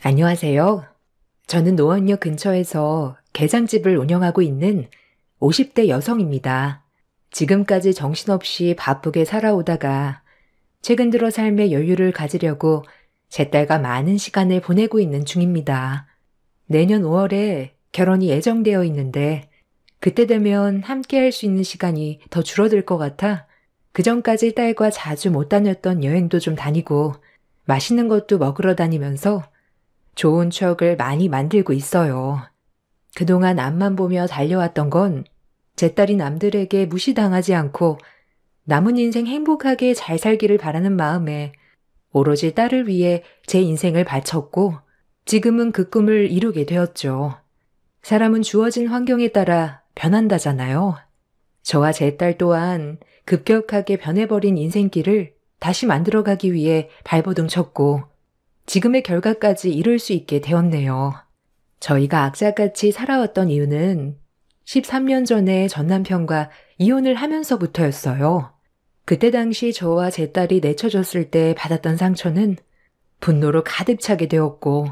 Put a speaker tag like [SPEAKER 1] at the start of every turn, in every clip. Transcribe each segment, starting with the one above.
[SPEAKER 1] 안녕하세요. 저는 노원역 근처에서 게장집을 운영하고 있는 50대 여성입니다. 지금까지 정신없이 바쁘게 살아오다가 최근 들어 삶의 여유를 가지려고 제 딸과 많은 시간을 보내고 있는 중입니다. 내년 5월에 결혼이 예정되어 있는데 그때 되면 함께 할 수 있는 시간이 더 줄어들 것 같아 그전까지 딸과 자주 못 다녔던 여행도 좀 다니고 맛있는 것도 먹으러 다니면서 좋은 추억을 많이 만들고 있어요. 그동안 앞만 보며 달려왔던 건 제 딸이 남들에게 무시당하지 않고 남은 인생 행복하게 잘 살기를 바라는 마음에 오로지 딸을 위해 제 인생을 바쳤고 지금은 그 꿈을 이루게 되었죠. 사람은 주어진 환경에 따라 변한다잖아요. 저와 제 딸 또한 급격하게 변해버린 인생길을 다시 만들어가기 위해 발버둥 쳤고 지금의 결과까지 이룰 수 있게 되었네요. 저희가 악착같이 살아왔던 이유는 13년 전에 전 남편과 이혼을 하면서부터였어요. 그때 당시 저와 제 딸이 내쳐졌을 때 받았던 상처는 분노로 가득 차게 되었고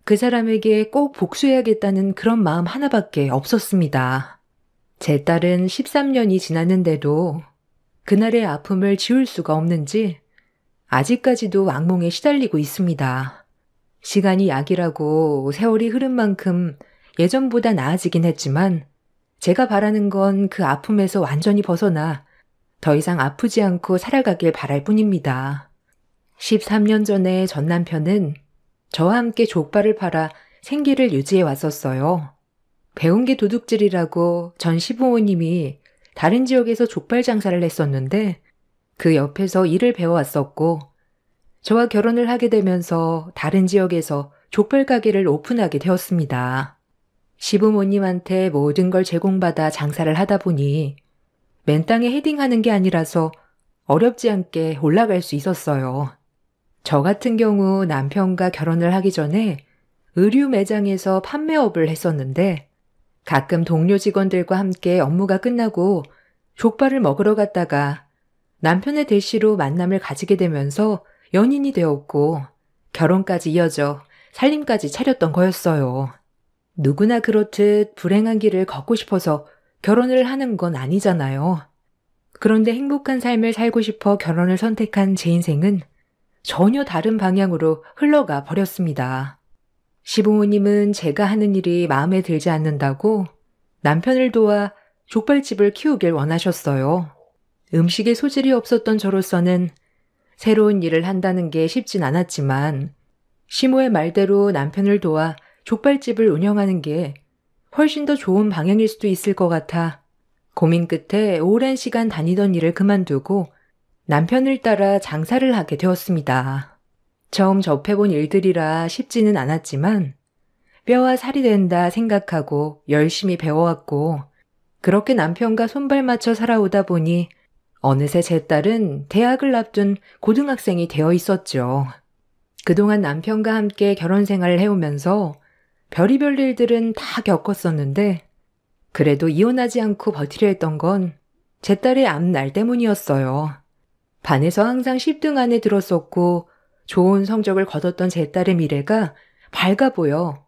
[SPEAKER 1] 그 사람에게 꼭 복수해야겠다는 그런 마음 하나밖에 없었습니다. 제 딸은 13년이 지났는데도 그날의 아픔을 지울 수가 없는지 아직까지도 악몽에 시달리고 있습니다. 시간이 약이라고 세월이 흐른 만큼 예전보다 나아지긴 했지만 제가 바라는 건 그 아픔에서 완전히 벗어나 더 이상 아프지 않고 살아가길 바랄 뿐입니다. 13년 전에 전 남편은 저와 함께 족발을 팔아 생계를 유지해 왔었어요. 배운 게 도둑질이라고 전 시부모님이 다른 지역에서 족발 장사를 했었는데 그 옆에서 일을 배워왔었고 저와 결혼을 하게 되면서 다른 지역에서 족발 가게를 오픈하게 되었습니다. 시부모님한테 모든 걸 제공받아 장사를 하다 보니 맨 땅에 헤딩하는 게 아니라서 어렵지 않게 올라갈 수 있었어요. 저 같은 경우 남편과 결혼을 하기 전에 의류 매장에서 판매업을 했었는데 가끔 동료 직원들과 함께 업무가 끝나고 족발을 먹으러 갔다가 남편의 대시로 만남을 가지게 되면서 연인이 되었고 결혼까지 이어져 살림까지 차렸던 거였어요. 누구나 그렇듯 불행한 길을 걷고 싶어서 결혼을 하는 건 아니잖아요. 그런데 행복한 삶을 살고 싶어 결혼을 선택한 제 인생은 전혀 다른 방향으로 흘러가 버렸습니다. 시부모님은 제가 하는 일이 마음에 들지 않는다고 남편을 도와 족발집을 키우길 원하셨어요. 음식에 소질이 없었던 저로서는 새로운 일을 한다는 게 쉽진 않았지만 시모의 말대로 남편을 도와 족발집을 운영하는 게 훨씬 더 좋은 방향일 수도 있을 것 같아 고민 끝에 오랜 시간 다니던 일을 그만두고 남편을 따라 장사를 하게 되었습니다. 처음 접해본 일들이라 쉽지는 않았지만 뼈와 살이 된다 생각하고 열심히 배워왔고 그렇게 남편과 손발 맞춰 살아오다 보니 어느새 제 딸은 대학을 앞둔 고등학생이 되어 있었죠. 그동안 남편과 함께 결혼 생활을 해오면서 별의별 일들은 다 겪었었는데 그래도 이혼하지 않고 버티려 했던 건 제 딸의 앞날 때문이었어요. 반에서 항상 10등 안에 들었었고 좋은 성적을 거뒀던 제 딸의 미래가 밝아 보여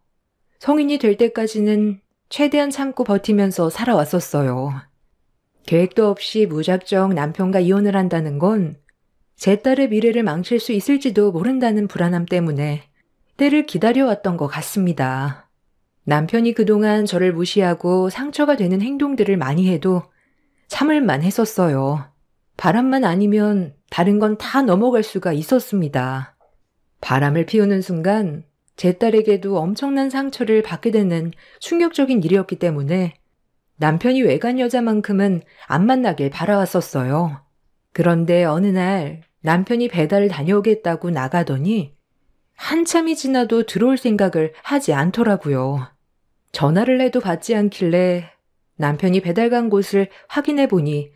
[SPEAKER 1] 성인이 될 때까지는 최대한 참고 버티면서 살아왔었어요. 계획도 없이 무작정 남편과 이혼을 한다는 건 제 딸의 미래를 망칠 수 있을지도 모른다는 불안함 때문에 때를 기다려왔던 것 같습니다. 남편이 그동안 저를 무시하고 상처가 되는 행동들을 많이 해도 참을만 했었어요. 바람만 아니면 다른 건 다 넘어갈 수가 있었습니다. 바람을 피우는 순간 제 딸에게도 엄청난 상처를 받게 되는 충격적인 일이었기 때문에 남편이 외간 여자만큼은 안 만나길 바라왔었어요. 그런데 어느 날 남편이 배달을 다녀오겠다고 나가더니 한참이 지나도 들어올 생각을 하지 않더라고요. 전화를 해도 받지 않길래 남편이 배달 간 곳을 확인해 보니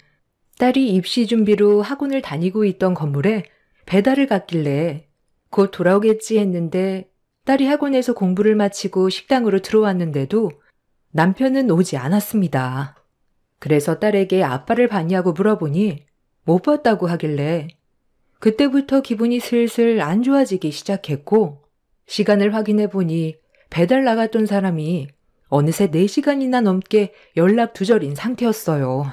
[SPEAKER 1] 딸이 입시 준비로 학원을 다니고 있던 건물에 배달을 갔길래 곧 돌아오겠지 했는데 딸이 학원에서 공부를 마치고 식당으로 들어왔는데도 남편은 오지 않았습니다. 그래서 딸에게 아빠를 봤냐고 물어보니 못 봤다고 하길래 그때부터 기분이 슬슬 안 좋아지기 시작했고 시간을 확인해 보니 배달 나갔던 사람이 어느새 4시간이나 넘게 연락 두절인 상태였어요.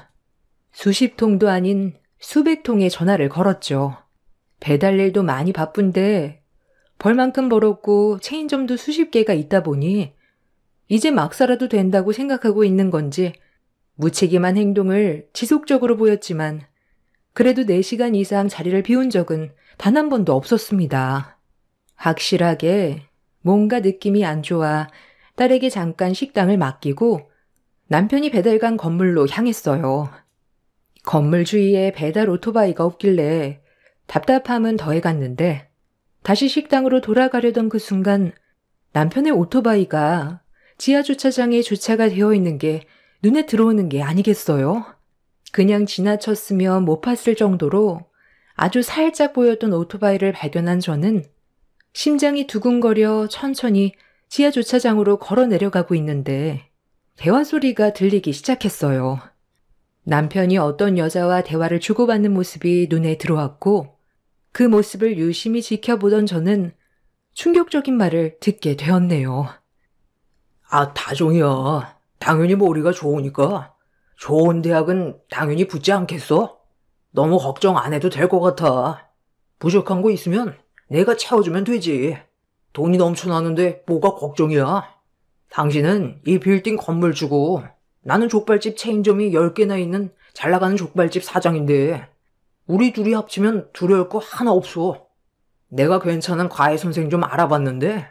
[SPEAKER 1] 수십 통도 아닌 수백 통의 전화를 걸었죠. 배달 일도 많이 바쁜데 벌만큼 벌었고 체인점도 수십 개가 있다 보니 이제 막 살아도 된다고 생각하고 있는 건지 무책임한 행동을 지속적으로 보였지만 그래도 4시간 이상 자리를 비운 적은 단 한 번도 없었습니다. 확실하게 뭔가 느낌이 안 좋아 딸에게 잠깐 식당을 맡기고 남편이 배달간 건물로 향했어요. 건물 주위에 배달 오토바이가 없길래 답답함은 더해갔는데 다시 식당으로 돌아가려던 그 순간 남편의 오토바이가 지하 주차장에 주차가 되어 있는 게 눈에 들어오는 게 아니겠어요? 그냥 지나쳤으면 못 봤을 정도로 아주 살짝 보였던 오토바이를 발견한 저는 심장이 두근거려 천천히 지하 주차장으로 걸어 내려가고 있는데 대화 소리가 들리기 시작했어요. 남편이 어떤 여자와 대화를 주고받는 모습이 눈에 들어왔고 그 모습을 유심히 지켜보던 저는 충격적인 말을 듣게 되었네요.
[SPEAKER 2] 아, 다종이야. 당연히 머리가 좋으니까 좋은 대학은 당연히 붙지 않겠어? 너무 걱정 안 해도 될 것 같아. 부족한 거 있으면 내가 채워주면 되지. 돈이 넘쳐나는데 뭐가 걱정이야? 당신은 이 빌딩 건물 주고 나는 족발집 체인점이 10개나 있는 잘 나가는 족발집 사장인데 우리 둘이 합치면 두려울 거 하나 없어. 내가 괜찮은 과외 선생 좀 알아봤는데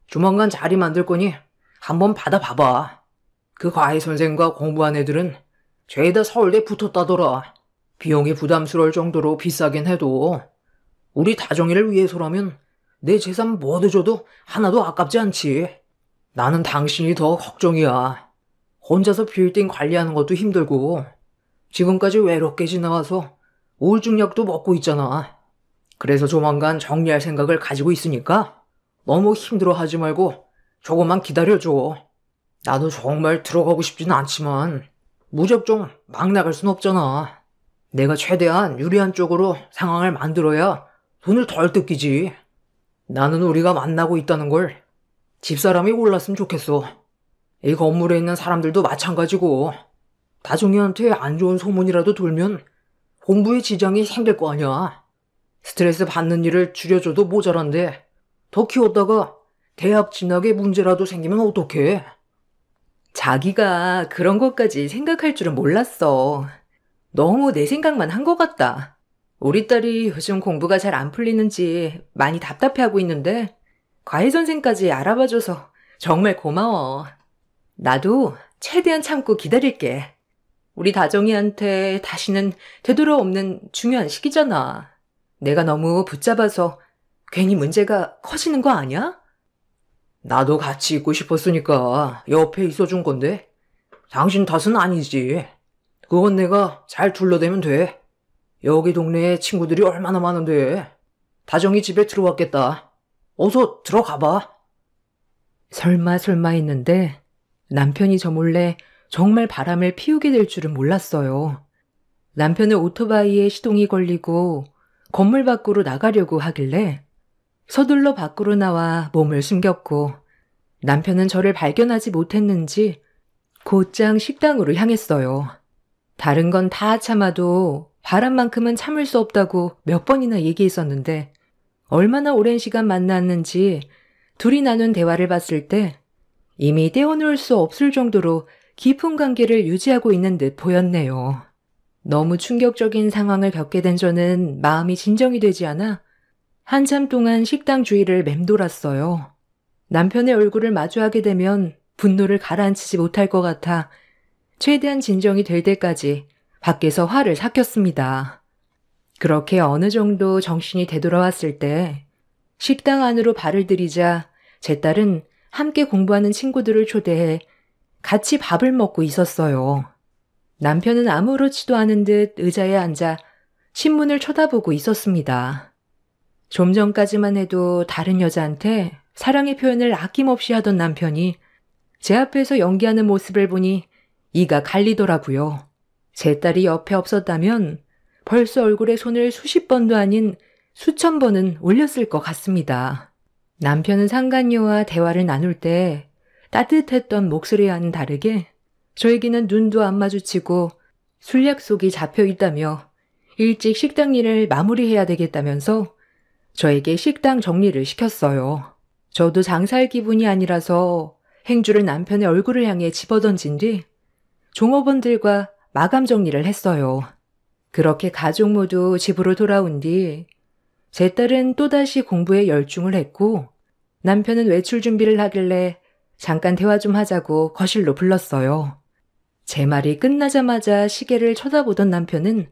[SPEAKER 2] 조만간 자리 만들 거니 한번 받아봐봐. 그 과외 선생과 공부한 애들은 죄다 서울대 붙었다더라. 비용이 부담스러울 정도로 비싸긴 해도 우리 다정이를 위해서라면 내 재산 모두 줘도 하나도 아깝지 않지. 나는 당신이 더 걱정이야. 혼자서 빌딩 관리하는 것도 힘들고 지금까지 외롭게 지나와서 우울증약도 먹고 있잖아. 그래서 조만간 정리할 생각을 가지고 있으니까 너무 힘들어하지 말고 조금만 기다려줘. 나도 정말 들어가고 싶지는 않지만 무작정 막 나갈 순 없잖아. 내가 최대한 유리한 쪽으로 상황을 만들어야 돈을 덜 뜯기지. 나는 우리가 만나고 있다는 걸 집사람이 몰랐으면 좋겠어. 이 건물에 있는 사람들도 마찬가지고 다종이한테 안 좋은 소문이라도 돌면 공부에 지장이 생길 거 아니야. 스트레스 받는 일을 줄여줘도 모자란데 더 키웠다가 대학 진학에 문제라도 생기면 어떡해?
[SPEAKER 1] 자기가 그런 것까지 생각할 줄은 몰랐어. 너무 내 생각만 한 것 같다. 우리 딸이 요즘 공부가 잘 안 풀리는지 많이 답답해하고 있는데 과외 선생까지 알아봐줘서 정말 고마워. 나도 최대한 참고 기다릴게. 우리 다정이한테 다시는 되돌아없는 중요한 시기잖아. 내가 너무 붙잡아서 괜히 문제가 커지는 거 아니야?
[SPEAKER 2] 나도 같이 있고 싶었으니까 옆에 있어준 건데 당신 탓은 아니지. 그건 내가 잘 둘러대면 돼. 여기 동네에 친구들이 얼마나 많은데. 다정이 집에 들어왔겠다. 어서 들어가봐.
[SPEAKER 1] 설마 했는데 남편이 저 몰래 정말 바람을 피우게 될 줄은 몰랐어요. 남편은 오토바이에 시동이 걸리고 건물 밖으로 나가려고 하길래 서둘러 밖으로 나와 몸을 숨겼고 남편은 저를 발견하지 못했는지 곧장 식당으로 향했어요. 다른 건 다 참아도 바람만큼은 참을 수 없다고 몇 번이나 얘기했었는데 얼마나 오랜 시간 만났는지 둘이 나눈 대화를 봤을 때 이미 떼어놓을 수 없을 정도로 깊은 관계를 유지하고 있는 듯 보였네요. 너무 충격적인 상황을 겪게 된 저는 마음이 진정이 되지 않아 한참 동안 식당 주위를 맴돌았어요. 남편의 얼굴을 마주하게 되면 분노를 가라앉히지 못할 것 같아 최대한 진정이 될 때까지 밖에서 화를 삭혔습니다. 그렇게 어느 정도 정신이 되돌아왔을 때 식당 안으로 발을 들이자 제 딸은 함께 공부하는 친구들을 초대해 같이 밥을 먹고 있었어요. 남편은 아무렇지도 않은 듯 의자에 앉아 신문을 쳐다보고 있었습니다. 좀 전까지만 해도 다른 여자한테 사랑의 표현을 아낌없이 하던 남편이 제 앞에서 연기하는 모습을 보니 이가 갈리더라고요. 제 딸이 옆에 없었다면 벌써 얼굴에 손을 수십 번도 아닌 수천 번은 올렸을 것 같습니다. 남편은 상간녀와 대화를 나눌 때 따뜻했던 목소리와는 다르게 저에게는 눈도 안 마주치고 술 약속이 잡혀 있다며 일찍 식당 일을 마무리해야 되겠다면서 저에게 식당 정리를 시켰어요. 저도 장사할 기분이 아니라서 행주를 남편의 얼굴을 향해 집어던진 뒤 종업원들과 마감 정리를 했어요. 그렇게 가족 모두 집으로 돌아온 뒤 제 딸은 또다시 공부에 열중을 했고 남편은 외출 준비를 하길래 잠깐 대화 좀 하자고 거실로 불렀어요. 제 말이 끝나자마자 시계를 쳐다보던 남편은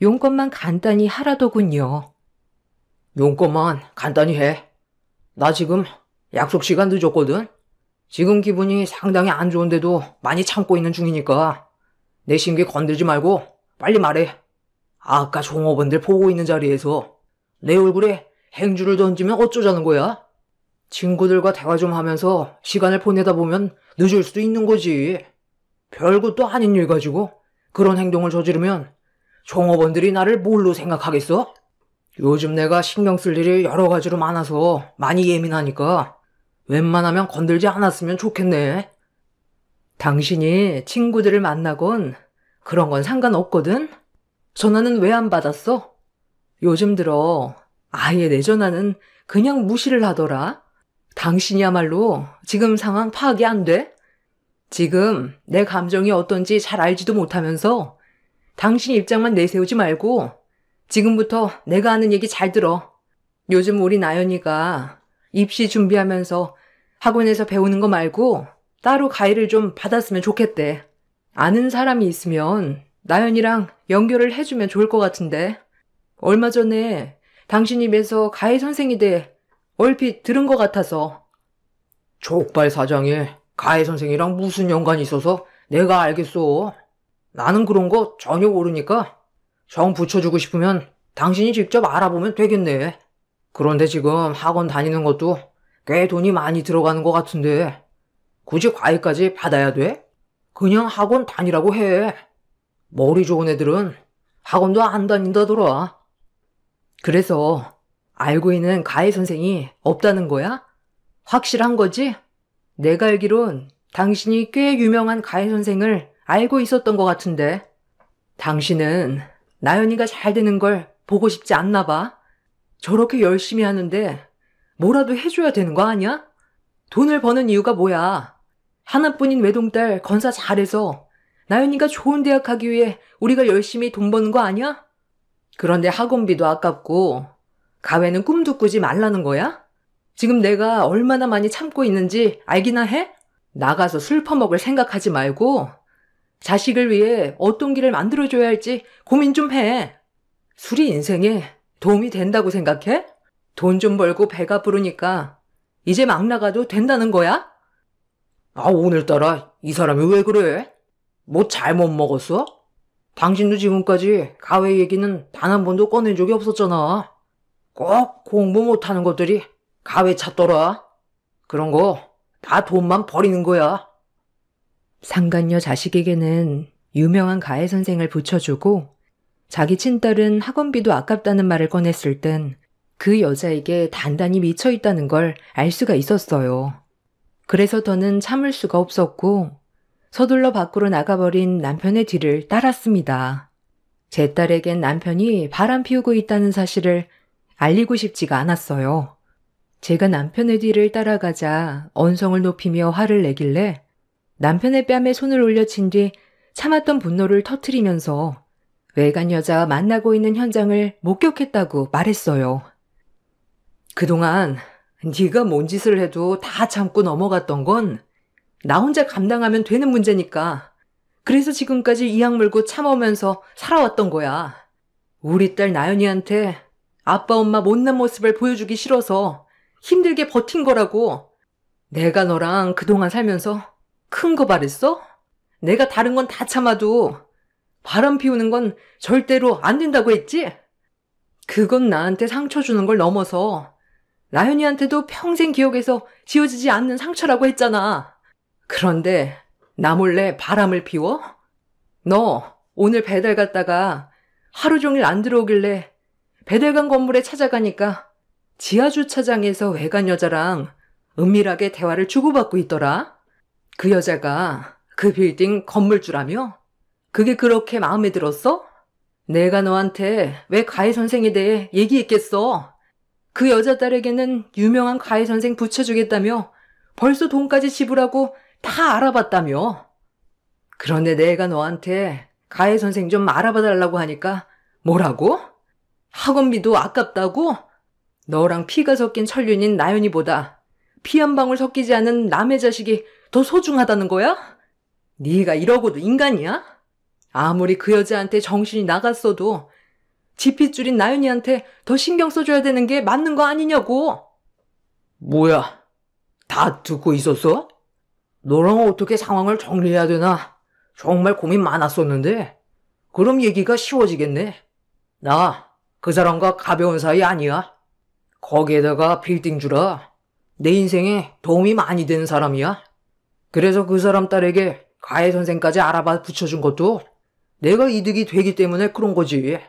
[SPEAKER 1] 용건만 간단히 하라더군요.
[SPEAKER 2] 용건만 간단히 해. 나 지금 약속 시간 늦었거든. 지금 기분이 상당히 안 좋은데도 많이 참고 있는 중이니까 내 심기 건들지 말고 빨리 말해. 아까 종업원들 보고 있는 자리에서 내 얼굴에 행주를 던지면 어쩌자는 거야? 친구들과 대화 좀 하면서 시간을 보내다 보면 늦을 수도 있는 거지. 별것도 아닌 일 가지고 그런 행동을 저지르면 종업원들이 나를 뭘로 생각하겠어? 요즘 내가 신경 쓸 일이 여러 가지로 많아서 많이 예민하니까 웬만하면 건들지 않았으면 좋겠네.
[SPEAKER 1] 당신이 친구들을 만나건 그런 건 상관없거든? 전화는 왜 안 받았어? 요즘 들어 아예 내 전화는 그냥 무시를 하더라. 당신이야말로 지금 상황 파악이 안 돼? 지금 내 감정이 어떤지 잘 알지도 못하면서 당신 입장만 내세우지 말고 지금부터 내가 하는 얘기 잘 들어. 요즘 우리 나연이가 입시 준비하면서 학원에서 배우는 거 말고 따로 가이를 좀 받았으면 좋겠대. 아는 사람이 있으면 나연이랑 연결을 해주면 좋을 것 같은데. 얼마 전에 당신 입에서 가이 선생이 돼 얼핏 들은 것 같아서.
[SPEAKER 2] 족발 사장이 가해 선생이랑 무슨 연관이 있어서 내가 알겠어. 나는 그런 거 전혀 모르니까 정 붙여주고 싶으면 당신이 직접 알아보면 되겠네. 그런데 지금 학원 다니는 것도 꽤 돈이 많이 들어가는 것 같은데 굳이 과외까지 받아야 돼? 그냥 학원 다니라고 해. 머리 좋은 애들은 학원도 안 다닌다더라.
[SPEAKER 1] 그래서 알고 있는 가해 선생이 없다는 거야? 확실한 거지? 내가 알기론 당신이 꽤 유명한 가해 선생을 알고 있었던 것 같은데. 당신은 나연이가 잘 되는 걸 보고 싶지 않나 봐. 저렇게 열심히 하는데 뭐라도 해줘야 되는 거 아니야? 돈을 버는 이유가 뭐야? 하나뿐인 외동딸 건사 잘해서 나연이가 좋은 대학 가기 위해 우리가 열심히 돈 버는 거 아니야? 그런데 학원비도 아깝고 가외는 꿈도 꾸지 말라는 거야? 지금 내가 얼마나 많이 참고 있는지 알기나 해? 나가서 술 퍼먹을 생각하지 말고 자식을 위해 어떤 길을 만들어줘야 할지 고민 좀 해. 술이 인생에 도움이 된다고 생각해? 돈 좀 벌고 배가 부르니까 이제 막 나가도 된다는 거야?
[SPEAKER 2] 오늘따라 이 사람이 왜 그래? 뭐 잘못 먹었어? 당신도 지금까지 가회 얘기는 단 한 번도 꺼낸 적이 없었잖아. 꼭 공부 못하는 것들이 가회 찾더라. 그런 거 다 돈만 버리는 거야.
[SPEAKER 1] 상간녀 자식에게는 유명한 가해 선생을 붙여주고 자기 친딸은 학원비도 아깝다는 말을 꺼냈을 땐 그 여자에게 단단히 미쳐있다는 걸 알 수가 있었어요. 그래서 더는 참을 수가 없었고 서둘러 밖으로 나가버린 남편의 뒤를 따랐습니다. 제 딸에겐 남편이 바람 피우고 있다는 사실을 알리고 싶지가 않았어요. 제가 남편의 뒤를 따라가자 언성을 높이며 화를 내길래 남편의 뺨에 손을 올려친 뒤 참았던 분노를 터트리면서 외간 여자와 만나고 있는 현장을 목격했다고 말했어요. 그동안 네가 뭔 짓을 해도 다 참고 넘어갔던 건 나 혼자 감당하면 되는 문제니까. 그래서 지금까지 이악 물고 참으면서 살아왔던 거야. 우리 딸 나연이한테 아빠 엄마 못난 모습을 보여주기 싫어서 힘들게 버틴 거라고. 내가 너랑 그동안 살면서 큰 거 바랬어? 내가 다른 건 다 참아도 바람 피우는 건 절대로 안 된다고 했지? 그건 나한테 상처 주는 걸 넘어서 나연이한테도 평생 기억에서 지워지지 않는 상처라고 했잖아. 그런데 나 몰래 바람을 피워? 너 오늘 배달 갔다가 하루 종일 안 들어오길래 배달간 건물에 찾아가니까 지하주차장에서 외간 여자랑 은밀하게 대화를 주고받고 있더라. 그 여자가 그 빌딩 건물주라며? 그게 그렇게 마음에 들었어? 내가 너한테 왜 가해 선생에 대해 얘기했겠어? 그 여자 딸에게는 유명한 가해 선생 붙여주겠다며 벌써 돈까지 지불하고 다 알아봤다며. 그런데 내가 너한테 가해 선생 좀 알아봐달라고 하니까 뭐라고? 학원비도 아깝다고? 너랑 피가 섞인 천륜인 나연이보다 피 한 방울 섞이지 않은 남의 자식이 더 소중하다는 거야? 네가 이러고도 인간이야? 아무리 그 여자한테 정신이 나갔어도 지핏줄인 나연이한테 더 신경 써줘야 되는 게 맞는 거 아니냐고.
[SPEAKER 2] 뭐야? 다 듣고 있었어? 너랑 어떻게 상황을 정리해야 되나? 정말 고민 많았었는데. 그럼 얘기가 쉬워지겠네. 나 그 사람과 가벼운 사이 아니야. 거기에다가 빌딩주라. 내 인생에 도움이 많이 되는 사람이야. 그래서 그 사람 딸에게 가해 선생까지 알아봐 붙여준 것도 내가 이득이 되기 때문에 그런 거지.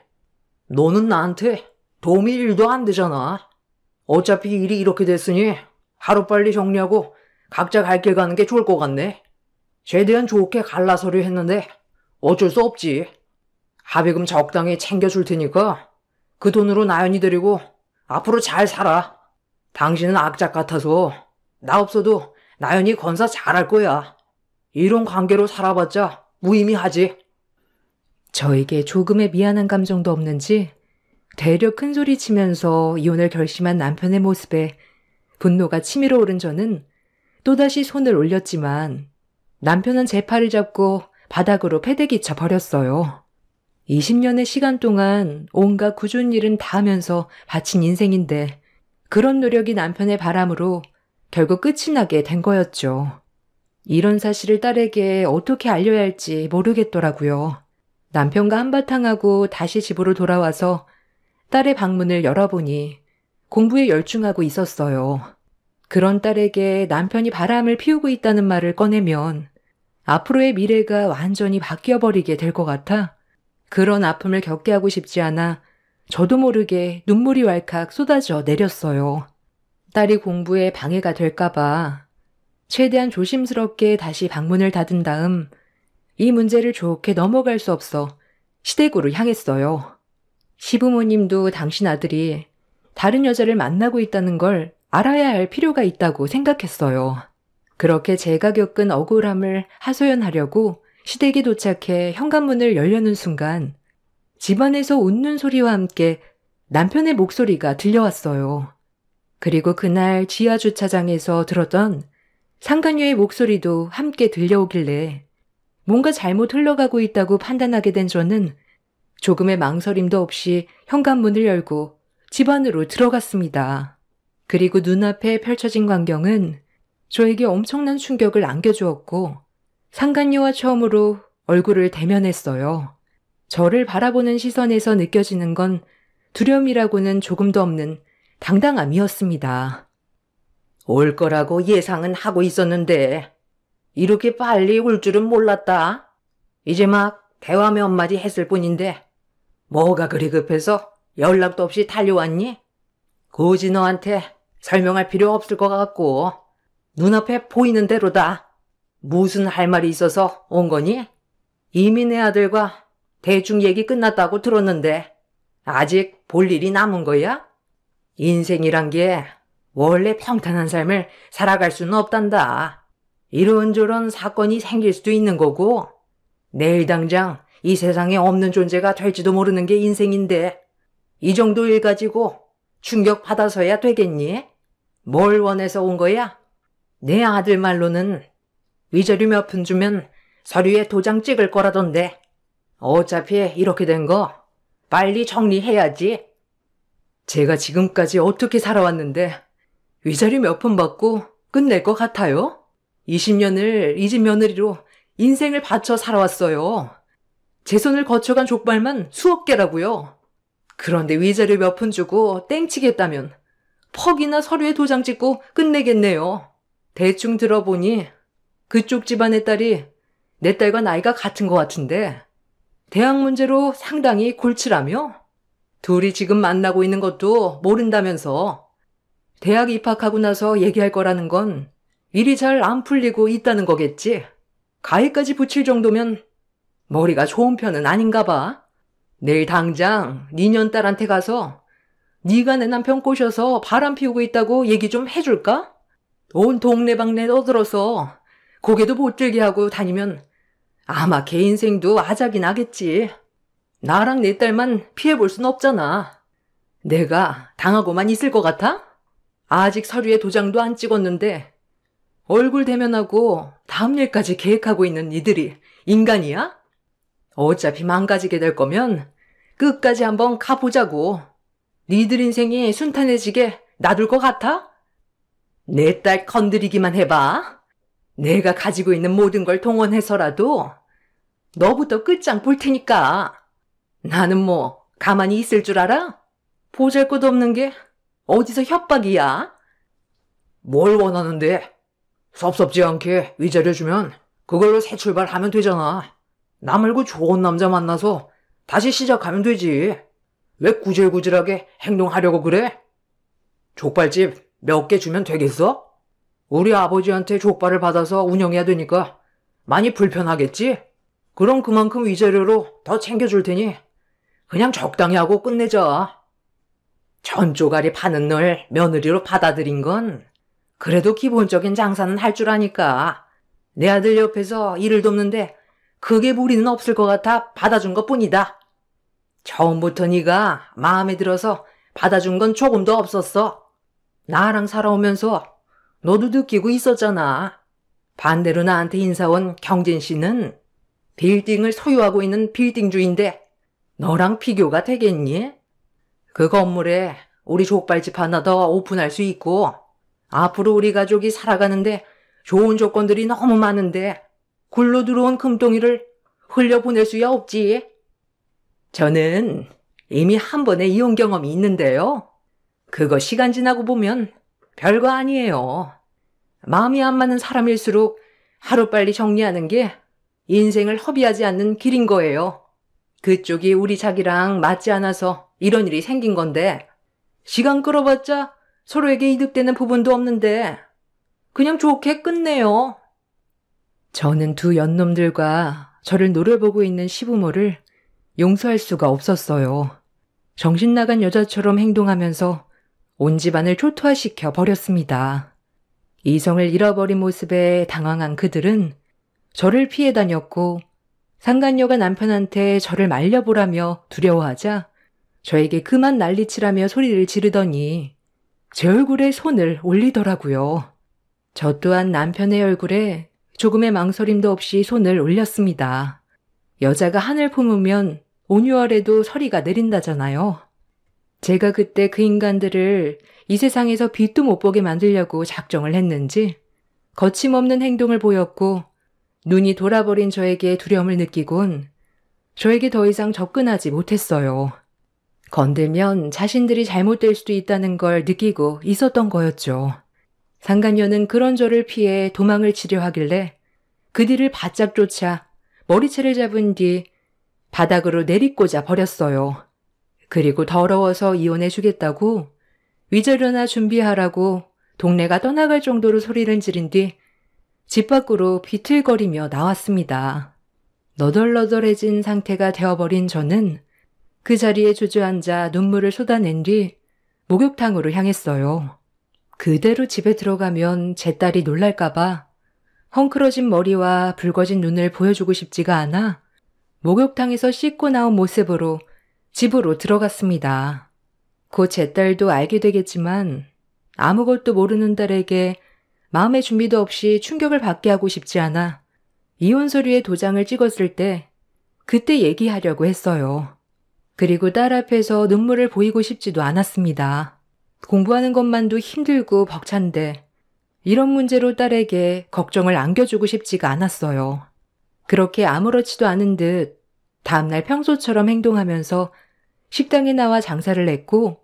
[SPEAKER 2] 너는 나한테 도움이 1도 안 되잖아. 어차피 일이 이렇게 됐으니 하루빨리 정리하고 각자 갈 길 가는 게 좋을 것 같네. 최대한 좋게 갈라서려 했는데 어쩔 수 없지. 합의금 적당히 챙겨줄 테니까 그 돈으로 나연이 데리고 앞으로 잘 살아. 당신은 악착 같아서 나 없어도 나연이 건사 잘할 거야. 이런 관계로 살아봤자 무의미하지.
[SPEAKER 1] 저에게 조금의 미안한 감정도 없는지 되려 큰소리 치면서 이혼을 결심한 남편의 모습에 분노가 치밀어 오른 저는 또다시 손을 올렸지만 남편은 제 팔을 잡고 바닥으로 패대기쳐 버렸어요. 20년의 시간 동안 온갖 꾸준 일은 다 하면서 바친 인생인데 그런 노력이 남편의 바람으로 결국 끝이 나게 된 거였죠. 이런 사실을 딸에게 어떻게 알려야 할지 모르겠더라고요. 남편과 한바탕하고 다시 집으로 돌아와서 딸의 방문을 열어보니 공부에 열중하고 있었어요. 그런 딸에게 남편이 바람을 피우고 있다는 말을 꺼내면 앞으로의 미래가 완전히 바뀌어버리게 될 것 같아 그런 아픔을 겪게 하고 싶지 않아 저도 모르게 눈물이 왈칵 쏟아져 내렸어요. 딸이 공부에 방해가 될까봐 최대한 조심스럽게 다시 방문을 닫은 다음 이 문제를 좋게 넘어갈 수 없어 시댁으로 향했어요. 시부모님도 당신 아들이 다른 여자를 만나고 있다는 걸 알아야 할 필요가 있다고 생각했어요. 그렇게 제가 겪은 억울함을 하소연하려고 시댁에 도착해 현관문을 열려는 순간 집안에서 웃는 소리와 함께 남편의 목소리가 들려왔어요. 그리고 그날 지하주차장에서 들었던 상간녀의 목소리도 함께 들려오길래 뭔가 잘못 흘러가고 있다고 판단하게 된 저는 조금의 망설임도 없이 현관문을 열고 집 안으로 들어갔습니다. 그리고 눈앞에 펼쳐진 광경은 저에게 엄청난 충격을 안겨주었고 상간녀와 처음으로 얼굴을 대면했어요. 저를 바라보는 시선에서 느껴지는 건 두려움이라고는 조금도 없는 당당함이었습니다.
[SPEAKER 2] 올 거라고 예상은 하고 있었는데 이렇게 빨리 올 줄은 몰랐다. 이제 막 대화 몇 마디 했을 뿐인데 뭐가 그리 급해서 연락도 없이 달려왔니? 굳이 너한테 설명할 필요 없을 것 같고 눈앞에 보이는 대로다. 무슨 할 말이 있어서 온 거니? 이미 내 아들과 대충 얘기 끝났다고 들었는데 아직 볼 일이 남은 거야? 인생이란 게 원래 평탄한 삶을 살아갈 수는 없단다. 이런저런 사건이 생길 수도 있는 거고 내일 당장 이 세상에 없는 존재가 될지도 모르는 게 인생인데 이 정도 일 가지고 충격받아서야 되겠니? 뭘 원해서 온 거야? 내 아들 말로는 위자료 몇 푼 주면 서류에 도장 찍을 거라던데 어차피 이렇게 된 거 빨리 정리해야지. 제가 지금까지 어떻게 살아왔는데 위자료 몇 푼 받고 끝낼 것 같아요? 20년을 이 집 며느리로 인생을 바쳐 살아왔어요. 제 손을 거쳐간 족발만 수억 개라고요. 그런데 위자료 몇 푼 주고 땡치겠다면 퍽이나 서류에 도장 찍고 끝내겠네요. 대충 들어보니 그쪽 집안의 딸이 내 딸과 나이가 같은 것 같은데 대학 문제로 상당히 골치라며? 둘이 지금 만나고 있는 것도 모른다면서 대학 입학하고 나서 얘기할 거라는 건 일이 잘 안 풀리고 있다는 거겠지. 가위까지 붙일 정도면 머리가 좋은 편은 아닌가 봐. 내일 당장 니년 딸한테 가서 네가 내 남편 꼬셔서 바람 피우고 있다고 얘기 좀 해줄까? 온 동네방네 떠들어서 고개도 못 들게 하고 다니면 아마 걔 인생도 아작이 나겠지. 나랑 내 딸만 피해볼 순 없잖아. 내가 당하고만 있을 것 같아? 아직 서류에 도장도 안 찍었는데 얼굴 대면하고 다음 일까지 계획하고 있는 니들이 인간이야? 어차피 망가지게 될 거면 끝까지 한번 가보자고. 니들 인생이 순탄해지게 놔둘 것 같아? 내 딸 건드리기만 해봐. 내가 가지고 있는 모든 걸 동원해서라도 너부터 끝장 볼 테니까. 나는 뭐 가만히 있을 줄 알아? 보잘것없는 게 어디서 협박이야? 뭘 원하는데? 섭섭지 않게 위자료 주면 그걸로 새 출발하면 되잖아. 나 말고 좋은 남자 만나서 다시 시작하면 되지. 왜 구질구질하게 행동하려고 그래? 족발집 몇 개 주면 되겠어? 우리 아버지한테 족발을 받아서 운영해야 되니까 많이 불편하겠지? 그럼 그만큼 위자료로 더 챙겨줄 테니 그냥 적당히 하고 끝내자. 전조가리 파는 널 며느리로 받아들인 건 그래도 기본적인 장사는 할 줄 아니까. 내 아들 옆에서 일을 돕는데 크게 무리는 없을 것 같아 받아준 것뿐이다. 처음부터 네가 마음에 들어서 받아준 건 조금도 없었어. 나랑 살아오면서 너도 느끼고 있었잖아. 반대로 나한테 인사온 경진 씨는 빌딩을 소유하고 있는 빌딩주인데 너랑 비교가 되겠니? 그 건물에 우리 족발집 하나 더 오픈할 수 있고 앞으로 우리 가족이 살아가는데 좋은 조건들이 너무 많은데 굴러 들어온 금덩이를 흘려보낼 수야 없지. 저는 이미 한 번의 이혼 경험이 있는데요. 그거 시간 지나고 보면 별거 아니에요. 마음이 안 맞는 사람일수록 하루빨리 정리하는 게 인생을 허비하지 않는 길인 거예요. 그쪽이 우리 자기랑 맞지 않아서 이런 일이 생긴 건데 시간 끌어봤자 서로에게 이득되는 부분도 없는데 그냥 좋게 끝내요. 저는 두 연놈들과 저를 노려보고 있는 시부모를 용서할 수가 없었어요. 정신 나간 여자처럼 행동하면서 온 집안을 초토화시켜 버렸습니다. 이성을 잃어버린 모습에 당황한 그들은 저를 피해 다녔고 상간녀가 남편한테 저를 말려보라며 두려워하자 저에게 그만 난리치라며 소리를 지르더니 제 얼굴에 손을 올리더라고요. 저 또한 남편의 얼굴에 조금의 망설임도 없이 손을 올렸습니다. 여자가 한을 품으면 온유월에도 서리가 내린다잖아요. 제가 그때 그 인간들을 이 세상에서 빛도 못 보게 만들려고 작정을 했는지 거침없는 행동을 보였고 눈이 돌아버린 저에게 두려움을 느끼곤 저에게 더 이상 접근하지 못했어요. 건들면 자신들이 잘못될 수도 있다는 걸 느끼고 있었던 거였죠. 상간녀는 그런 저를 피해 도망을 치려 하길래 그 뒤를 바짝 쫓아 머리채를 잡은 뒤 바닥으로 내리꽂아 버렸어요. 그리고 더러워서 이혼해주겠다고 위자료나 준비하라고 동네가 떠나갈 정도로 소리를 지른 뒤 집 밖으로 비틀거리며 나왔습니다. 너덜너덜해진 상태가 되어버린 저는 그 자리에 주저앉아 눈물을 쏟아낸 뒤 목욕탕으로 향했어요. 그대로 집에 들어가면 제 딸이 놀랄까봐 헝클어진 머리와 붉어진 눈을 보여주고 싶지가 않아 목욕탕에서 씻고 나온 모습으로 집으로 들어갔습니다. 곧 제 딸도 알게 되겠지만 아무것도 모르는 딸에게 마음의 준비도 없이 충격을 받게 하고 싶지 않아 이혼 서류에 도장을 찍었을 때 그때 얘기하려고 했어요. 그리고 딸 앞에서 눈물을 보이고 싶지도 않았습니다. 공부하는 것만도 힘들고 벅찬데 이런 문제로 딸에게 걱정을 안겨주고 싶지가 않았어요. 그렇게 아무렇지도 않은 듯 다음날 평소처럼 행동하면서 식당에 나와 장사를 했고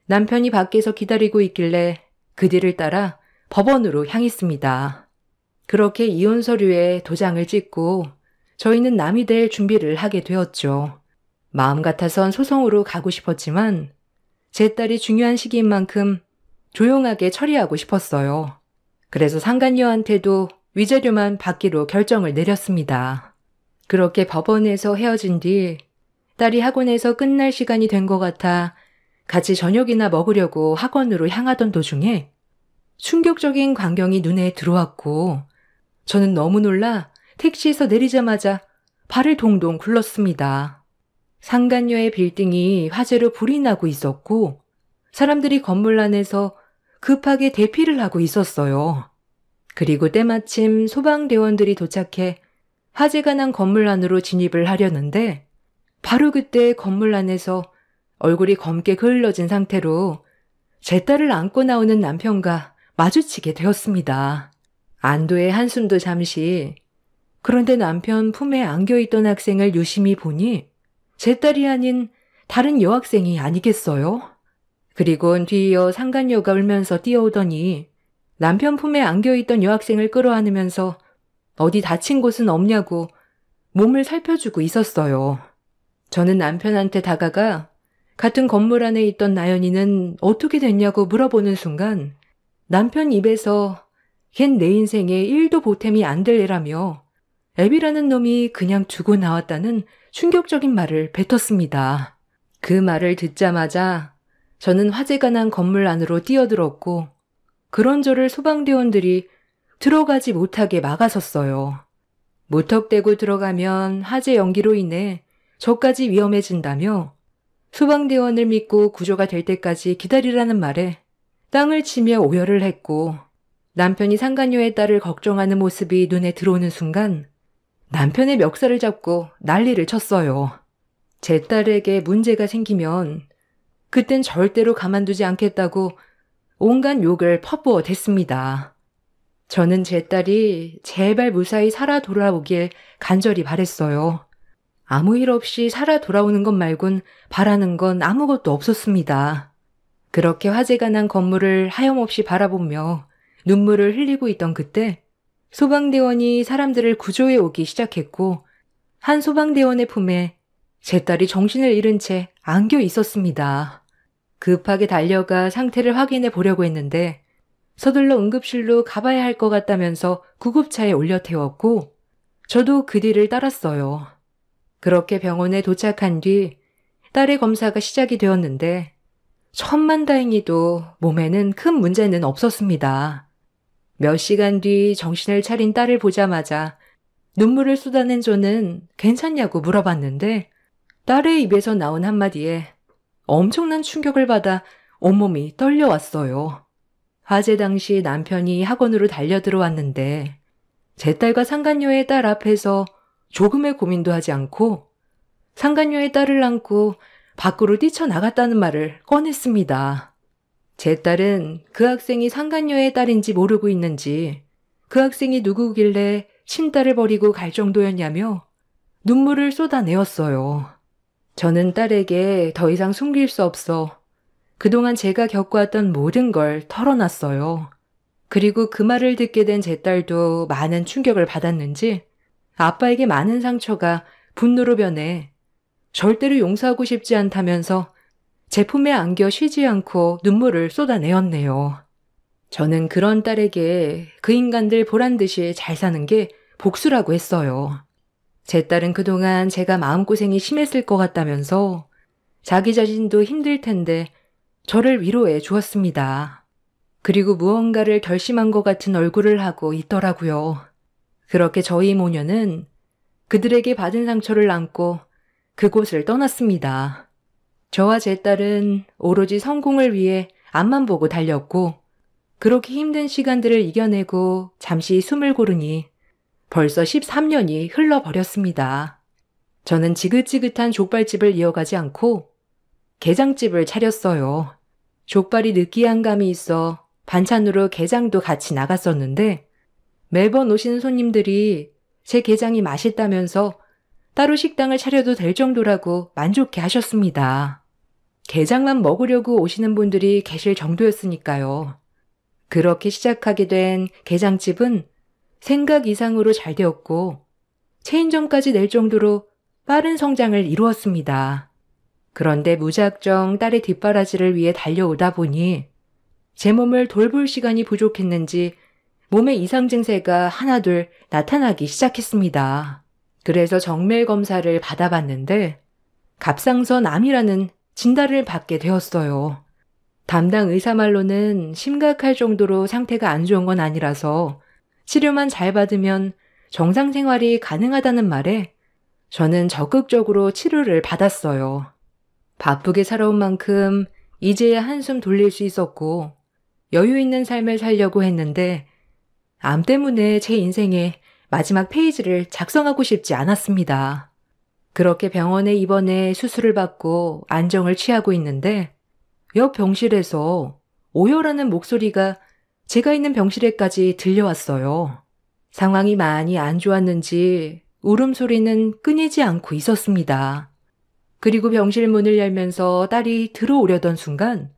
[SPEAKER 2] 남편이 밖에서 기다리고 있길래 그 뒤를 따라 법원으로 향했습니다. 그렇게 이혼 서류에 도장을 찍고 저희는 남이 될 준비를 하게 되었죠. 마음 같아선 소송으로 가고 싶었지만 제 딸이 중요한 시기인 만큼
[SPEAKER 1] 조용하게 처리하고 싶었어요. 그래서 상간녀한테도 위자료만 받기로 결정을 내렸습니다. 그렇게 법원에서 헤어진 뒤 딸이 학원에서 끝날 시간이 된 것 같아 같이 저녁이나 먹으려고 학원으로 향하던 도중에 충격적인 광경이 눈에 들어왔고 저는 너무 놀라 택시에서 내리자마자 발을 동동 굴렀습니다. 상간녀의 빌딩이 화재로 불이 나고 있었고 사람들이 건물 안에서 급하게 대피를 하고 있었어요. 그리고 때마침 소방대원들이 도착해 화재가 난 건물 안으로 진입을 하려는데 바로 그때 건물 안에서 얼굴이 검게 그을러진 상태로 제 딸을 안고 나오는 남편과 마주치게 되었습니다. 안도의 한숨도 잠시. 그런데 남편 품에 안겨있던 학생을 유심히 보니 제 딸이 아닌 다른 여학생이 아니겠어요? 그리곤 뒤이어 상간녀가 울면서 뛰어오더니 남편 품에 안겨있던 여학생을 끌어안으면서 어디 다친 곳은 없냐고 몸을 살펴주고 있었어요. 저는 남편한테 다가가 같은 건물 안에 있던 나연이는 어떻게 됐냐고 물어보는 순간 남편 입에서 걘 내 인생에 1도 보탬이 안 될 애라며 앱이라는 놈이 그냥 두고 나왔다는 충격적인 말을 뱉었습니다. 그 말을 듣자마자 저는 화재가 난 건물 안으로 뛰어들었고 그런 저를 소방대원들이 들어가지 못하게 막아섰어요. 무턱대고 들어가면 화재 연기로 인해 저까지 위험해진다며 소방대원을 믿고 구조가 될 때까지 기다리라는 말에 땅을 치며 오열을 했고 남편이 상간녀의 딸을 걱정하는 모습이 눈에 들어오는 순간 남편의 멱살을 잡고 난리를 쳤어요. 제 딸에게 문제가 생기면 그땐 절대로 가만두지 않겠다고 온갖 욕을 퍼부어 댔습니다. 저는 제 딸이 제발 무사히 살아 돌아오길 간절히 바랬어요. 아무 일 없이 살아 돌아오는 것 말곤 바라는 건 아무것도 없었습니다. 그렇게 화재가 난 건물을 하염없이 바라보며 눈물을 흘리고 있던 그때 소방대원이 사람들을 구조해 오기 시작했고 한 소방대원의 품에 제 딸이 정신을 잃은 채 안겨 있었습니다. 급하게 달려가 상태를 확인해 보려고 했는데 서둘러 응급실로 가봐야 할 것 같다면서 구급차에 올려 태웠고 저도 그 뒤를 따랐어요. 그렇게 병원에 도착한 뒤 딸의 검사가 시작이 되었는데 천만다행히도 몸에는 큰 문제는 없었습니다. 몇 시간 뒤 정신을 차린 딸을 보자마자 눈물을 쏟아낸 저는 괜찮냐고 물어봤는데 딸의 입에서 나온 한마디에 엄청난 충격을 받아 온몸이 떨려왔어요. 화재 당시 남편이 학원으로 달려들어왔는데 제 딸과 상간녀의 딸 앞에서 조금의 고민도 하지 않고 상간녀의 딸을 안고 밖으로 뛰쳐나갔다는 말을 꺼냈습니다. 제 딸은 그 학생이 상간녀의 딸인지 모르고 있는지 그 학생이 누구길래 친딸을 버리고 갈 정도였냐며 눈물을 쏟아내었어요. 저는 딸에게 더 이상 숨길 수 없어 그동안 제가 겪어왔던 모든 걸 털어놨어요. 그리고 그 말을 듣게 된 제 딸도 많은 충격을 받았는지 아빠에게 많은 상처가 분노로 변해 절대로 용서하고 싶지 않다면서 제 품에 안겨 쉬지 않고 눈물을 쏟아내었네요. 저는 그런 딸에게 그 인간들 보란듯이 잘 사는 게 복수라고 했어요. 제 딸은 그동안 제가 마음고생이 심했을 것 같다면서 자기 자신도 힘들 텐데 저를 위로해 주었습니다. 그리고 무언가를 결심한 것 같은 얼굴을 하고 있더라고요. 그렇게 저희 모녀는 그들에게 받은 상처를 안고 그곳을 떠났습니다. 저와 제 딸은 오로지 성공을 위해 앞만 보고 달렸고 그렇게 힘든 시간들을 이겨내고 잠시 숨을 고르니 벌써 13년이 흘러버렸습니다. 저는 지긋지긋한 족발집을 이어가지 않고 게장집을 차렸어요. 족발이 느끼한 감이 있어 반찬으로 게장도 같이 나갔었는데 매번 오시는 손님들이 제 게장이 맛있다면서 따로 식당을 차려도 될 정도라고 만족해 하셨습니다. 게장만 먹으려고 오시는 분들이 계실 정도였으니까요. 그렇게 시작하게 된 게장집은 생각 이상으로 잘 되었고 체인점까지 낼 정도로 빠른 성장을 이루었습니다. 그런데 무작정 딸의 뒷바라지를 위해 달려오다 보니 제 몸을 돌볼 시간이 부족했는지 몸의 이상 증세가 하나둘 나타나기 시작했습니다. 그래서 정밀 검사를 받아봤는데 갑상선 암이라는 진단을 받게 되었어요. 담당 의사 말로는 심각할 정도로 상태가 안 좋은 건 아니라서 치료만 잘 받으면 정상 생활이 가능하다는 말에 저는 적극적으로 치료를 받았어요. 바쁘게 살아온 만큼 이제야 한숨 돌릴 수 있었고 여유 있는 삶을 살려고 했는데 암 때문에 제 인생의 마지막 페이지를 작성하고 싶지 않았습니다. 그렇게 병원에 입원해 수술을 받고 안정을 취하고 있는데 옆 병실에서 오열하는 목소리가 제가 있는 병실에까지 들려왔어요. 상황이 많이 안 좋았는지 울음소리는 끊이지 않고 있었습니다. 그리고 병실 문을 열면서 딸이 들어오려던 순간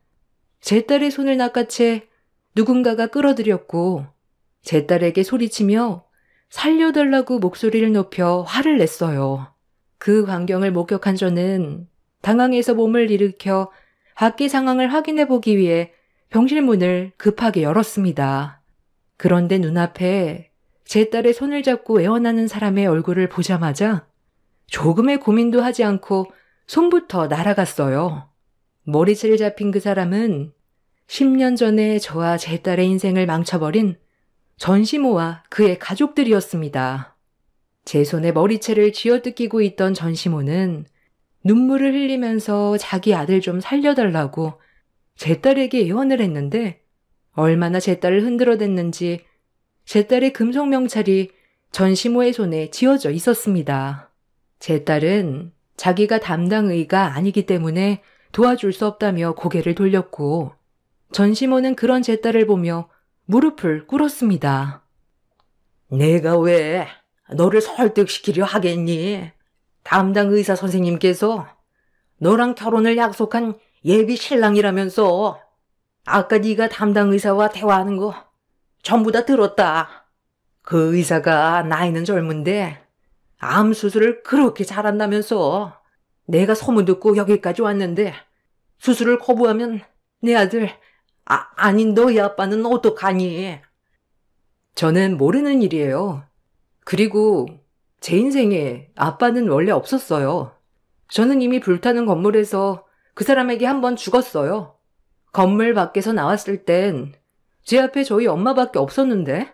[SPEAKER 1] 제 딸의 손을 낚아채 누군가가 끌어들였고 제 딸에게 소리치며 살려달라고 목소리를 높여 화를 냈어요. 그 광경을 목격한 저는 당황해서 몸을 일으켜 밖의 상황을 확인해 보기 위해 병실 문을 급하게 열었습니다. 그런데 눈앞에 제 딸의 손을 잡고 애원하는 사람의 얼굴을 보자마자 조금의 고민도 하지 않고 손부터 날아갔어요. 머리채를 잡힌 그 사람은 10년 전에 저와 제 딸의 인생을 망쳐버린 전시모와 그의 가족들이었습니다. 제 손에 머리채를 쥐어뜯기고 있던 전시모는 눈물을 흘리면서 자기 아들 좀 살려달라고 제 딸에게 애원을 했는데 얼마나 제 딸을 흔들어댔는지 제 딸의 금속 명찰이 전시모의 손에 쥐어져 있었습니다. 제 딸은 자기가 담당 의가 아니기 때문에 도와줄 수 없다며 고개를 돌렸고 전시모는 그런 제 딸을 보며 무릎을 꿇었습니다.
[SPEAKER 2] 내가 왜 너를 설득시키려 하겠니? 담당 의사 선생님께서 너랑 결혼을 약속한 예비 신랑이라면서 아까 네가 담당 의사와 대화하는 거 전부 다 들었다. 그 의사가 나이는 젊은데 암 수술을 그렇게 잘한다면서 내가 소문 듣고 여기까지 왔는데 수술을 거부하면 내 아들, 아닌 너희 아빠는 어떡하니?
[SPEAKER 1] 저는 모르는 일이에요. 그리고 제 인생에 아빠는 원래 없었어요. 저는 이미 불타는 건물에서 그 사람에게 한 번 죽었어요. 건물 밖에서 나왔을 땐 제 앞에 저희 엄마밖에 없었는데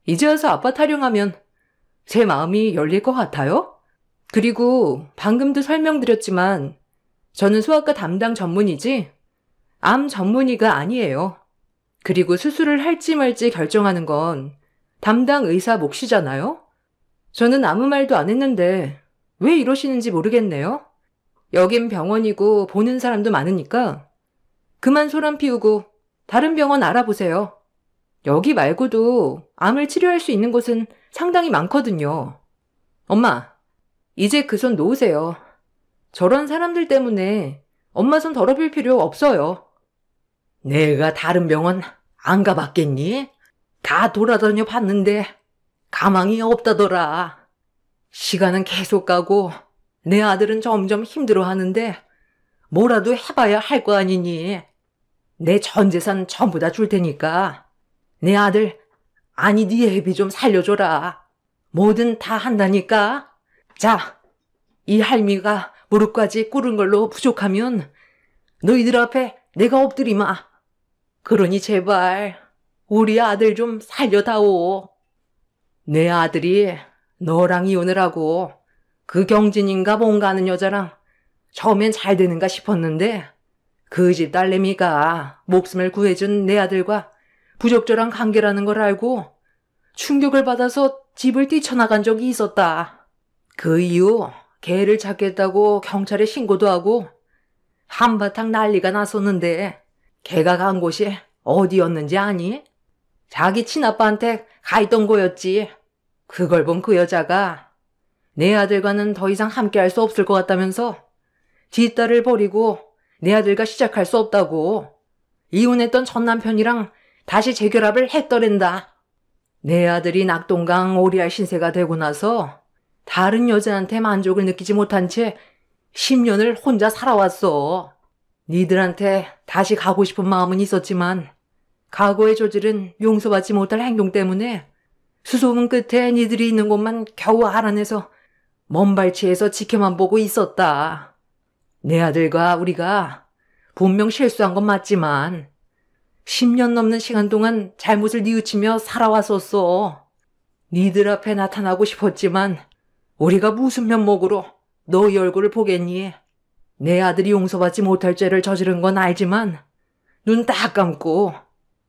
[SPEAKER 1] 이제 와서 아빠 타령하면 제 마음이 열릴 것 같아요? 그리고 방금도 설명드렸지만 저는 소아과 담당 전문의지 암 전문의가 아니에요. 그리고 수술을 할지 말지 결정하는 건 담당 의사 몫이잖아요? 저는 아무 말도 안 했는데 왜 이러시는지 모르겠네요. 여긴 병원이고 보는 사람도 많으니까 그만 소란 피우고 다른 병원 알아보세요. 여기 말고도 암을 치료할 수 있는 곳은 상당히 많거든요. 엄마, 이제 그 손 놓으세요. 저런 사람들 때문에 엄마 손 더러빌 필요 없어요.
[SPEAKER 2] 내가 다른 병원 안 가봤겠니? 다 돌아다녀 봤는데 가망이 없다더라. 시간은 계속 가고 내 아들은 점점 힘들어하는데 뭐라도 해봐야 할 거 아니니? 내 전 재산 전부 다 줄 테니까 내 아들, 아니 네 애비 좀 살려줘라. 뭐든 다 한다니까. 자, 이 할미가 무릎까지 꿇은 걸로 부족하면 너희들 앞에 내가 엎드리마. 그러니 제발 우리 아들 좀 살려다오. 내 아들이 너랑 이혼을 하고 그 경진인가 뭔가 하는 여자랑 처음엔 잘 되는가 싶었는데 그 집 딸내미가 목숨을 구해준 내 아들과 부적절한 관계라는 걸 알고 충격을 받아서 집을 뛰쳐나간 적이 있었다. 그 이후 개를 찾겠다고 경찰에 신고도 하고 한바탕 난리가 났었는데 개가 간 곳이 어디였는지 아니? 자기 친아빠한테 가 있던 거였지. 그걸 본 그 여자가 내 아들과는 더 이상 함께할 수 없을 것 같다면서 뒷딸을 버리고 내 아들과 시작할 수 없다고 이혼했던 전 남편이랑 다시 재결합을 했더랜다. 내 아들이 낙동강 오리알 신세가 되고 나서 다른 여자한테 만족을 느끼지 못한 채 10년을 혼자 살아왔어. 니들한테 다시 가고 싶은 마음은 있었지만 과거에 저지른 용서받지 못할 행동 때문에 수소문 끝에 니들이 있는 곳만 겨우 알아내서 먼발치에서 지켜만 보고 있었다. 내 아들과 우리가 분명 실수한 건 맞지만 10년 넘는 시간 동안 잘못을 뉘우치며 살아왔었어. 니들 앞에 나타나고 싶었지만 우리가 무슨 면목으로 너희 얼굴을 보겠니? 내 아들이 용서받지 못할 죄를 저지른 건 알지만 눈 딱 감고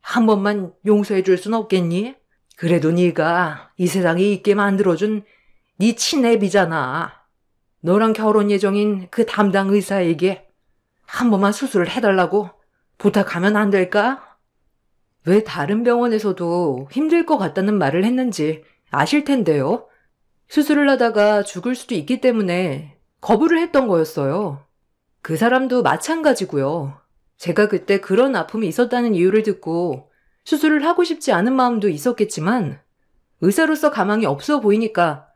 [SPEAKER 2] 한 번만 용서해 줄 순 없겠니? 그래도 네가 이 세상에 있게 만들어준 네 친애비잖아. 너랑 결혼 예정인 그 담당 의사에게 한 번만 수술을 해달라고 부탁하면 안 될까? 왜 다른 병원에서도 힘들 것 같다는 말을 했는지 아실 텐데요. 수술을 하다가 죽을 수도 있기 때문에 거부를 했던 거였어요. 그 사람도 마찬가지고요. 제가 그때 그런 아픔이 있었다는 이유를 듣고 수술을 하고 싶지 않은 마음도 있었겠지만 의사로서 가망이 없어 보이니까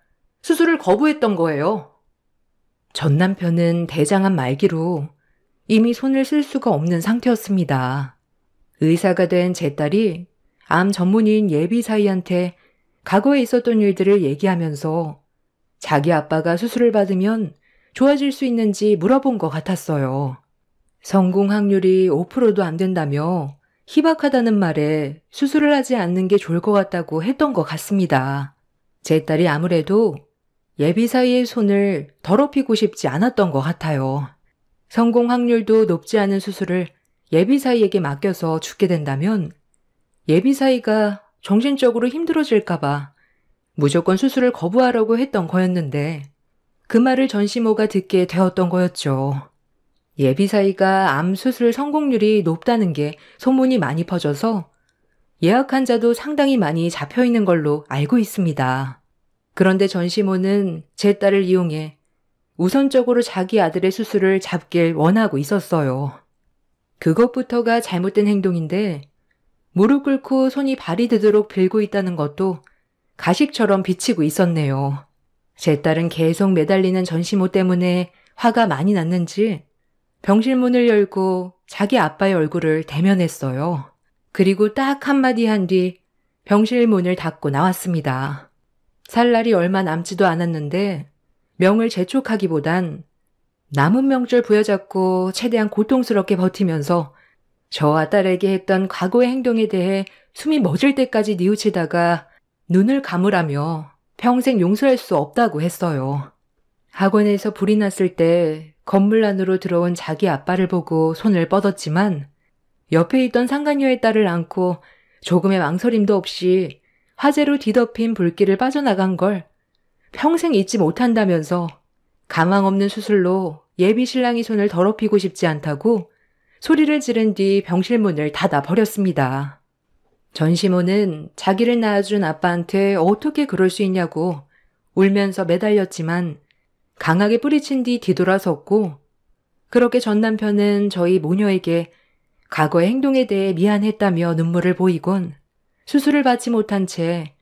[SPEAKER 2] 수술을 거부했던 거예요. 전 남편은 대장암 말기로 이미 손을 쓸 수가 없는 상태였습니다. 의사가 된 제 딸이 암 전문의인 예비 사이한테 과거에 있었던 일들을 얘기하면서 자기 아빠가 수술을 받으면 좋아질 수 있는지 물어본 것 같았어요. 성공 확률이 5%도 안 된다며 희박하다는 말에 수술을 하지 않는 게 좋을 것 같다고 했던 것 같습니다. 제 딸이 아무래도 예비 사이의 손을 더럽히고 싶지 않았던 것 같아요. 성공 확률도 높지 않은 수술을 예비 사이에게 맡겨서 죽게 된다면 예비 사이가 정신적으로 힘들어질까봐 무조건 수술을 거부하라고 했던 거였는데 그 말을 전시모가 듣게 되었던 거였죠. 예비 사이가 암 수술 성공률이 높다는 게 소문이 많이 퍼져서 예약 환자도 상당히 많이 잡혀 있는 걸로 알고 있습니다. 그런데 전시모는 제 딸을 이용해 우선적으로 자기 아들의 수술을 잡길 원하고 있었어요. 그것부터가 잘못된 행동인데 무릎 꿇고 손이 발이 되도록 빌고 있다는 것도 가식처럼 비치고 있었네요. 제 딸은 계속 매달리는 전시모 때문에 화가 많이 났는지 병실 문을 열고 자기 아빠의 얼굴을 대면했어요. 그리고 딱 한마디 한 뒤 병실 문을 닫고 나왔습니다. 살 날이 얼마 남지도 않았는데 명을 재촉하기보단 남은 명절 부여잡고 최대한 고통스럽게 버티면서 저와 딸에게 했던 과거의 행동에 대해 숨이 멎을 때까지 뉘우치다가 눈을 감으라며 평생 용서할 수 없다고 했어요. 학원에서 불이 났을 때 건물 안으로 들어온 자기 아빠를 보고 손을 뻗었지만 옆에 있던 상간녀의 딸을 안고 조금의 망설임도 없이 화재로 뒤덮인 불길을 빠져나간 걸 평생 잊지 못한다면서 가망 없는 수술로 예비 신랑이 손을 더럽히고 싶지 않다고 소리를 지른 뒤 병실 문을 닫아 버렸습니다. 전시모는 자기를 낳아준 아빠한테 어떻게 그럴 수 있냐고 울면서 매달렸지만 강하게 뿌리친 뒤 뒤돌아섰고 그렇게 전 남편은 저희 모녀에게 과거의 행동에 대해 미안했다며 눈물을 보이곤 수술을 받지 못한 채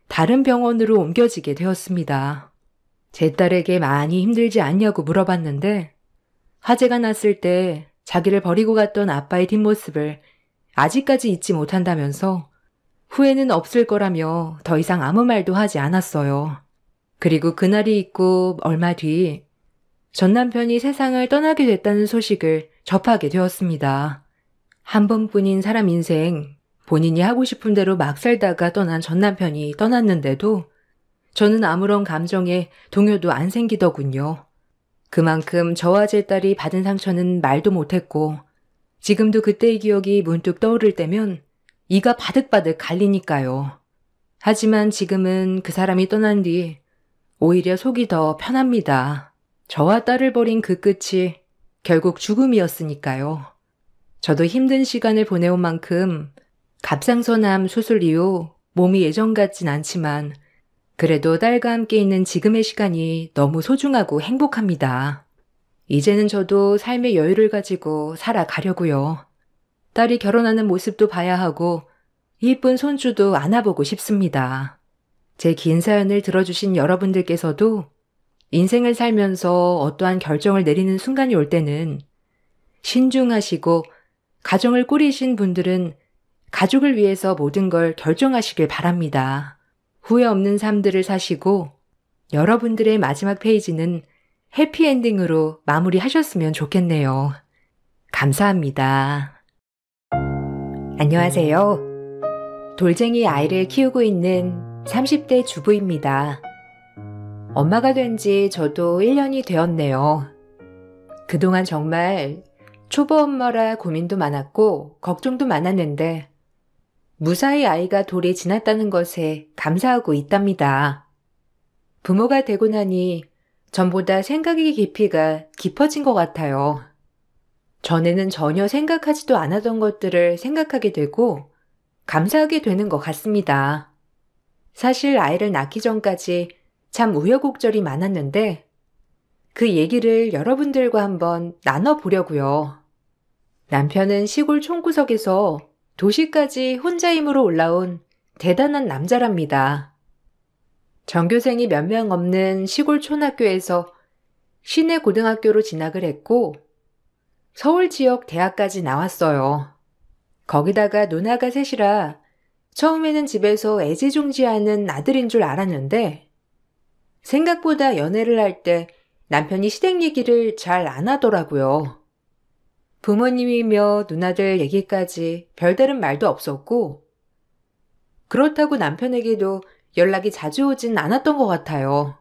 [SPEAKER 2] 다른 병원으로 옮겨지게 되었습니다. 제 딸에게 많이 힘들지 않냐고 물어봤는데 화재가 났을 때 자기를 버리고 갔던 아빠의 뒷모습을 아직까지 잊지 못한다면서 후회는 없을 거라며 더 이상 아무 말도 하지 않았어요. 그리고 그날이 있고 얼마 뒤 전 남편이 세상을 떠나게 됐다는 소식을 접하게 되었습니다. 한 번뿐인 사람 인생, 본인이 하고 싶은 대로 막 살다가 떠난 전 남편이 떠났는데도 저는 아무런 감정에 동요도 안 생기더군요. 그만큼 저와 제 딸이 받은 상처는 말도 못했고 지금도 그때의 기억이 문득 떠오를 때면 이가 바득바득 갈리니까요. 하지만 지금은 그 사람이 떠난 뒤 오히려 속이 더 편합니다. 저와 딸을 버린 그 끝이 결국 죽음이었으니까요. 저도 힘든 시간을 보내온 만큼 갑상선암 수술 이후 몸이 예전 같진 않지만 그래도 딸과 함께 있는 지금의 시간이 너무 소중하고 행복합니다. 이제는 저도 삶의 여유를 가지고 살아가려고요. 딸이 결혼하는 모습도 봐야 하고 이쁜 손주도 안아보고 싶습니다. 제 긴 사연을 들어주신 여러분들께서도 인생을 살면서 어떠한 결정을 내리는 순간이 올 때는 신중하시고 가정을 꾸리신 분들은
[SPEAKER 1] 가족을 위해서 모든 걸 결정하시길 바랍니다. 후회 없는 삶들을 사시고 여러분들의 마지막 페이지는 해피엔딩으로 마무리하셨으면 좋겠네요. 감사합니다. 안녕하세요. 돌쟁이 아이를 키우고 있는 30대 주부입니다. 엄마가 된 지 저도 1년이 되었네요. 그동안 정말 초보 엄마라 고민도 많았고 걱정도 많았는데 무사히 아이가 돌이 지났다는 것에 감사하고 있답니다. 부모가 되고 나니 전보다 생각의 깊이가 깊어진 것 같아요. 전에는 전혀 생각하지도 않았던 것들을 생각하게 되고 감사하게 되는 것 같습니다. 사실 아이를 낳기 전까지 참 우여곡절이 많았는데 그 얘기를 여러분들과 한번 나눠보려고요. 남편은 시골 촌구석에서 도시까지 혼자 힘으로 올라온 대단한 남자랍니다. 전교생이 몇 명 없는 시골 촌학교에서 시내 고등학교로 진학을 했고 서울 지역 대학까지 나왔어요. 거기다가 누나가 셋이라 처음에는 집에서 애지중지하는 아들인 줄 알았는데 생각보다 연애를 할 때 남편이 시댁 얘기를 잘 안 하더라고요. 부모님이며 누나들 얘기까지 별다른 말도 없었고 그렇다고 남편에게도 연락이 자주 오진 않았던 것 같아요.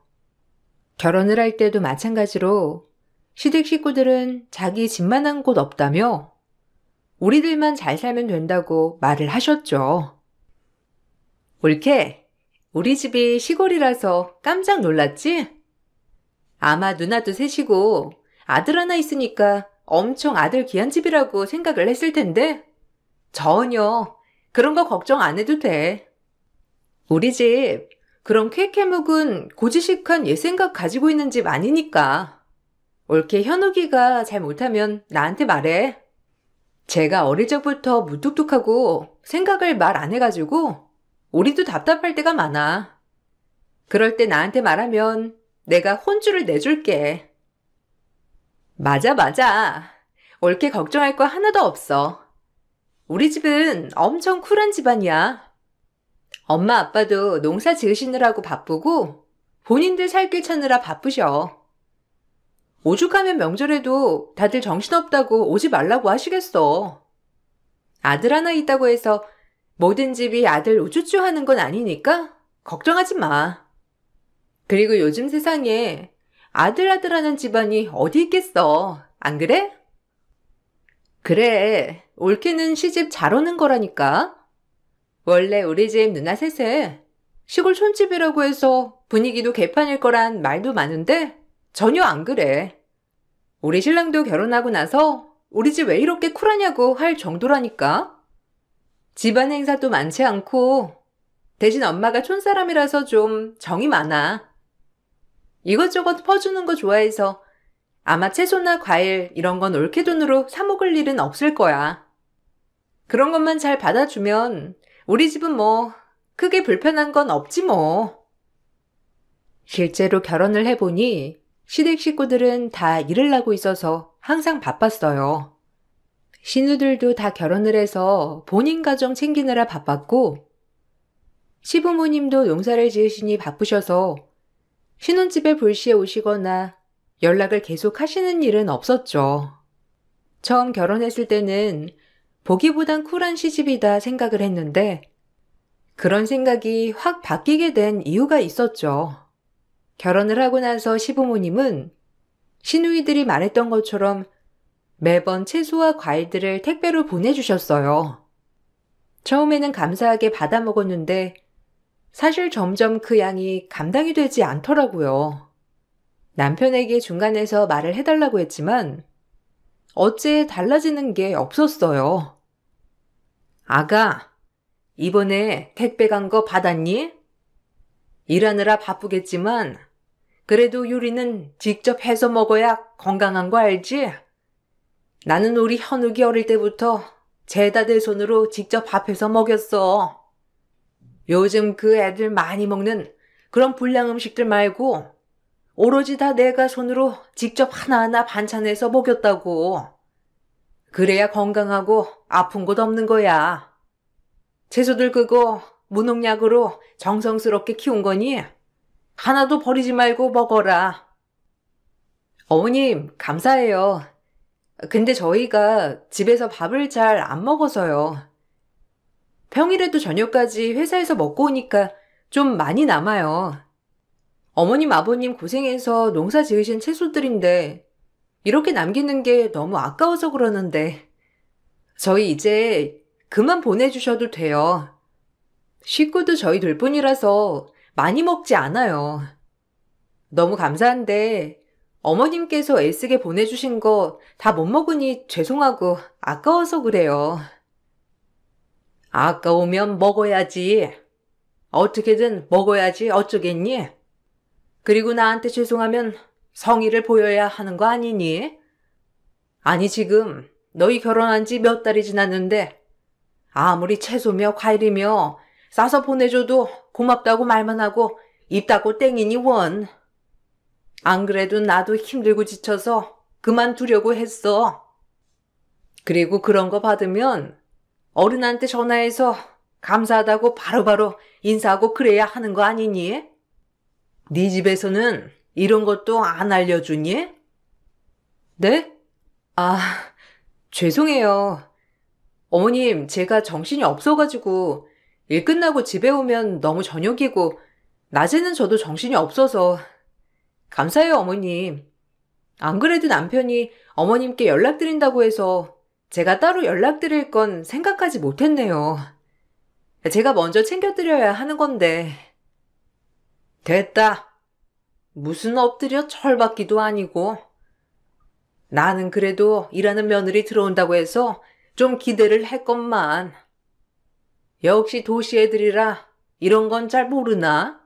[SPEAKER 1] 결혼을 할 때도 마찬가지로 시댁 식구들은 자기 집만한 곳 없다며 우리들만 잘 살면 된다고 말을 하셨죠. 올케, 우리 집이 시골이라서 깜짝 놀랐지? 아마 누나도 셋이고 아들 하나 있으니까 엄청 아들 귀한 집이라고 생각을 했을 텐데 전혀 그런 거 걱정 안 해도 돼. 우리 집 그런 쾌쾌 묵은 고지식한 옛 생각 가지고 있는 집 아니니까. 올케 현욱이가 잘 못하면 나한테 말해. 제가 어릴 적부터 무뚝뚝하고 생각을 말 안 해가지고 우리도 답답할 때가 많아. 그럴 때 나한테 말하면 내가 혼쭐을 내줄게. 맞아. 올케 걱정할 거 하나도 없어. 우리 집은 엄청 쿨한 집안이야. 엄마 아빠도 농사 지으시느라고 바쁘고 본인들 살 길 찾느라 바쁘셔. 오죽하면 명절에도 다들 정신없다고 오지 말라고 하시겠어. 아들 하나 있다고 해서 모든 집이 아들 우쭈쭈 하는 건 아니니까 걱정하지 마. 그리고 요즘 세상에 아들 하는 집안이 어디 있겠어. 안 그래? 그래, 올케는 시집 잘 오는 거라니까. 원래 우리 집 누나 셋에 시골 촌집이라고 해서 분위기도 개판일 거란 말도 많은데 전혀 안 그래. 우리 신랑도 결혼하고 나서 우리 집 왜 이렇게 쿨하냐고 할 정도라니까. 집안 행사도 많지 않고 대신 엄마가 촌사람이라서 좀 정이 많아. 이것저것 퍼주는 거 좋아해서 아마 채소나 과일 이런 건 올케 돈으로 사 먹을 일은 없을 거야. 그런 것만 잘 받아주면 우리 집은 뭐 크게 불편한 건 없지 뭐. 실제로 결혼을 해보니 시댁 식구들은 다 일을 하고 있어서 항상 바빴어요. 신우들도 다 결혼을 해서 본인 가정 챙기느라 바빴고 시부모님도 농사를 지으시니 바쁘셔서 신혼집에 불시에 오시거나 연락을 계속 하시는 일은 없었죠. 처음 결혼했을 때는 보기보단 쿨한 시집이다 생각을 했는데 그런 생각이 확 바뀌게 된 이유가 있었죠. 결혼을 하고 나서 시부모님은 시누이들이 말했던 것처럼 매번 채소와 과일들을 택배로 보내주셨어요. 처음에는 감사하게 받아 먹었는데 사실 점점 그 양이 감당이 되지 않더라고요. 남편에게 중간에서 말을 해달라고 했지만 어째 달라지는 게 없었어요. 아가, 이번에 택배 간 거 받았니? 일하느라 바쁘겠지만 그래도 요리는 직접 해서 먹어야 건강한 거 알지? 나는 우리 현욱이 어릴 때부터 죄다 내 손으로 직접 밥해서 먹였어. 요즘 그 애들 많이 먹는 그런 불량 음식들 말고 오로지 다 내가 손으로 직접 하나하나 반찬해서 먹였다고. 그래야 건강하고 아픈 곳 없는 거야.
[SPEAKER 2] 채소들 그거 무농약으로 정성스럽게 키운 거니? 하나도 버리지 말고 먹어라.
[SPEAKER 1] 어머님, 감사해요. 근데 저희가 집에서 밥을 잘 안 먹어서요. 평일에도 저녁까지 회사에서 먹고 오니까 좀 많이 남아요. 어머님, 아버님 고생해서 농사 지으신 채소들인데 이렇게 남기는 게 너무 아까워서 그러는데 저희 이제 그만 보내주셔도 돼요. 식구도 저희 둘뿐이라서 많이 먹지 않아요. 너무 감사한데 어머님께서 애쓰게 보내주신 거 다 못 먹으니 죄송하고 아까워서 그래요.
[SPEAKER 2] 아까우면 먹어야지. 어떻게든 먹어야지 어쩌겠니? 그리고 나한테 죄송하면 성의를 보여야 하는 거 아니니? 아니 지금 너희 결혼한 지 몇 달이 지났는데 아무리 채소며 과일이며 싸서 보내줘도 고맙다고 말만 하고 입 닫고 땡이니 원. 안 그래도 나도 힘들고 지쳐서 그만두려고 했어. 그리고 그런 거 받으면 어른한테 전화해서 감사하다고 바로바로 인사하고 그래야 하는 거 아니니? 네 집에서는 이런 것도 안 알려주니?
[SPEAKER 1] 네? 아, 죄송해요. 어머님, 제가 정신이 없어가지고 일 끝나고 집에 오면 너무 저녁이고 낮에는 저도 정신이 없어서 감사해요, 어머님. 안 그래도 남편이 어머님께 연락드린다고 해서 제가 따로 연락드릴 건 생각하지 못했네요. 제가 먼저 챙겨드려야 하는 건데.
[SPEAKER 2] 됐다. 무슨 엎드려 철받기도 아니고. 나는 그래도 일하는 며느리 들어온다고 해서 좀 기대를 했건만. 역시 도시 애들이라 이런 건 잘 모르나?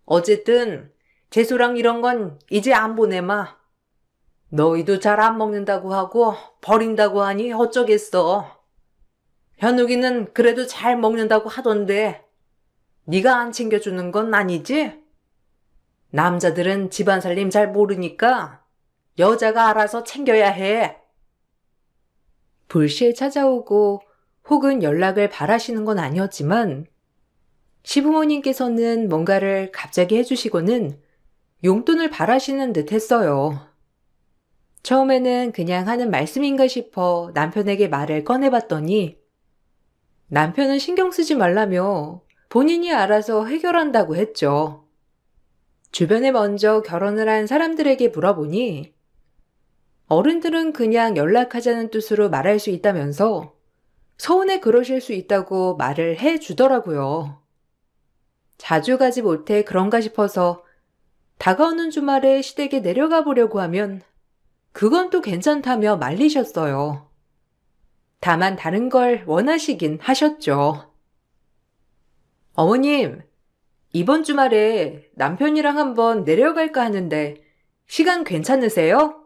[SPEAKER 2] 어쨌든 채소랑 이런 건 이제 안 보내마. 너희도 잘 안 먹는다고 하고 버린다고 하니 어쩌겠어. 현욱이는 그래도 잘 먹는다고 하던데 네가 안 챙겨주는 건 아니지? 남자들은 집안 살림 잘 모르니까 여자가 알아서 챙겨야 해.
[SPEAKER 1] 불시에 찾아오고 혹은 연락을 바라시는 건 아니었지만 시부모님께서는 뭔가를 갑자기 해주시고는 용돈을 바라시는 듯 했어요. 처음에는 그냥 하는 말씀인가 싶어 남편에게 말을 꺼내봤더니 남편은 신경 쓰지 말라며 본인이 알아서 해결한다고 했죠. 주변에 먼저 결혼을 한 사람들에게 물어보니 어른들은 그냥 연락하자는 뜻으로 말할 수 있다면서 서운해 그러실 수 있다고 말을 해주더라고요. 자주 가지 못해 그런가 싶어서 다가오는 주말에 시댁에 내려가 보려고 하면 그건 또 괜찮다며 말리셨어요. 다만 다른 걸 원하시긴 하셨죠. 어머님, 이번 주말에 남편이랑 한번 내려갈까 하는데 시간 괜찮으세요?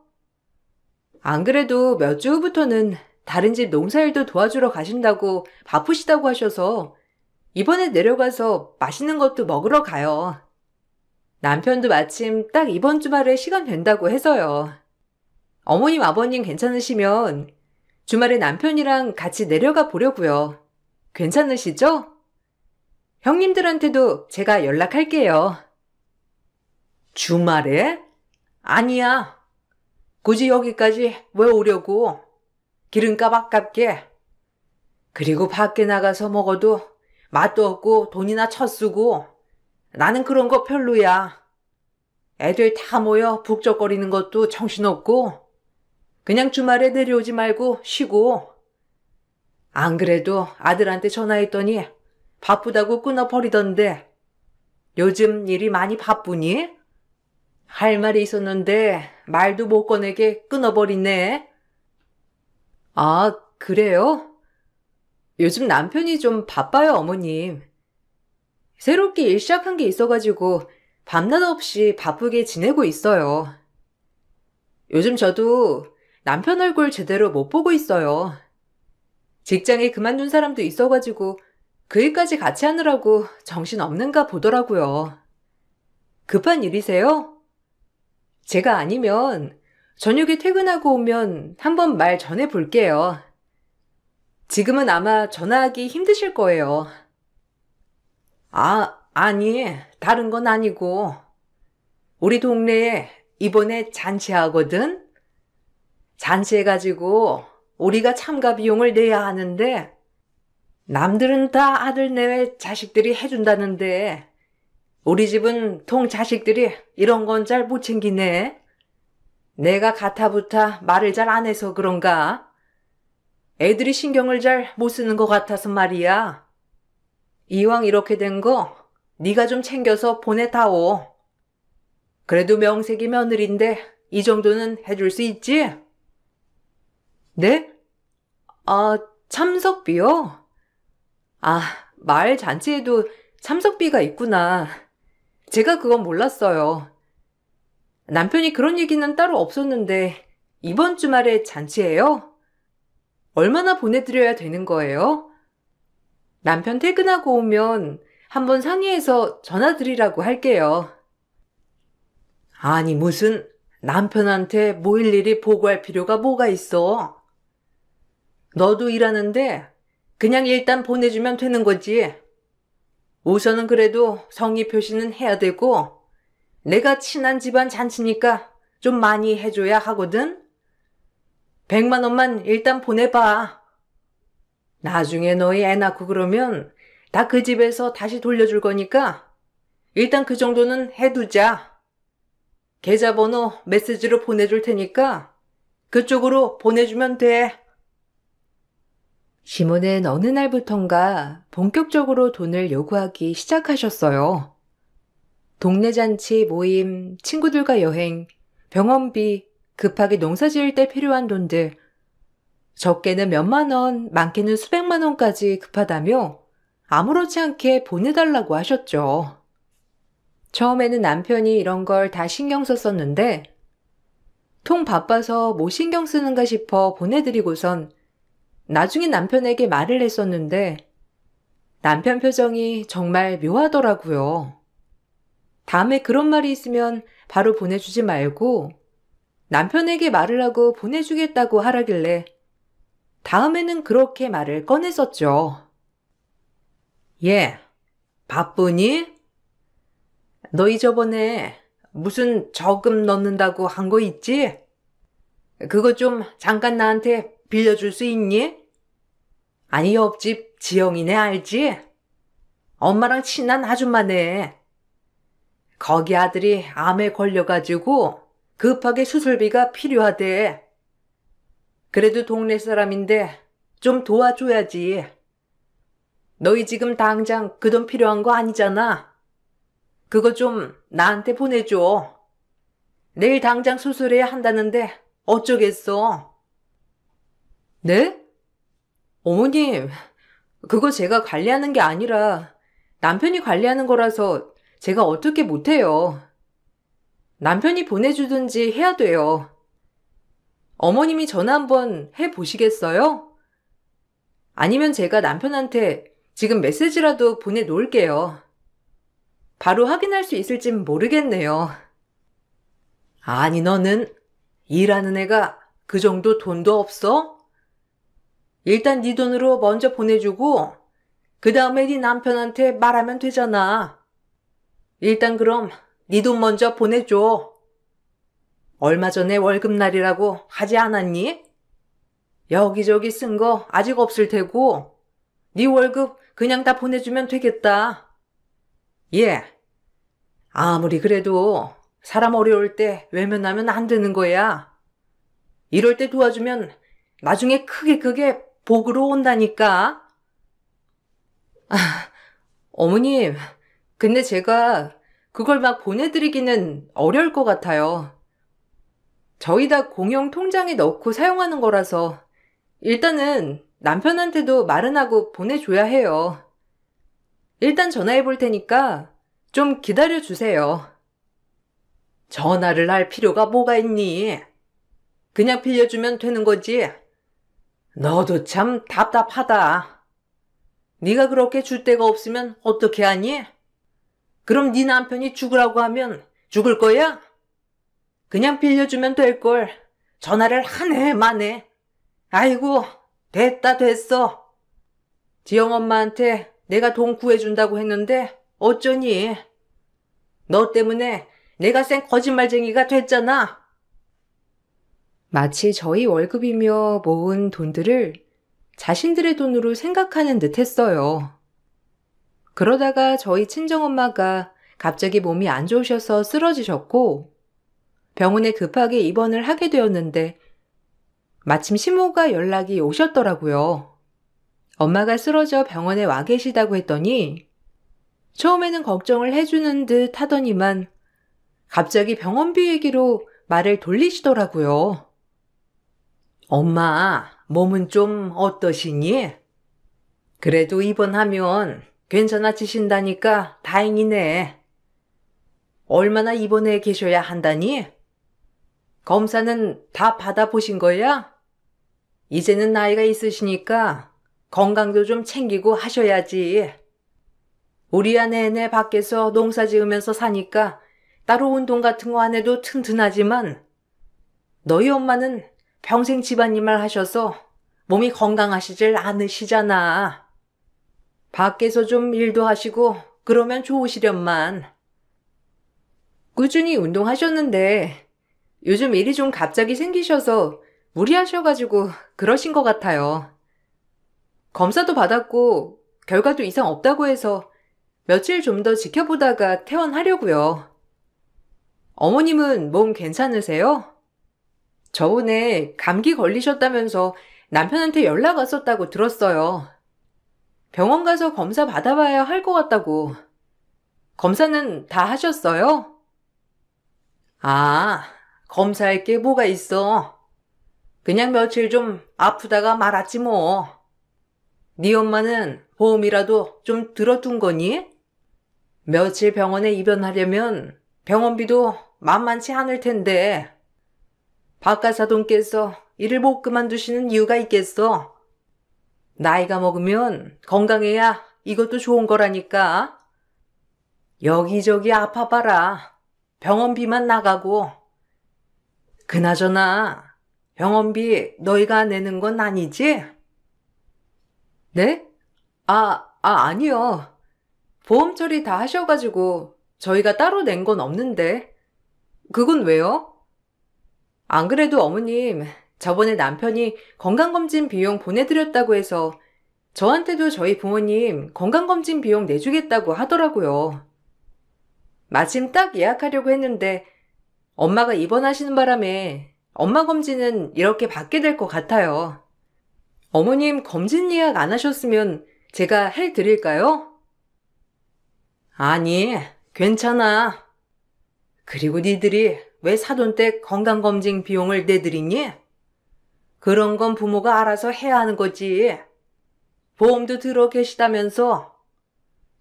[SPEAKER 1] 안 그래도 몇 주 후부터는 다른 집 농사일도 도와주러 가신다고 바쁘시다고 하셔서 이번에 내려가서 맛있는 것도 먹으러 가요. 남편도 마침 딱 이번 주말에 시간 된다고 해서요. 어머님, 아버님 괜찮으시면 주말에 남편이랑 같이 내려가 보려고요. 괜찮으시죠? 형님들한테도 제가 연락할게요.
[SPEAKER 2] 주말에? 아니야. 굳이 여기까지 왜 오려고? 기름값 아깝게. 그리고 밖에 나가서 먹어도 맛도 없고 돈이나 쳐쓰고 나는 그런 거 별로야. 애들 다 모여 북적거리는 것도 정신없고 그냥 주말에 내려오지 말고 쉬고. 안 그래도 아들한테 전화했더니 바쁘다고 끊어버리던데 요즘 일이 많이 바쁘니? 할 말이 있었는데 말도 못 꺼내게 끊어버리네.
[SPEAKER 1] 아, 그래요? 요즘 남편이 좀 바빠요, 어머님. 새롭게 일 시작한 게 있어가지고 밤낮 없이 바쁘게 지내고 있어요. 요즘 저도 남편 얼굴 제대로 못 보고 있어요. 직장에 그만둔 사람도 있어가지고 그 일까지 같이 하느라고 정신 없는가 보더라고요. 급한 일이세요? 제가 아니면 저녁에 퇴근하고 오면 한번 말 전해 볼게요. 지금은 아마 전화하기 힘드실 거예요.
[SPEAKER 2] 아니, 다른 건 아니고. 우리 동네에 이번에 잔치하거든? 잔치해가지고 우리가 참가 비용을 내야 하는데, 남들은 다 아들 내외 자식들이 해준다는데, 우리 집은 통 자식들이 이런 건 잘 못 챙기네. 내가 가타부타 말을 잘 안 해서 그런가? 애들이 신경을 잘 못 쓰는 것 같아서 말이야. 이왕 이렇게 된 거 네가 좀 챙겨서 보내다오. 그래도 명색이 며느리인데 이 정도는 해줄 수 있지?
[SPEAKER 1] 네? 참석비요? 마을 잔치에도 참석비가 있구나. 제가 그건 몰랐어요. 남편이 그런 얘기는 따로 없었는데 이번 주말에 잔치예요? 얼마나 보내드려야 되는 거예요? 남편 퇴근하고 오면 한번 상의해서 전화드리라고 할게요.
[SPEAKER 2] 아니, 무슨 남편한테 뭐 일일이 보고할 필요가 뭐가 있어? 너도 일하는데 그냥 일단 보내주면 되는 거지. 우선은 그래도 성의 표시는 해야 되고, 내가 친한 집안 잔치니까 좀 많이 해줘야 하거든? 100만 원만 일단 보내봐. 나중에 너희 애 낳고 그러면 다 그 집에서 다시 돌려줄 거니까 일단 그 정도는 해두자. 계좌번호 메시지로 보내줄 테니까 그쪽으로 보내주면 돼.
[SPEAKER 1] 시몬은 어느 날부턴가 본격적으로 돈을 요구하기 시작하셨어요. 동네 잔치, 모임, 친구들과 여행, 병원비, 급하게 농사 지을 때 필요한 돈들, 적게는 몇만 원, 많게는 수백만 원까지 급하다며 아무렇지 않게 보내달라고 하셨죠. 처음에는 남편이 이런 걸 다 신경 썼었는데, 통 바빠서 뭐 신경 쓰는가 싶어 보내드리고선 나중에 남편에게 말을 했었는데, 남편 표정이 정말 묘하더라고요. 다음에 그런 말이 있으면 바로 보내주지 말고 남편에게 말을 하고 보내주겠다고 하라길래 다음에는 그렇게 말을 꺼냈었죠.
[SPEAKER 2] 얘, 바쁘니? 너희 저번에 무슨 저금 넣는다고 한 거 있지? 그거 좀 잠깐 나한테 빌려줄 수 있니? 아니, 옆집 지영이네 알지? 엄마랑 친한 아줌마네. 거기 아들이 암에 걸려가지고 급하게 수술비가 필요하대. 그래도 동네 사람인데 좀 도와줘야지. 너희 지금 당장 그 돈 필요한 거 아니잖아. 그거 좀 나한테 보내줘. 내일 당장 수술해야 한다는데 어쩌겠어.
[SPEAKER 1] 네? 어머님, 그거 제가 관리하는 게 아니라 남편이 관리하는 거라서 제가 어떻게 못해요. 남편이 보내주든지 해야 돼요. 어머님이 전화 한번 해보시겠어요? 아니면 제가 남편한테 지금 메시지라도 보내놓을게요. 바로 확인할 수 있을진 모르겠네요.
[SPEAKER 2] 아니, 너는 일하는 애가 그 정도 돈도 없어? 일단 네 돈으로 먼저 보내주고 그 다음에 네 남편한테 말하면 되잖아. 일단 그럼 네 돈 먼저 보내줘. 얼마 전에 월급날이라고 하지 않았니? 여기저기 쓴 거 아직 없을 테고 네 월급 그냥 다 보내주면 되겠다. 예. 아무리 그래도 사람 어려울 때 외면하면 안 되는 거야. 이럴 때 도와주면 나중에 크게 복으로 온다니까.
[SPEAKER 1] 어머님, 근데 제가 그걸 막 보내드리기는 어려울 것 같아요. 저희 다 공용 통장에 넣고 사용하는 거라서 일단은 남편한테도 말은 하고 보내줘야 해요. 일단 전화해 볼 테니까 좀 기다려 주세요.
[SPEAKER 2] 전화를 할 필요가 뭐가 있니? 그냥 빌려주면 되는 거지. 너도 참 답답하다. 네가 그렇게 줄 데가 없으면 어떻게 하니? 그럼 네 남편이 죽으라고 하면 죽을 거야? 그냥 빌려주면 될걸. 전화를 하네 마네. 아이고, 됐어. 지영 엄마한테 내가 돈 구해준다고 했는데 어쩌니? 너 때문에 내가 쌩 거짓말쟁이가 됐잖아.
[SPEAKER 1] 마치 저희 월급이며 모은 돈들을 자신들의 돈으로 생각하는 듯 했어요. 그러다가 저희 친정엄마가 갑자기 몸이 안 좋으셔서 쓰러지셨고 병원에 급하게 입원을 하게 되었는데 마침 시모가 연락이 오셨더라고요. 엄마가 쓰러져 병원에 와 계시다고 했더니 처음에는 걱정을 해주는 듯 하더니만 갑자기 병원비 얘기로 말을 돌리시더라고요.
[SPEAKER 2] 엄마, 몸은 좀 어떠시니? 그래도 입원하면 괜찮아지신다니까 다행이네. 얼마나 입원해 계셔야 한다니? 검사는 다 받아보신 거야? 이제는 나이가 있으시니까 건강도 좀 챙기고 하셔야지. 우리야 내내 밖에서 농사 지으면서 사니까 따로 운동 같은 거 안 해도 튼튼하지만 너희 엄마는 평생 집안일만 하셔서 몸이 건강하시질 않으시잖아. 밖에서 좀 일도 하시고 그러면 좋으시련만.
[SPEAKER 1] 꾸준히 운동하셨는데 요즘 일이 좀 갑자기 생기셔서 무리하셔가지고 그러신 것 같아요. 검사도 받았고 결과도 이상 없다고 해서 며칠 좀 더 지켜보다가 퇴원하려고요. 어머님은 몸 괜찮으세요? 저번에 감기 걸리셨다면서 남편한테 연락 왔었다고 들었어요. 병원 가서 검사 받아봐야 할 것 같다고. 검사는 다 하셨어요?
[SPEAKER 2] 아, 검사할 게 뭐가 있어. 그냥 며칠 좀 아프다가 말았지 뭐. 네 엄마는 보험이라도 좀 들어둔 거니? 며칠 병원에 입원하려면 병원비도 만만치 않을 텐데. 박가사돈께서 일을 못 그만두시는 이유가 있겠어. 나이가 먹으면 건강해야 이것도 좋은 거라니까. 여기저기 아파봐라. 병원비만 나가고. 그나저나 병원비 너희가 내는 건 아니지?
[SPEAKER 1] 네? 아니요. 보험 처리 다 하셔가지고 저희가 따로 낸 건 없는데. 그건 왜요? 안 그래도 어머님, 저번에 남편이 건강검진 비용 보내드렸다고 해서 저한테도 저희 부모님 건강검진 비용 내주겠다고 하더라고요. 마침 딱 예약하려고 했는데 엄마가 입원하시는 바람에 엄마 검진은 이렇게 받게 될 것 같아요. 어머님 검진 예약 안 하셨으면 제가 해드릴까요?
[SPEAKER 2] 아니, 괜찮아. 그리고 니들이 왜 사돈댁 건강검진 비용을 내드리니? 그런 건 부모가 알아서 해야 하는 거지. 보험도 들어 계시다면서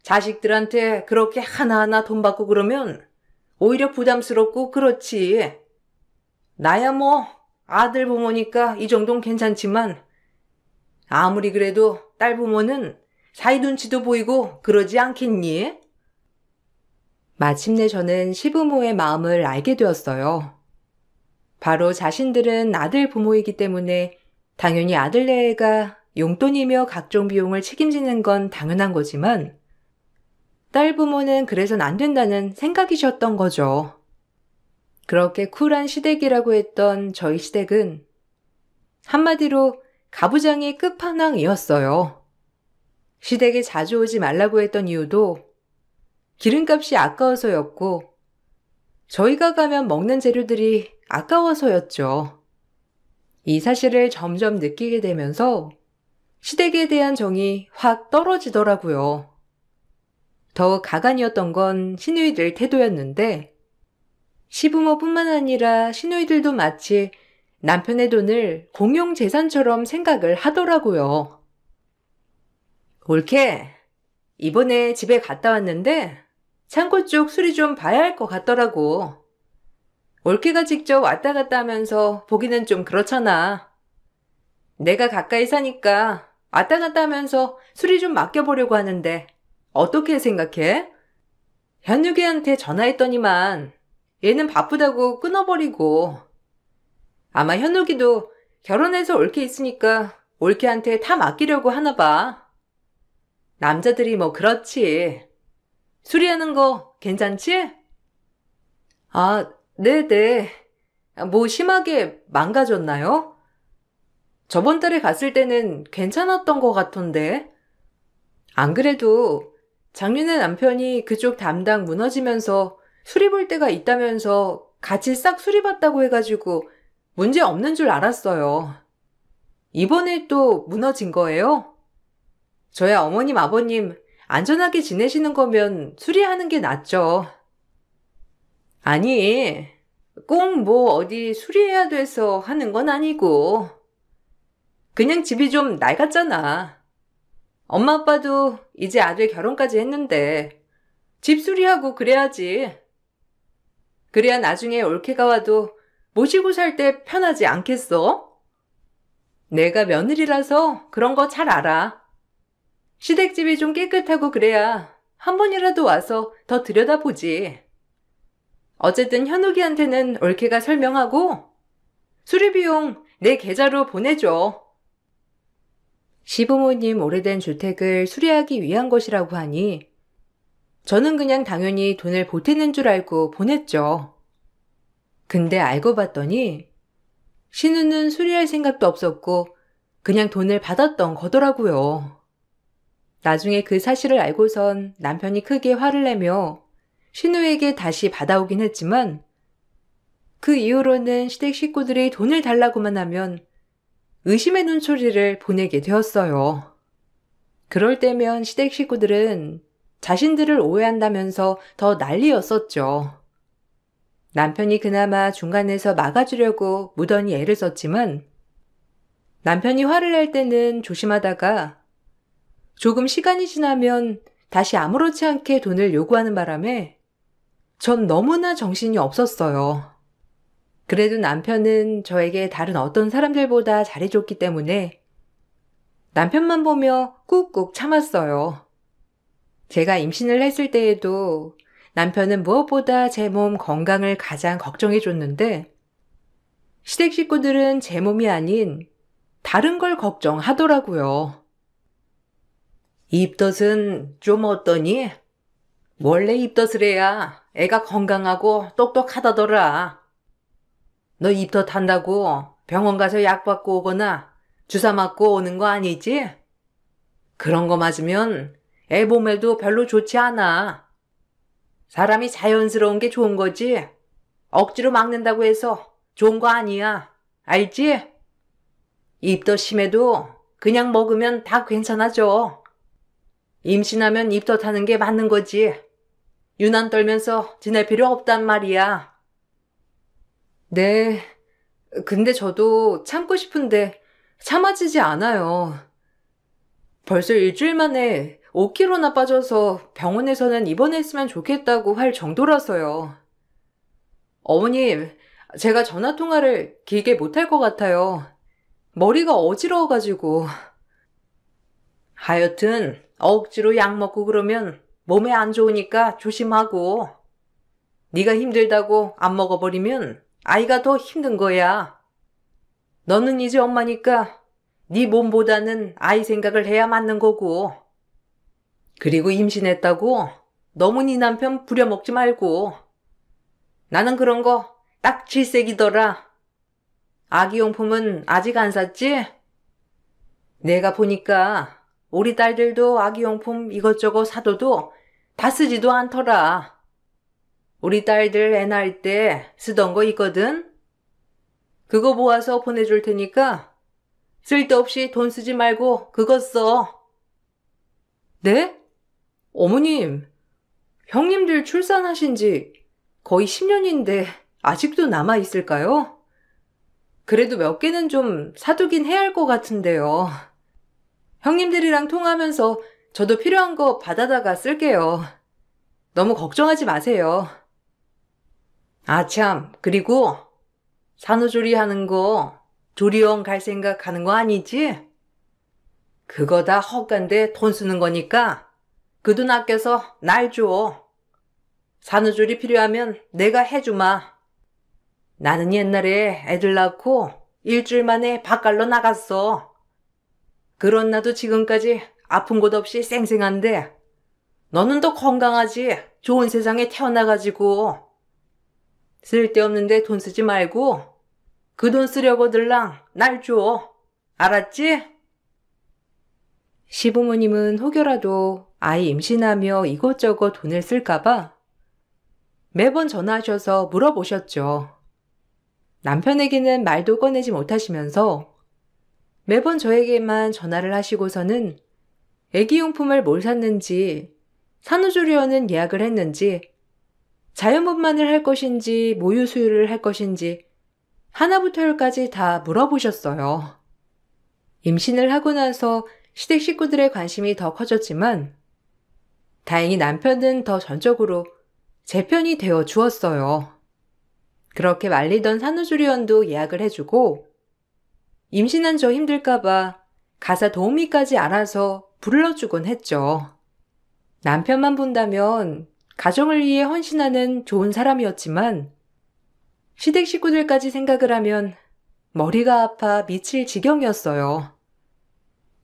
[SPEAKER 2] 자식들한테 그렇게 하나하나 돈 받고 그러면 오히려 부담스럽고 그렇지. 나야 뭐 아들 부모니까 이 정도는 괜찮지만 아무리 그래도 딸 부모는 사이 눈치도 보이고 그러지 않겠니?
[SPEAKER 1] 마침내 저는 시부모의 마음을 알게 되었어요. 바로 자신들은 아들 부모이기 때문에 당연히 아들네가 용돈이며 각종 비용을 책임지는 건 당연한 거지만 딸 부모는 그래선 안 된다는 생각이셨던 거죠. 그렇게 쿨한 시댁이라고 했던 저희 시댁은 한마디로 가부장의 끝판왕이었어요. 시댁에 자주 오지 말라고 했던 이유도 기름값이 아까워서였고 저희가 가면 먹는 재료들이 아까워서였죠. 이 사실을 점점 느끼게 되면서 시댁에 대한 정이 확 떨어지더라고요. 더 가관이었던 건 시누이들 태도였는데 시부모뿐만 아니라 시누이들도 마치 남편의 돈을 공용재산처럼 생각을 하더라고요. 올케, 이번에 집에 갔다 왔는데 창고 쪽 수리 좀 봐야 할 것 같더라고. 올케가 직접 왔다 갔다 하면서 보기는 좀 그렇잖아. 내가 가까이 사니까 왔다 갔다 하면서 수리 좀 맡겨보려고 하는데 어떻게 생각해? 현욱이한테 전화했더니만 얘는 바쁘다고 끊어버리고 아마 현욱이도 결혼해서 올케 있으니까 올케한테 다 맡기려고 하나 봐. 남자들이 뭐 그렇지. 수리하는 거 괜찮지? 아, 네네. 뭐 심하게 망가졌나요? 저번 달에 갔을 때는 괜찮았던 것 같던데. 안 그래도 작년에 남편이 그쪽 담당 무너지면서 수리볼 때가 있다면서 같이 싹 수리봤다고 해가지고 문제 없는 줄 알았어요. 이번에 또 무너진 거예요? 저야 어머님, 아버님 안전하게 지내시는 거면 수리하는 게 낫죠. 아니, 꼭 뭐 어디 수리해야 돼서 하는 건 아니고 그냥 집이 좀 낡았잖아. 엄마 아빠도 이제 아들 결혼까지 했는데 집 수리하고 그래야지. 그래야 나중에 올케가 와도 모시고 살 때 편하지 않겠어? 내가 며느리라서 그런 거 잘 알아. 시댁집이 좀 깨끗하고 그래야 한 번이라도 와서 더 들여다보지. 어쨌든 현욱이한테는 올케가 설명하고 수리비용 내 계좌로 보내줘. 시부모님 오래된 주택을 수리하기 위한 것이라고 하니 저는 그냥 당연히 돈을 보태는 줄 알고 보냈죠. 근데 알고 봤더니 신우는 수리할 생각도 없었고 그냥 돈을 받았던 거더라고요. 나중에 그 사실을 알고선 남편이 크게 화를 내며 신우에게 다시 받아오긴 했지만 그 이후로는 시댁 식구들이 돈을 달라고만 하면 의심의 눈초리를 보내게 되었어요. 그럴 때면 시댁 식구들은 자신들을 오해한다면서 더 난리였었죠. 남편이 그나마 중간에서 막아주려고 무던히 애를 썼지만 남편이 화를 낼 때는 조심하다가 조금 시간이 지나면 다시 아무렇지 않게 돈을 요구하는 바람에 전 너무나 정신이 없었어요. 그래도 남편은 저에게 다른 어떤 사람들보다 잘해줬기 때문에 남편만 보며 꾹꾹 참았어요. 제가 임신을 했을 때에도 남편은 무엇보다 제 몸 건강을 가장 걱정해줬는데 시댁 식구들은 제 몸이 아닌 다른 걸 걱정하더라고요. 입덧은 좀 어떠니? 원래 입덧을 해야 애가 건강하고 똑똑하다더라. 너 입덧 한다고 병원 가서 약 받고 오거나 주사 맞고 오는 거 아니지? 그런 거 맞으면 애 몸에도 별로 좋지 않아. 사람이 자연스러운 게 좋은 거지. 억지로 막는다고 해서 좋은 거 아니야. 알지? 입덧 심해도 그냥 먹으면 다 괜찮아져. 임신하면 입덧 하는 게 맞는 거지. 유난 떨면서 지낼 필요 없단 말이야. 네, 근데 저도 참고 싶은데 참아지지 않아요. 벌써 일주일 만에 5kg나 빠져서 병원에서는 입원했으면 좋겠다고 할 정도라서요. 어머님, 제가 전화통화를 길게 못할 것 같아요. 머리가 어지러워가지고. 하여튼 억지로 약 먹고 그러면 몸에 안 좋으니까 조심하고. 네가 힘들다고 안 먹어버리면 아이가 더 힘든 거야. 너는 이제 엄마니까 네 몸보다는 아이 생각을 해야 맞는 거고. 그리고 임신했다고 너무 네 남편 부려먹지 말고. 나는 그런 거 딱 질색이더라. 아기용품은 아직 안 샀지? 내가 보니까 우리 딸들도 아기용품 이것저것 사둬도 다 쓰지도 않더라. 우리 딸들 애 낳을 때 쓰던 거 있거든? 그거 모아서 보내줄 테니까 쓸데없이 돈 쓰지 말고 그거 써. 네? 어머님, 형님들 출산하신 지 거의 10년인데 아직도 남아있을까요? 그래도 몇 개는 좀 사두긴 해야 할 것 같은데요. 형님들이랑 통화하면서 저도 필요한 거 받아다가 쓸게요. 너무 걱정하지 마세요. 아 참, 그리고 산후조리 하는 거 조리원 갈 생각 하는 거 아니지? 그거 다 헛간데 돈 쓰는 거니까 그 돈 아껴서 날 줘. 산후조리 필요하면 내가 해주마. 나는 옛날에 애들 낳고 일주일 만에 밭갈러 나갔어. 그런 나도 지금까지
[SPEAKER 2] 아픈 곳 없이 쌩쌩한데 너는 더 건강하지. 좋은 세상에 태어나가지고. 쓸데없는데 돈 쓰지 말고 그 돈 쓰려고들랑 날 줘. 알았지?
[SPEAKER 1] 시부모님은 혹여라도 아이 임신하며 이것저것 돈을 쓸까봐 매번 전화하셔서 물어보셨죠. 남편에게는 말도 꺼내지 못하시면서 매번 저에게만 전화를 하시고서는 애기용품을 뭘 샀는지, 산후조리원은 예약을 했는지, 자연분만을 할 것인지, 모유 수유를 할 것인지 하나부터 열까지 다 물어보셨어요. 임신을 하고 나서 시댁 식구들의 관심이 더 커졌지만 다행히 남편은 더 전적으로 제 편이 되어 주었어요. 그렇게 말리던 산후조리원도 예약을 해주고 임신한 저 힘들까봐 가사 도우미까지 알아서 불러주곤 했죠. 남편만 본다면 가정을 위해 헌신하는 좋은 사람이었지만 시댁 식구들까지 생각을 하면 머리가 아파 미칠 지경이었어요.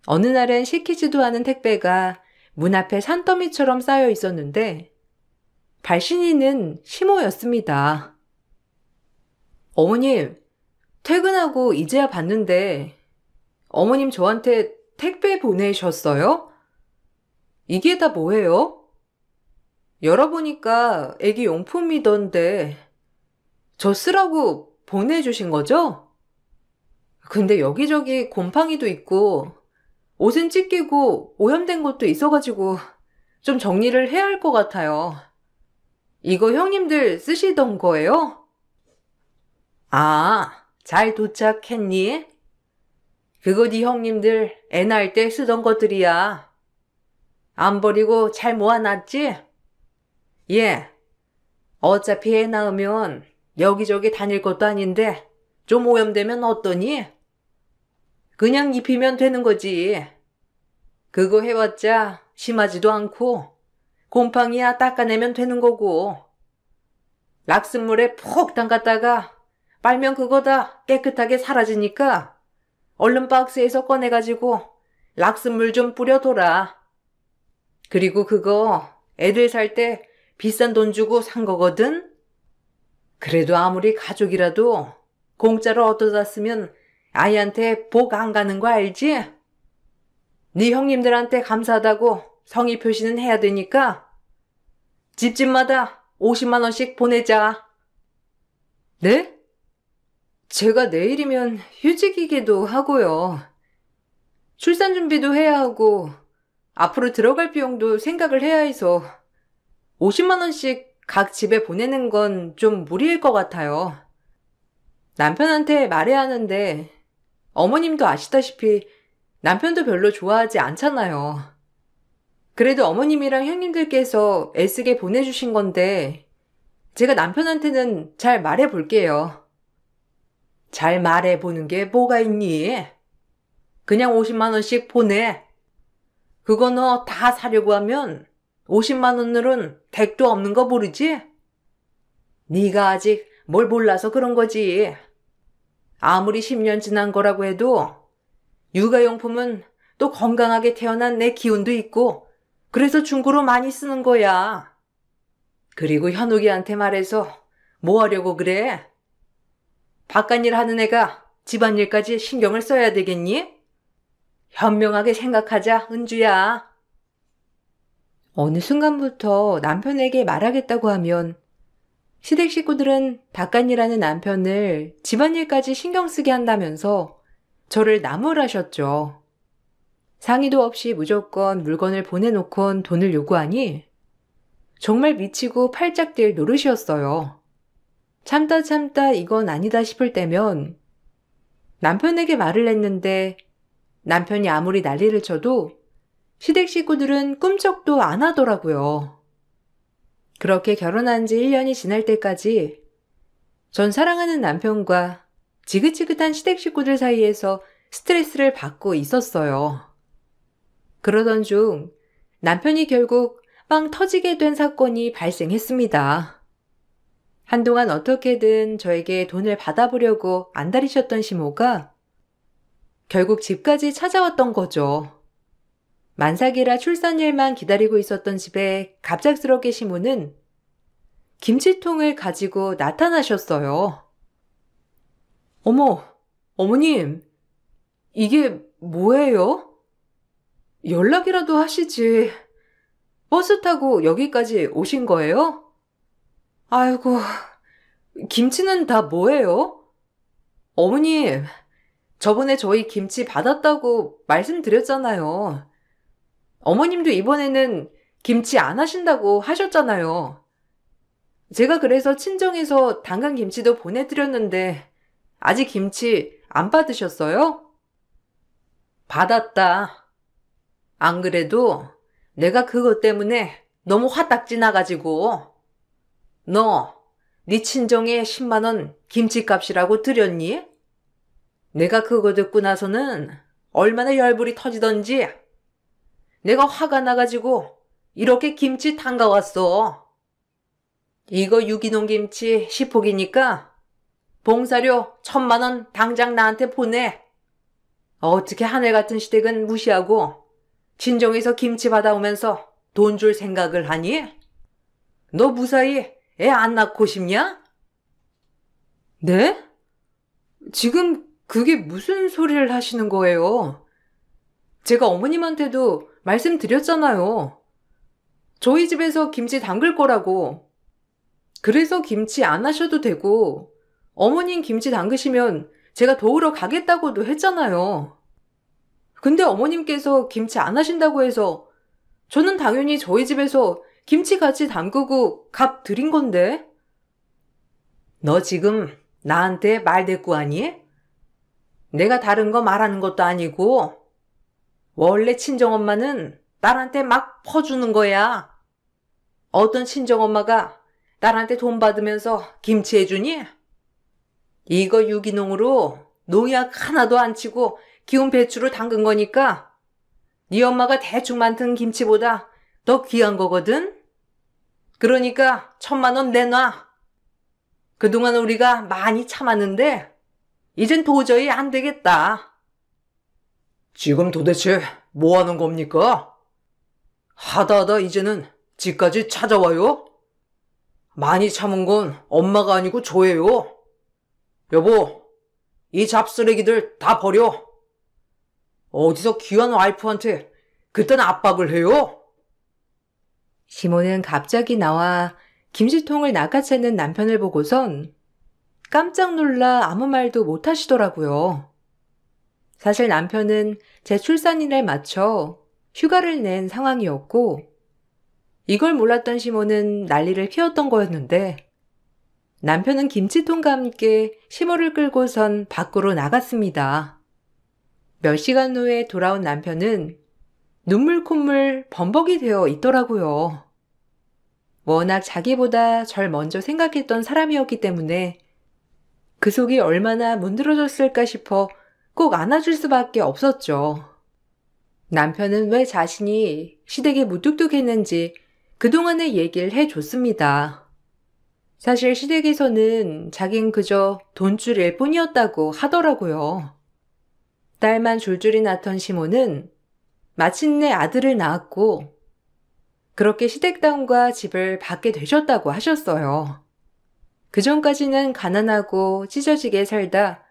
[SPEAKER 1] 어느 날은 시키지도 않은 택배가 문 앞에 산더미처럼 쌓여 있었는데 발신인은 시모였습니다. 어머님, 퇴근하고 이제야 봤는데 어머님 저한테 택배 보내셨어요? 이게 다 뭐예요? 열어보니까 애기 용품이던데 저 쓰라고 보내주신 거죠? 근데 여기저기 곰팡이도 있고 옷은 찢기고 오염된 것도 있어가지고 좀 정리를 해야 할 것 같아요. 이거 형님들 쓰시던 거예요? 아, 잘 도착했니? 그거 네 형님들 애 낳을 때 쓰던 것들이야. 안 버리고 잘 모아놨지? 예. 어차피 애 낳으면 여기저기 다닐 것도 아닌데 좀 오염되면 어떠니? 그냥 입히면 되는 거지. 그거 해봤자 심하지도 않고 곰팡이야 닦아내면 되는 거고. 락슨물에 푹 담갔다가 빨면 그거 다 깨끗하게 사라지니까 얼른 박스에서 꺼내가지고 락슨물 좀 뿌려둬라. 그리고 그거 애들 살 때 비싼 돈 주고 산 거거든? 그래도 아무리 가족이라도 공짜로 얻어다 쓰면 아이한테 복 안 가는 거 알지? 네 형님들한테 감사하다고 성의 표시는 해야 되니까 집집마다 50만 원씩 보내자. 네? 제가 내일이면 휴직이기도 하고요. 출산 준비도 해야 하고 앞으로 들어갈 비용도 생각을 해야 해서 50만 원씩 각 집에 보내는 건 좀 무리일 것 같아요. 남편한테 말해야 하는데 어머님도 아시다시피 남편도 별로 좋아하지 않잖아요. 그래도 어머님이랑 형님들께서 애쓰게 보내주신 건데 제가 남편한테는 잘 말해볼게요. 잘 말해보는 게 뭐가 있니? 그냥 50만 원씩 보내. 그거 너 다 사려고 하면 50만 원으로는 택도 없는 거 모르지? 네가 아직 뭘 몰라서 그런 거지. 아무리 10년 지난 거라고 해도 육아용품은 또 건강하게 태어난 내 기운도 있고 그래서 중고로 많이 쓰는 거야. 그리고 현욱이한테 말해서 뭐 하려고 그래? 바깥일 하는 애가 집안일까지 신경을 써야 되겠니? 현명하게 생각하자, 은주야. 어느 순간부터 남편에게 말하겠다고 하면 시댁 식구들은 바깥일하는 남편을 집안일까지 신경 쓰게 한다면서 저를 나무라셨죠. 상의도 없이 무조건 물건을 보내놓곤 돈을 요구하니 정말 미치고 팔짝 뛸 노릇이었어요. 참다 이건 아니다 싶을 때면 남편에게 말을 했는데 남편이 아무리 난리를 쳐도 시댁 식구들은 꿈쩍도 안 하더라고요. 그렇게 결혼한 지 1년이 지날 때까지 전 사랑하는 남편과 지긋지긋한 시댁 식구들 사이에서 스트레스를 받고 있었어요. 그러던 중 남편이 결국 빵 터지게 된 사건이 발생했습니다. 한동안 어떻게든 저에게 돈을 받아보려고 안달이셨던 시모가 결국 집까지 찾아왔던 거죠. 만삭이라 출산일만 기다리고 있었던 집에 갑작스럽게 시모는 김치통을 가지고 나타나셨어요.
[SPEAKER 2] 어머, 어머님, 이게 뭐예요?
[SPEAKER 1] 연락이라도 하시지. 버스 타고 여기까지 오신 거예요? 아이고, 김치는 다 뭐예요? 어머님, 저번에 저희 김치 받았다고 말씀드렸잖아요. 어머님도 이번에는 김치 안 하신다고 하셨잖아요. 제가 그래서 친정에서 담근 김치도 보내드렸는데 아직 김치 안 받으셨어요? 받았다. 안 그래도 내가 그것 때문에 너무 화딱지 나가지고 네 친정에 10만 원 김치값이라고 드렸니? 내가 그거 듣고 나서는 얼마나 열불이 터지던지 내가 화가 나가지고 이렇게 김치 담가왔어. 이거 유기농 김치 10포기니까 봉사료 1,000만 원 당장 나한테 보내. 어떻게 하늘 같은 시댁은 무시하고 친정에서 김치 받아오면서 돈 줄 생각을 하니? 너 무사히 애 안 낳고 싶냐? 네? 지금 그게 무슨 소리를 하시는 거예요? 제가 어머님한테도 말씀드렸잖아요. 저희 집에서 김치 담글 거라고. 그래서 김치 안 하셔도 되고 어머님 김치 담그시면 제가 도우러 가겠다고도 했잖아요. 근데 어머님께서 김치 안 하신다고 해서 저는 당연히 저희 집에서 김치 같이 담그고 값 드린 건데. 너 지금 나한테 말 대꾸 하니? 내가 다른 거 말하는 것도 아니고 원래 친정엄마는 딸한테 막 퍼주는 거야. 어떤 친정엄마가 딸한테 돈 받으면서 김치 해주니? 이거 유기농으로 농약 하나도 안 치고 기운 배추로 담근 거니까 네 엄마가 대충 만든 김치보다 더 귀한 거거든? 그러니까 1,000만 원 내놔. 그동안 우리가 많이 참았는데 이젠 도저히 안 되겠다.
[SPEAKER 2] 지금 도대체 뭐 하는 겁니까? 하다 이제는 집까지 찾아와요? 많이 참은 건 엄마가 아니고 저예요. 여보, 이 잡쓰레기들 다 버려. 어디서 귀한 와이프한테 그딴 압박을 해요?
[SPEAKER 1] 시모는 갑자기 나와 김치통을 낚아채는 남편을 보고선 깜짝 놀라 아무 말도 못 하시더라고요. 사실 남편은 제 출산일에 맞춰 휴가를 낸 상황이었고 이걸 몰랐던 시모는 난리를 피웠던 거였는데 남편은 김치통과 함께 시모를 끌고선 밖으로 나갔습니다. 몇 시간 후에 돌아온 남편은 눈물 콧물 범벅이 되어 있더라고요. 워낙 자기보다 절 먼저 생각했던 사람이었기 때문에 그 속이 얼마나 문드러졌을까 싶어 꼭 안아줄 수밖에 없었죠. 남편은 왜 자신이 시댁에 무뚝뚝했는지 그동안의 얘기를 해줬습니다. 사실 시댁에서는 자긴 그저 돈줄일 뿐이었다고 하더라고요. 딸만 줄줄이 낳던 시모는 마침내 아들을 낳았고 그렇게 시댁당과 집을 받게 되셨다고 하셨어요. 그전까지는 가난하고 찢어지게 살다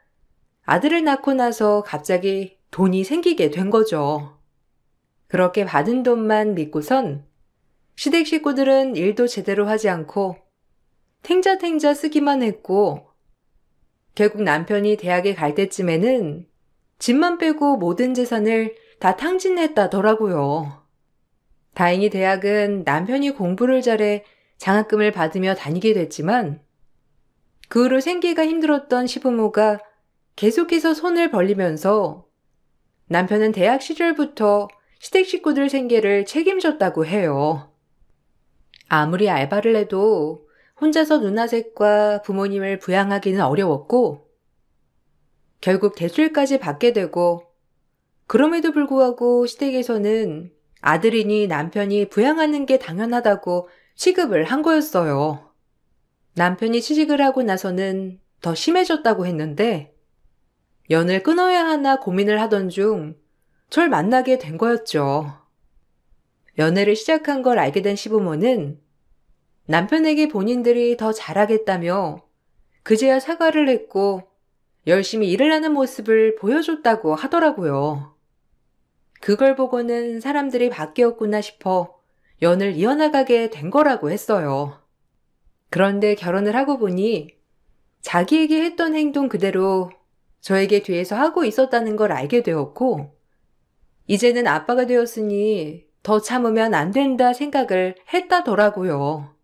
[SPEAKER 1] 아들을 낳고 나서 갑자기 돈이 생기게 된 거죠. 그렇게 받은 돈만 믿고선 시댁 식구들은 일도 제대로 하지 않고 탱자탱자 쓰기만 했고 결국 남편이 대학에 갈 때쯤에는 집만 빼고 모든 재산을 다 탕진했다더라고요. 다행히 대학은 남편이 공부를 잘해 장학금을 받으며 다니게 됐지만 그 후로 생계가 힘들었던 시부모가 계속해서 손을 벌리면서 남편은 대학 시절부터 시댁 식구들 생계를 책임졌다고 해요. 아무리 알바를 해도 혼자서 누나셋과 부모님을 부양하기는 어려웠고 결국 대출까지 받게 되고 그럼에도 불구하고 시댁에서는 아들이니 남편이 부양하는 게 당연하다고 취급을 한 거였어요. 남편이 취직을 하고 나서는 더 심해졌다고 했는데 연을 끊어야 하나 고민을 하던 중 절 만나게 된 거였죠. 연애를 시작한 걸 알게 된 시부모는 남편에게 본인들이 더 잘하겠다며 그제야 사과를 했고 열심히 일을 하는 모습을 보여줬다고 하더라고요. 그걸 보고는 사람들이 바뀌었구나 싶어 연을 이어나가게 된 거라고 했어요. 그런데 결혼을 하고 보니 자기에게 했던 행동 그대로 저에게 뒤에서 하고 있었다는 걸 알게 되었고, 이제는 아빠가 되었으니 더 참으면 안 된다 생각을 했다더라고요.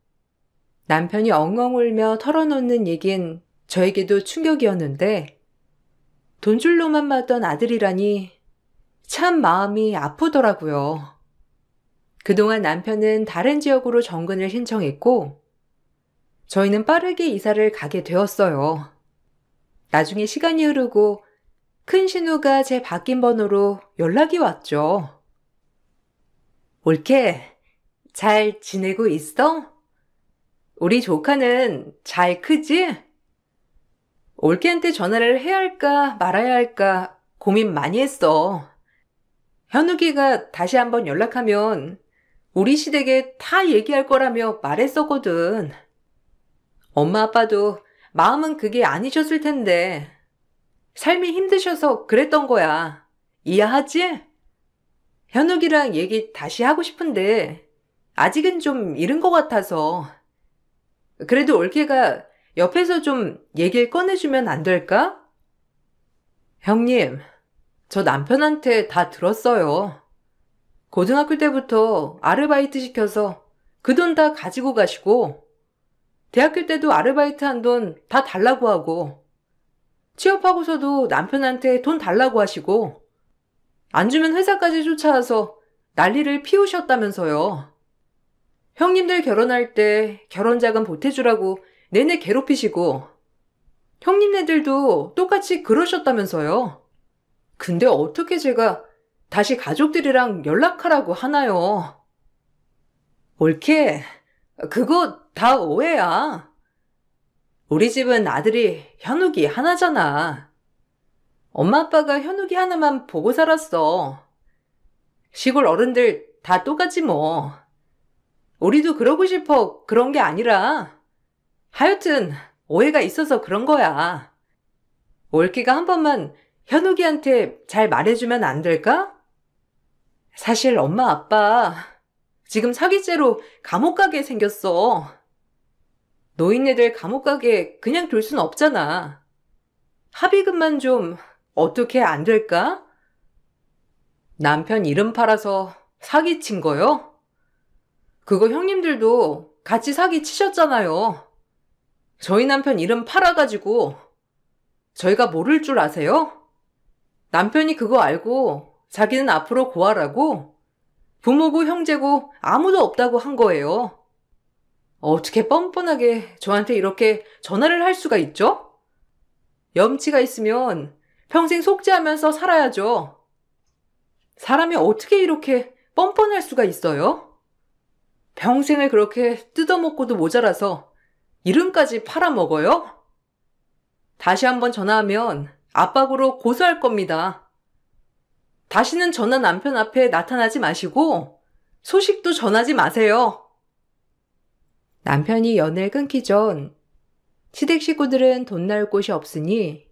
[SPEAKER 1] 남편이 엉엉 울며 털어놓는 얘긴 저에게도 충격이었는데, 돈줄로만 봤던 아들이라니 참 마음이 아프더라고요. 그동안 남편은 다른 지역으로 정근을 신청했고, 저희는 빠르게 이사를 가게 되었어요. 나중에 시간이 흐르고 큰 신우가 제 바뀐 번호로 연락이 왔죠. 올케, 잘 지내고 있어? 우리 조카는 잘 크지? 올케한테 전화를 해야 할까 말아야 할까 고민 많이 했어. 현욱이가 다시 한번 연락하면 우리 시댁에 다 얘기할 거라며 말했었거든. 엄마 아빠도 마음은 그게 아니셨을 텐데 삶이 힘드셔서 그랬던 거야. 이해하지? 현욱이랑 얘기 다시 하고 싶은데 아직은 좀 이른 것 같아서. 그래도 올케가 옆에서 좀 얘기를 꺼내주면 안 될까? 형님, 저 남편한테 다 들었어요. 고등학교 때부터 아르바이트 시켜서 그 돈 다 가지고 가시고 대학교 때도 아르바이트 한 돈 다 달라고 하고 취업하고서도 남편한테 돈 달라고 하시고 안 주면 회사까지 쫓아와서 난리를 피우셨다면서요. 형님들 결혼할 때 결혼자금 보태주라고 내내 괴롭히시고 형님네들도 똑같이 그러셨다면서요. 근데 어떻게 제가 다시 가족들이랑 연락하라고 하나요? 올케, 그거 다 오해야. 우리 집은 아들이 현욱이 하나잖아. 엄마 아빠가 현욱이 하나만 보고 살았어. 시골 어른들 다 똑같지 뭐. 우리도 그러고 싶어 그런 게 아니라 하여튼 오해가 있어서 그런 거야. 올케가 한 번만 현욱이한테 잘 말해주면 안 될까? 사실 엄마 아빠 지금 사기죄로 감옥 가게 생겼어. 노인네들 감옥 가게 그냥 둘 순 없잖아. 합의금만 좀 어떻게 안 될까? 남편 이름 팔아서 사기 친 거요? 그거 형님들도 같이 사기 치셨잖아요. 저희 남편 이름 팔아가지고 저희가 모를 줄 아세요? 남편이 그거 알고 자기는 앞으로 고아라고 부모고 형제고 아무도 없다고 한 거예요. 어떻게 뻔뻔하게 저한테 이렇게 전화를 할 수가 있죠? 염치가 있으면 평생 속죄하면서 살아야죠. 사람이 어떻게 이렇게 뻔뻔할 수가 있어요? 평생을 그렇게 뜯어먹고도 모자라서 이름까지 팔아먹어요? 다시 한번 전화하면 압박으로 고소할 겁니다. 다시는 전화 남편 앞에 나타나지 마시고 소식도 전하지 마세요. 남편이 연을 끊기 전 시댁 식구들은 돈 날 곳이 없으니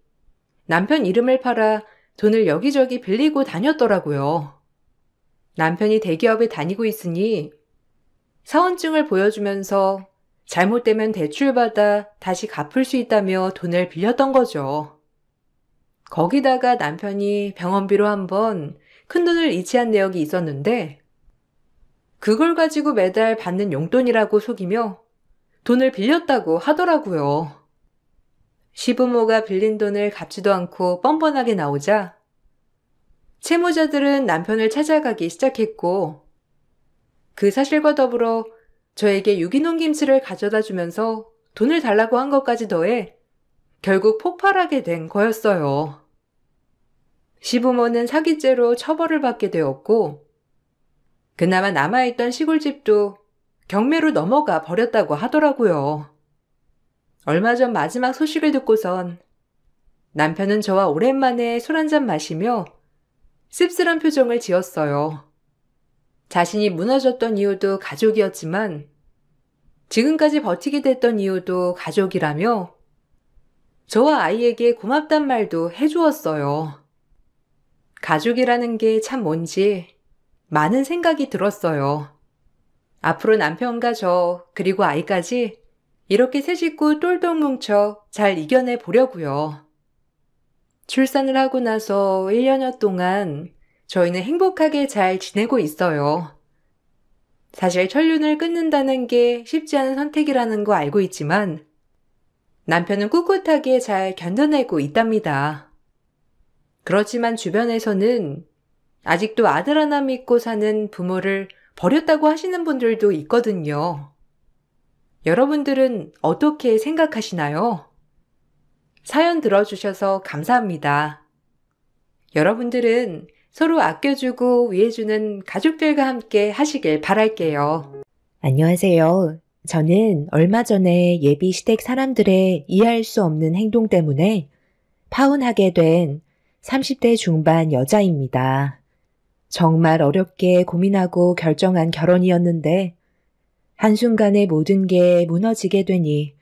[SPEAKER 1] 남편 이름을 팔아 돈을 여기저기 빌리고 다녔더라고요. 남편이 대기업에 다니고 있으니 사원증을 보여주면서 잘못되면 대출받아 다시 갚을 수 있다며 돈을 빌렸던 거죠. 거기다가 남편이 병원비로 한번 큰돈을 이체한 내역이 있었는데 그걸 가지고 매달 받는 용돈이라고 속이며 돈을 빌렸다고 하더라고요. 시부모가 빌린 돈을 갚지도 않고 뻔뻔하게 나오자 채무자들은 남편을 찾아가기 시작했고 그 사실과 더불어 저에게 유기농 김치를 가져다 주면서 돈을 달라고 한 것까지 더해 결국 폭발하게 된 거였어요. 시부모는 사기죄로 처벌을 받게 되었고 그나마 남아있던 시골집도 경매로 넘어가 버렸다고 하더라고요. 얼마 전 마지막 소식을 듣고선 남편은 저와 오랜만에 술 한잔 마시며 씁쓸한 표정을 지었어요. 자신이 무너졌던 이유도 가족이었지만 지금까지 버티게 됐던 이유도 가족이라며 저와 아이에게 고맙단 말도 해주었어요. 가족이라는 게 참 뭔지 많은 생각이 들었어요. 앞으로 남편과 저 그리고 아이까지 이렇게 세 식구 똘똘 뭉쳐 잘 이겨내 보려고요. 출산을 하고 나서 1년여 동안 저희는 행복하게 잘 지내고 있어요. 사실 천륜을 끊는다는 게 쉽지 않은 선택이라는 거 알고 있지만 남편은 꿋꿋하게 잘 견뎌내고 있답니다. 그렇지만 주변에서는 아직도 아들 하나 믿고 사는 부모를 버렸다고 하시는 분들도 있거든요. 여러분들은 어떻게 생각하시나요? 사연 들어주셔서 감사합니다. 여러분들은 서로 아껴주고 위해주는 가족들과 함께 하시길 바랄게요. 안녕하세요. 저는 얼마 전에 예비 시댁 사람들의 이해할 수 없는 행동 때문에 파혼하게 된 30대 중반 여자입니다. 정말 어렵게 고민하고 결정한 결혼이었는데 한순간에 모든 게 무너지게 되니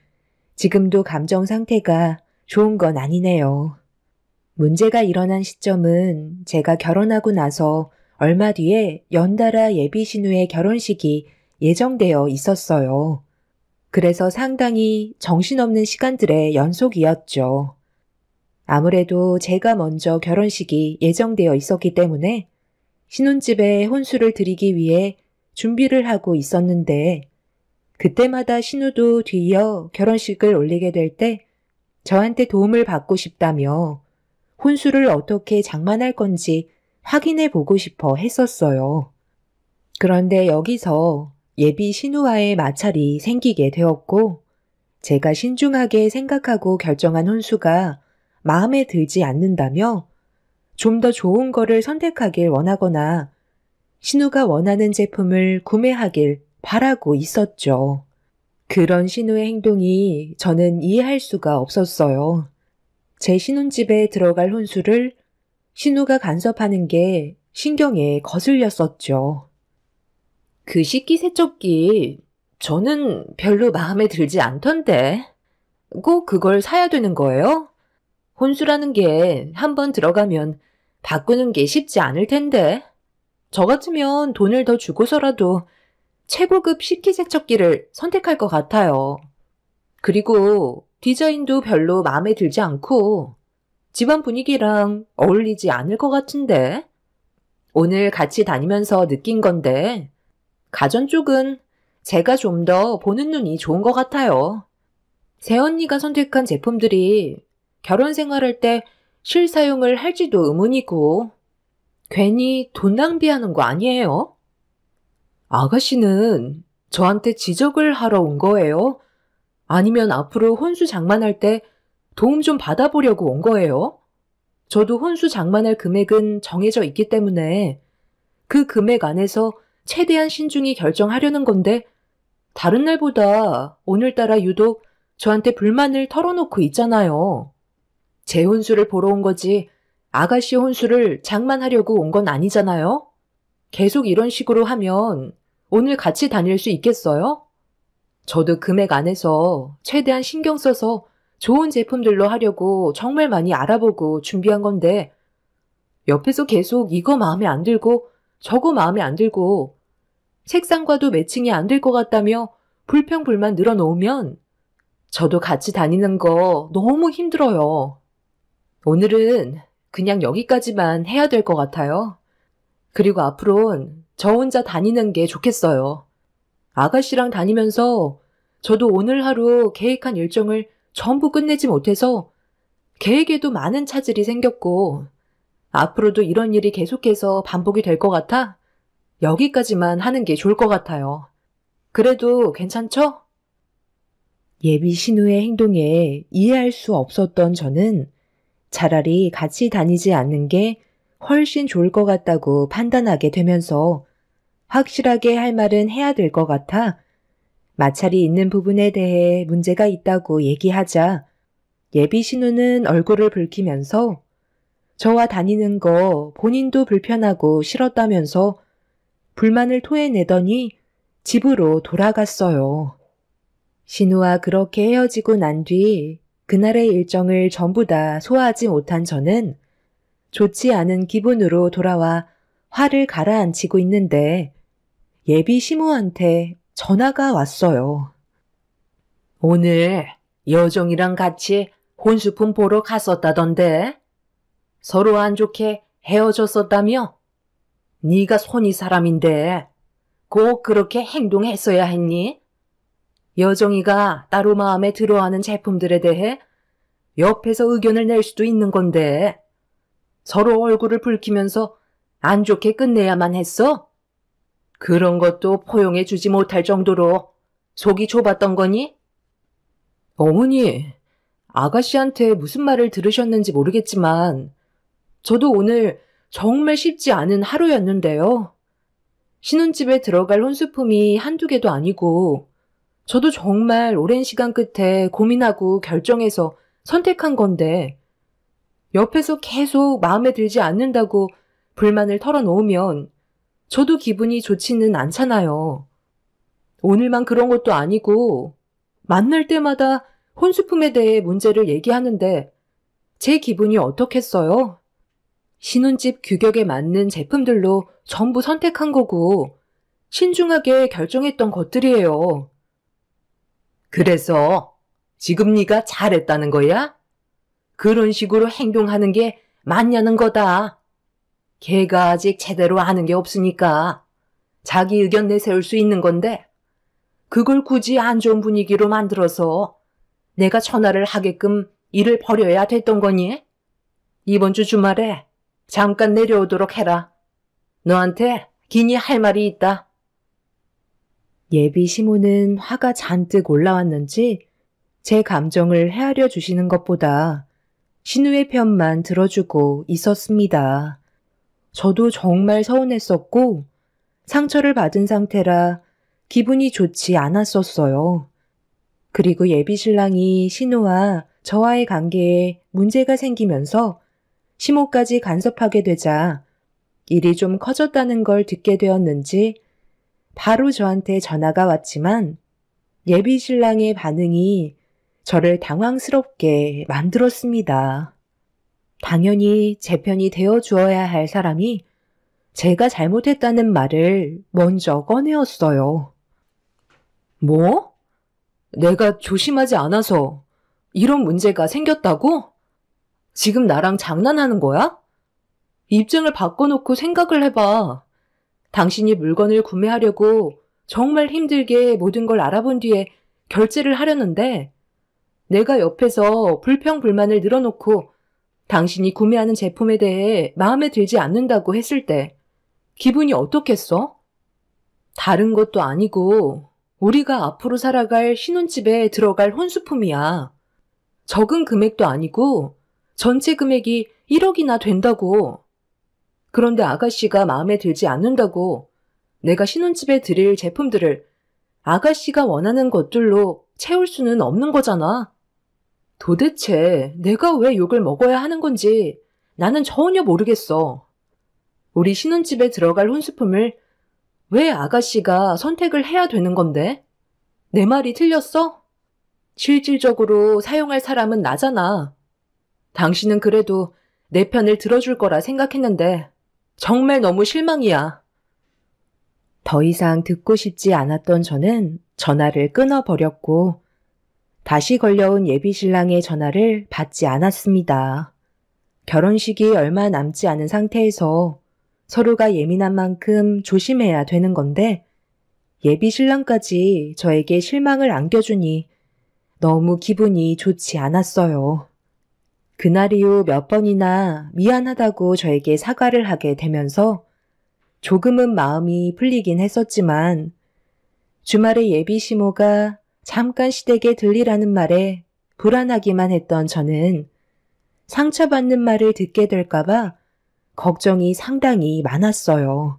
[SPEAKER 1] 지금도 감정 상태가 좋은 건 아니네요. 문제가 일어난 시점은 제가 결혼하고 나서 얼마 뒤에 연달아 예비 신우의 결혼식이 예정되어 있었어요. 그래서 상당히 정신없는 시간들의 연속이었죠. 아무래도 제가 먼저 결혼식이 예정되어 있었기 때문에 신혼집에 혼수를 드리기 위해 준비를 하고 있었는데 그때마다 신우도 뒤이어 결혼식을 올리게 될 때 저한테 도움을 받고 싶다며 혼수를 어떻게 장만할 건지 확인해 보고 싶어 했었어요. 그런데 여기서 예비 신우와의 마찰이 생기게 되었고 제가 신중하게 생각하고 결정한 혼수가 마음에 들지 않는다며 좀 더 좋은 거를 선택하길 원하거나 신우가 원하는 제품을 구매하길 바라고 있었죠. 그런 신우의 행동이 저는 이해할 수가 없었어요. 제 신혼집에 들어갈 혼수를 신우가 간섭하는 게 신경에 거슬렸었죠. 그 식기세척기 저는 별로 마음에 들지 않던데 꼭 그걸 사야 되는 거예요? 혼수라는 게 한번 들어가면 바꾸는 게 쉽지 않을 텐데. 저 같으면 돈을 더 주고서라도 최고급 식기세척기를 선택할 것 같아요. 그리고 디자인도 별로 마음에 들지 않고 집안 분위기랑 어울리지 않을 것 같은데. 오늘 같이 다니면서 느낀 건데 가전 쪽은 제가 좀 더 보는 눈이 좋은 것 같아요. 새언니가 선택한 제품들이 결혼 생활할 때 실사용을 할지도 의문이고 괜히 돈 낭비하는 거 아니에요? 아가씨는 저한테 지적을 하러 온 거예요? 아니면 앞으로 혼수 장만할 때 도움 좀 받아보려고 온 거예요? 저도 혼수 장만할 금액은 정해져 있기 때문에 그 금액 안에서 최대한 신중히 결정하려는 건데 다른 날보다 오늘따라 유독 저한테 불만을 털어놓고 있잖아요. 제 혼수를 보러 온 거지 아가씨 혼수를 장만하려고 온 건 아니잖아요? 계속 이런 식으로 하면 오늘 같이 다닐 수 있겠어요? 저도 금액 안에서 최대한 신경 써서 좋은 제품들로 하려고 정말 많이 알아보고 준비한 건데 옆에서 계속 이거 마음에 안 들고 저거 마음에 안 들고 색상과도 매칭이 안 될 것 같다며 불평불만 늘어놓으면 저도 같이 다니는 거 너무 힘들어요. 오늘은 그냥 여기까지만 해야 될 것 같아요. 그리고 앞으로는 저 혼자 다니는 게 좋겠어요. 아가씨랑 다니면서 저도 오늘 하루 계획한 일정을 전부 끝내지 못해서 계획에도 많은 차질이 생겼고 앞으로도 이런 일이 계속해서 반복이 될 것 같아 여기까지만 하는 게 좋을 것 같아요. 그래도 괜찮죠? 예비 신우의 행동에 이해할 수 없었던 저는 차라리 같이 다니지 않는 게 훨씬 좋을 것 같다고 판단하게 되면서 확실하게 할 말은 해야 될 것 같아 마찰이 있는 부분에 대해 문제가 있다고 얘기하자 예비 신우는 얼굴을 붉히면서 저와 다니는 거 본인도 불편하고 싫었다면서 불만을 토해내더니 집으로 돌아갔어요. 신우와 그렇게 헤어지고 난 뒤 그날의 일정을 전부 다 소화하지 못한 저는 좋지 않은 기분으로 돌아와 화를 가라앉히고 있는데 예비 시모한테 전화가 왔어요.
[SPEAKER 2] 오늘 여정이랑 같이 혼수품 보러 갔었다던데? 서로 안 좋게 헤어졌었다며? 네가 손이 사람인데 꼭 그렇게 행동했어야 했니? 여정이가 따로 마음에 들어하는 제품들에 대해 옆에서 의견을 낼 수도 있는 건데 서로 얼굴을 붉히면서 안 좋게 끝내야만 했어? 그런 것도 포용해 주지 못할 정도로 속이 좁았던 거니? 어머니, 아가씨한테 무슨 말을 들으셨는지 모르겠지만 저도 오늘 정말 쉽지 않은 하루였는데요. 신혼집에 들어갈 혼수품이 한두 개도 아니고 저도 정말 오랜 시간 끝에 고민하고 결정해서 선택한 건데 옆에서 계속 마음에 들지 않는다고 불만을 털어놓으면 저도 기분이 좋지는 않잖아요. 오늘만 그런 것도 아니고 만날 때마다 혼수품에 대해 문제를 얘기하는데 제 기분이 어떻겠어요? 신혼집 규격에 맞는 제품들로 전부 선택한 거고 신중하게 결정했던 것들이에요. 그래서 지금 네가 잘했다는 거야? 그런 식으로 행동하는 게 맞냐는 거다. 걔가 아직 제대로 아는 게 없으니까 자기 의견 내세울 수 있는 건데 그걸 굳이 안 좋은 분위기로 만들어서 내가 전화를 하게끔 일을 벌여야 됐던 거니? 이번 주 주말에 잠깐 내려오도록 해라. 너한테 긴히 할 말이 있다.
[SPEAKER 1] 예비 시모는 화가 잔뜩 올라왔는지 제 감정을 헤아려 주시는 것보다 신우의 편만 들어주고 있었습니다. 저도 정말 서운했었고 상처를 받은 상태라 기분이 좋지 않았었어요. 그리고 예비 신랑이 신우와 저와의 관계에 문제가 생기면서 시모까지 간섭하게 되자 일이 좀 커졌다는 걸 듣게 되었는지 바로 저한테 전화가 왔지만 예비 신랑의 반응이 저를 당황스럽게 만들었습니다. 당연히 제 편이 되어 주어야 할 사람이 제가 잘못했다는 말을 먼저 꺼내었어요.
[SPEAKER 2] 뭐? 내가 조심하지 않아서 이런 문제가 생겼다고? 지금 나랑 장난하는 거야? 입장을 바꿔놓고 생각을 해봐. 당신이 물건을 구매하려고 정말 힘들게 모든 걸 알아본 뒤에 결제를 하려는데 내가 옆에서 불평불만을 늘어놓고 당신이 구매하는 제품에 대해 마음에 들지 않는다고 했을 때 기분이 어떻겠어? 다른 것도 아니고 우리가 앞으로 살아갈 신혼집에 들어갈 혼수품이야. 적은 금액도 아니고 전체 금액이 1억이나 된다고. 그런데 아가씨가 마음에 들지 않는다고 내가 신혼집에 드릴 제품들을 아가씨가 원하는 것들로 채울 수는 없는 거잖아. 도대체 내가 왜 욕을 먹어야 하는 건지 나는 전혀 모르겠어. 우리 신혼집에 들어갈 혼수품을 왜 아가씨가 선택을 해야 되는 건데? 내 말이 틀렸어? 실질적으로 사용할 사람은 나잖아. 당신은 그래도 내 편을 들어줄 거라 생각했는데 정말 너무 실망이야.
[SPEAKER 1] 더 이상 듣고 싶지 않았던 저는 전화를 끊어버렸고 다시 걸려온 예비 신랑의 전화를 받지 않았습니다. 결혼식이 얼마 남지 않은 상태에서 서로가 예민한 만큼 조심해야 되는 건데 예비 신랑까지 저에게 실망을 안겨주니 너무 기분이 좋지 않았어요. 그날 이후 몇 번이나 미안하다고 저에게 사과를 하게 되면서 조금은 마음이 풀리긴 했었지만 주말에 예비 시모가 잠깐 시댁에 들리라는 말에 불안하기만 했던 저는 상처받는 말을 듣게 될까봐 걱정이 상당히 많았어요.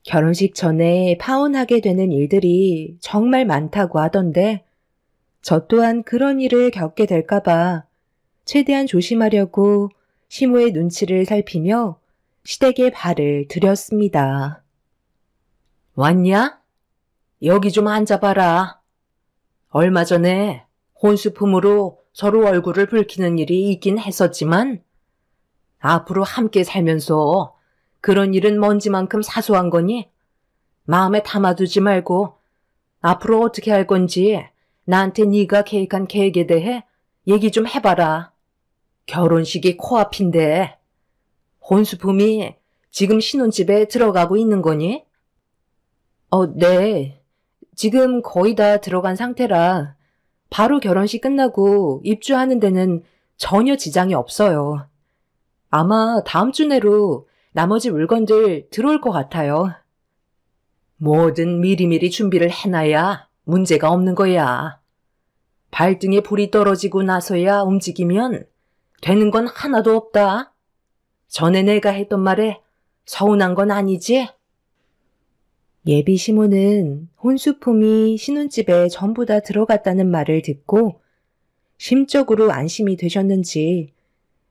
[SPEAKER 1] 결혼식 전에 파혼하게 되는 일들이 정말 많다고 하던데 저 또한 그런 일을 겪게 될까봐 최대한 조심하려고 시모의 눈치를 살피며 시댁에 발을 들였습니다.
[SPEAKER 2] 왔냐? 여기 좀 앉아봐라. 얼마 전에 혼수품으로 서로 얼굴을 붉히는 일이 있긴 했었지만 앞으로 함께 살면서 그런 일은 먼지만큼 사소한 거니 마음에 담아두지 말고 앞으로 어떻게 할 건지 나한테 네가 계획한 계획에 대해 얘기 좀 해봐라. 결혼식이 코앞인데 혼수품이 지금 신혼집에 들어가고 있는 거니? 네. 지금 거의 다 들어간 상태라 바로 결혼식 끝나고 입주하는 데는 전혀 지장이 없어요. 아마 다음 주 내로 나머지 물건들 들어올 것 같아요. 뭐든 미리미리 준비를 해놔야 문제가 없는 거야. 발등에 불이 떨어지고 나서야 움직이면 되는 건 하나도 없다. 전에 내가 했던 말에 서운한 건 아니지?
[SPEAKER 1] 예비 시모는 혼수품이 신혼집에 전부 다 들어갔다는 말을 듣고 심적으로 안심이 되셨는지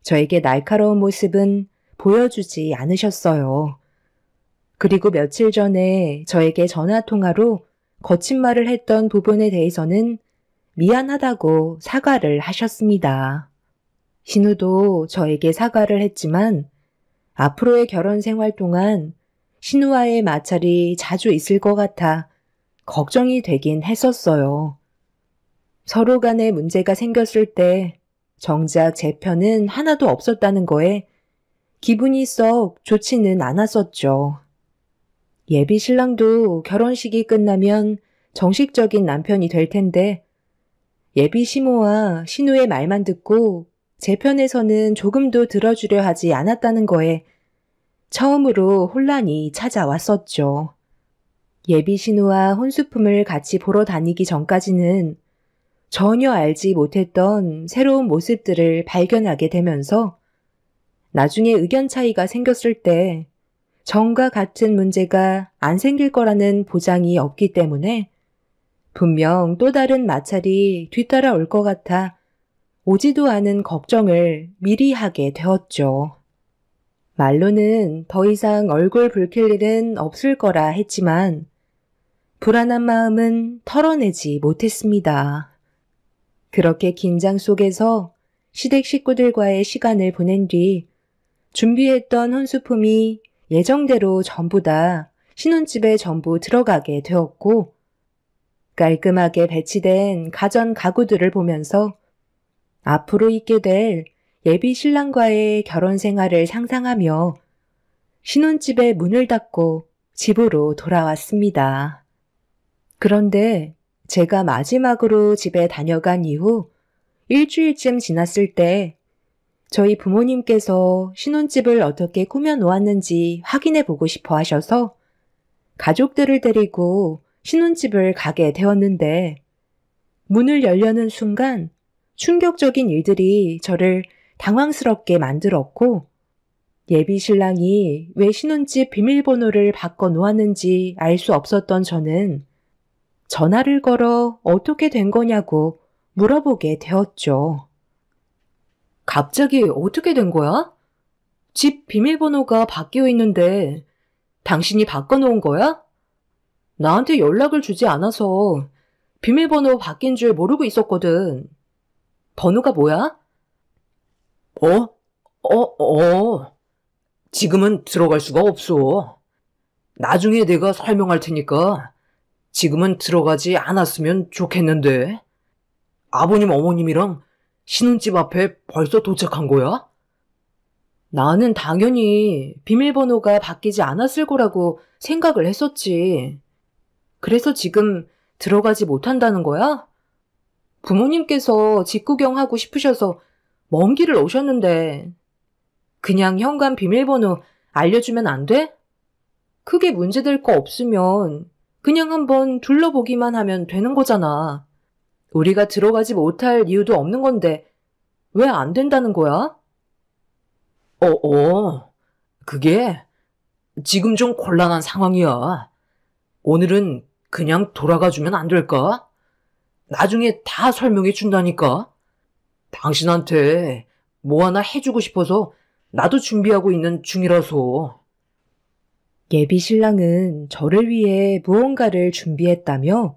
[SPEAKER 1] 저에게 날카로운 모습은 보여주지 않으셨어요. 그리고 며칠 전에 저에게 전화통화로 거친 말을 했던 부분에 대해서는 미안하다고 사과를 하셨습니다. 신우도 저에게 사과를 했지만 앞으로의 결혼 생활 동안 신우와의 마찰이 자주 있을 것 같아 걱정이 되긴 했었어요. 서로 간에 문제가 생겼을 때 정작 제 편은 하나도 없었다는 거에 기분이 썩 좋지는 않았었죠. 예비 신랑도 결혼식이 끝나면 정식적인 남편이 될 텐데 예비 시모와 신우의 말만 듣고 제 편에서는 조금도 들어주려 하지 않았다는 거에 처음으로 혼란이 찾아왔었죠. 예비 신우와 혼수품을 같이 보러 다니기 전까지는 전혀 알지 못했던 새로운 모습들을 발견하게 되면서 나중에 의견 차이가 생겼을 때 전과 같은 문제가 안 생길 거라는 보장이 없기 때문에 분명 또 다른 마찰이 뒤따라올 것 같아 오지도 않은 걱정을 미리 하게 되었죠. 말로는 더 이상 얼굴 붉힐 일은 없을 거라 했지만 불안한 마음은 털어내지 못했습니다. 그렇게 긴장 속에서 시댁 식구들과의 시간을 보낸 뒤 준비했던 혼수품이 예정대로 전부 다 신혼집에 전부 들어가게 되었고 깔끔하게 배치된 가전 가구들을 보면서 앞으로 있게 될 예비 신랑과의 결혼 생활을 상상하며 신혼집에 문을 닫고 집으로 돌아왔습니다. 그런데 제가 마지막으로 집에 다녀간 이후 일주일쯤 지났을 때 저희 부모님께서 신혼집을 어떻게 꾸며 놓았는지 확인해 보고 싶어 하셔서 가족들을 데리고 신혼집을 가게 되었는데 문을 열려는 순간 충격적인 일들이 저를 당황스럽게 만들었고 예비 신랑이 왜 신혼집 비밀번호를 바꿔 놓았는지 알 수 없었던 저는 전화를 걸어 어떻게 된 거냐고 물어보게 되었죠.
[SPEAKER 2] 갑자기 어떻게 된 거야? 집 비밀번호가 바뀌어 있는데 당신이 바꿔놓은 거야? 나한테 연락을 주지 않아서 비밀번호 바뀐 줄 모르고 있었거든. 번호가 뭐야? 지금은 들어갈 수가 없어. 나중에 내가 설명할 테니까 지금은 들어가지 않았으면 좋겠는데. 아버님, 어머님이랑 신혼집 앞에 벌써 도착한 거야? 나는 당연히 비밀번호가 바뀌지 않았을 거라고 생각을 했었지. 그래서 지금 들어가지 못한다는 거야? 부모님께서 집 구경하고 싶으셔서 먼 길을 오셨는데 그냥 현관 비밀번호 알려주면 안 돼? 크게 문제될 거 없으면 그냥 한번 둘러보기만 하면 되는 거잖아. 우리가 들어가지 못할 이유도 없는 건데 왜 안 된다는 거야? 그게 지금 좀 곤란한 상황이야. 오늘은 그냥 돌아가 주면 안 될까? 나중에 다 설명해 준다니까. 당신한테 뭐 하나 해주고 싶어서 나도 준비하고 있는 중이라서.
[SPEAKER 1] 예비 신랑은 저를 위해 무언가를 준비했다며